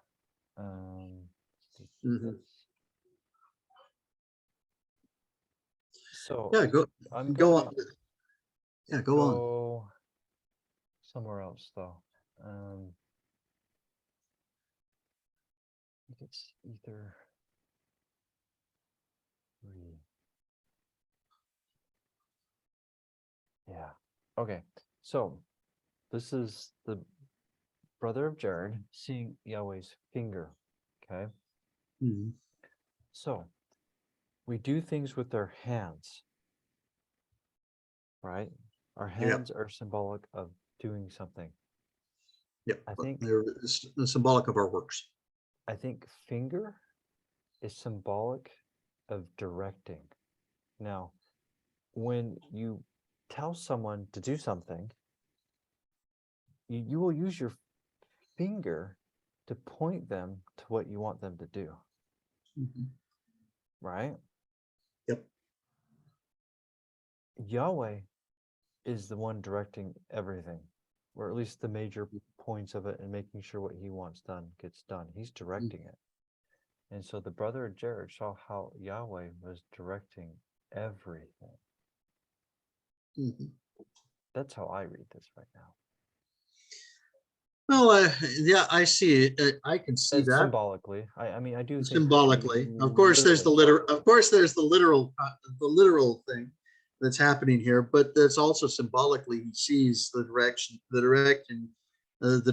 Speaker 1: So
Speaker 2: yeah, go on. Yeah, go on.
Speaker 1: Somewhere else though. I think it's either 3. Yeah. Okay. So this is the brother of Jared seeing Yahweh's finger. Okay. So we do things with our hands, right? Our hands are symbolic of doing something.
Speaker 2: Yeah,
Speaker 1: I think
Speaker 2: they're symbolic of our works.
Speaker 1: I think finger is symbolic of directing. Now, when you tell someone to do something, you will use your finger to point them to what you want them to do. Right?
Speaker 2: Yep.
Speaker 1: Yahweh is the one directing everything, or at least the major points of it, and making sure what he wants done gets done. He's directing it. And so the brother of Jared saw how Yahweh was directing everything. That's how I read this right now.
Speaker 2: Well, yeah, I see it. I can see that
Speaker 1: symbolically. I mean, I do think
Speaker 2: symbolically. Of course, there's the literal. Of course, there's the literal thing that's happening here, but that's also symbolically he sees the direction of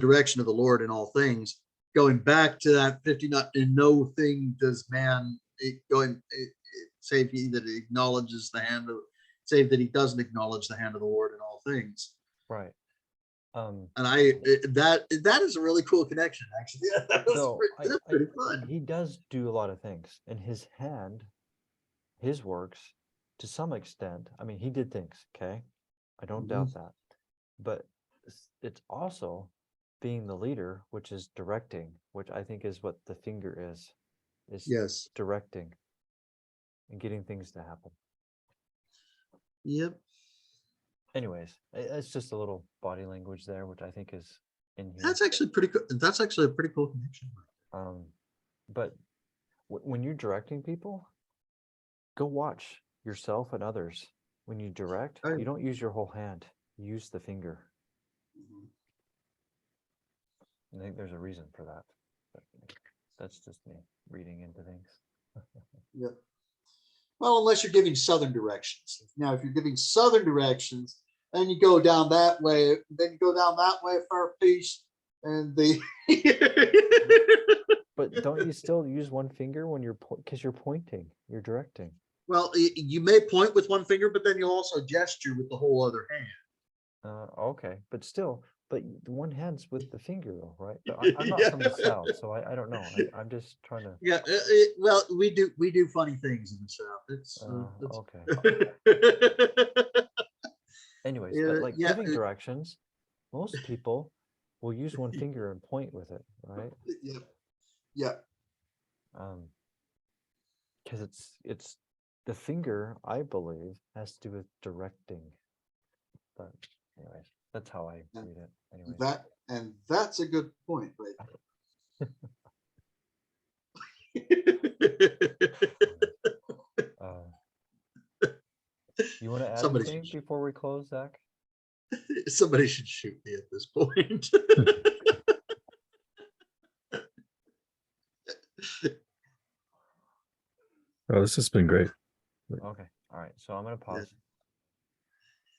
Speaker 2: the Lord in all things. Going back to that 59, in no thing does man save he that acknowledges the hand of, save that he doesn't acknowledge the hand of the Lord in all things.
Speaker 1: Right.
Speaker 2: And that is a really cool connection, actually. That's pretty fun.
Speaker 1: He does do a lot of things, and his hand, his works, to some extent. I mean, he did things. Okay, I don't doubt that, but it's also being the leader, which is directing, which I think is what the finger is
Speaker 2: yes,
Speaker 1: directing and getting things to happen.
Speaker 2: Yep.
Speaker 1: Anyways, it's just a little body language there, which I think is in here.
Speaker 2: That's actually pretty good. That's actually a pretty cool connection.
Speaker 1: But when you're directing people, go watch yourself and others. When you direct, you don't use your whole hand. You use the finger. I think there's a reason for that. But that's just me reading into things.
Speaker 2: Yep. Well, unless you're giving southern directions. Now, if you're giving southern directions, then you go down that way. Then you go down that way for a piece, and the.
Speaker 1: But don't you still use one finger when you're because you're pointing, you're directing?
Speaker 2: Well, you may point with one finger, but then you also gesture with the whole other hand.
Speaker 1: Okay, but still, but the one hand's with the finger, though, right? But I'm not from the South, so I don't know. I'm just trying to.
Speaker 2: Yeah, well, we do funny things in the South. It's
Speaker 1: okay. Anyways, but like giving directions, most people will use one finger and point with it, right?
Speaker 2: Yep. Yeah.
Speaker 1: Because it's the finger, I believe, has to do with directing. But anyways, that's how I
Speaker 2: Yeah.
Speaker 1: read it. Anyway,
Speaker 2: That's a good point, right?
Speaker 1: you want to add
Speaker 2: Somebody
Speaker 1: anything
Speaker 2: should-
Speaker 1: before we close, Zach?
Speaker 2: Somebody should shoot me at this point.
Speaker 5: Oh, this has been great.
Speaker 1: Okay, all right. So I'm gonna pause.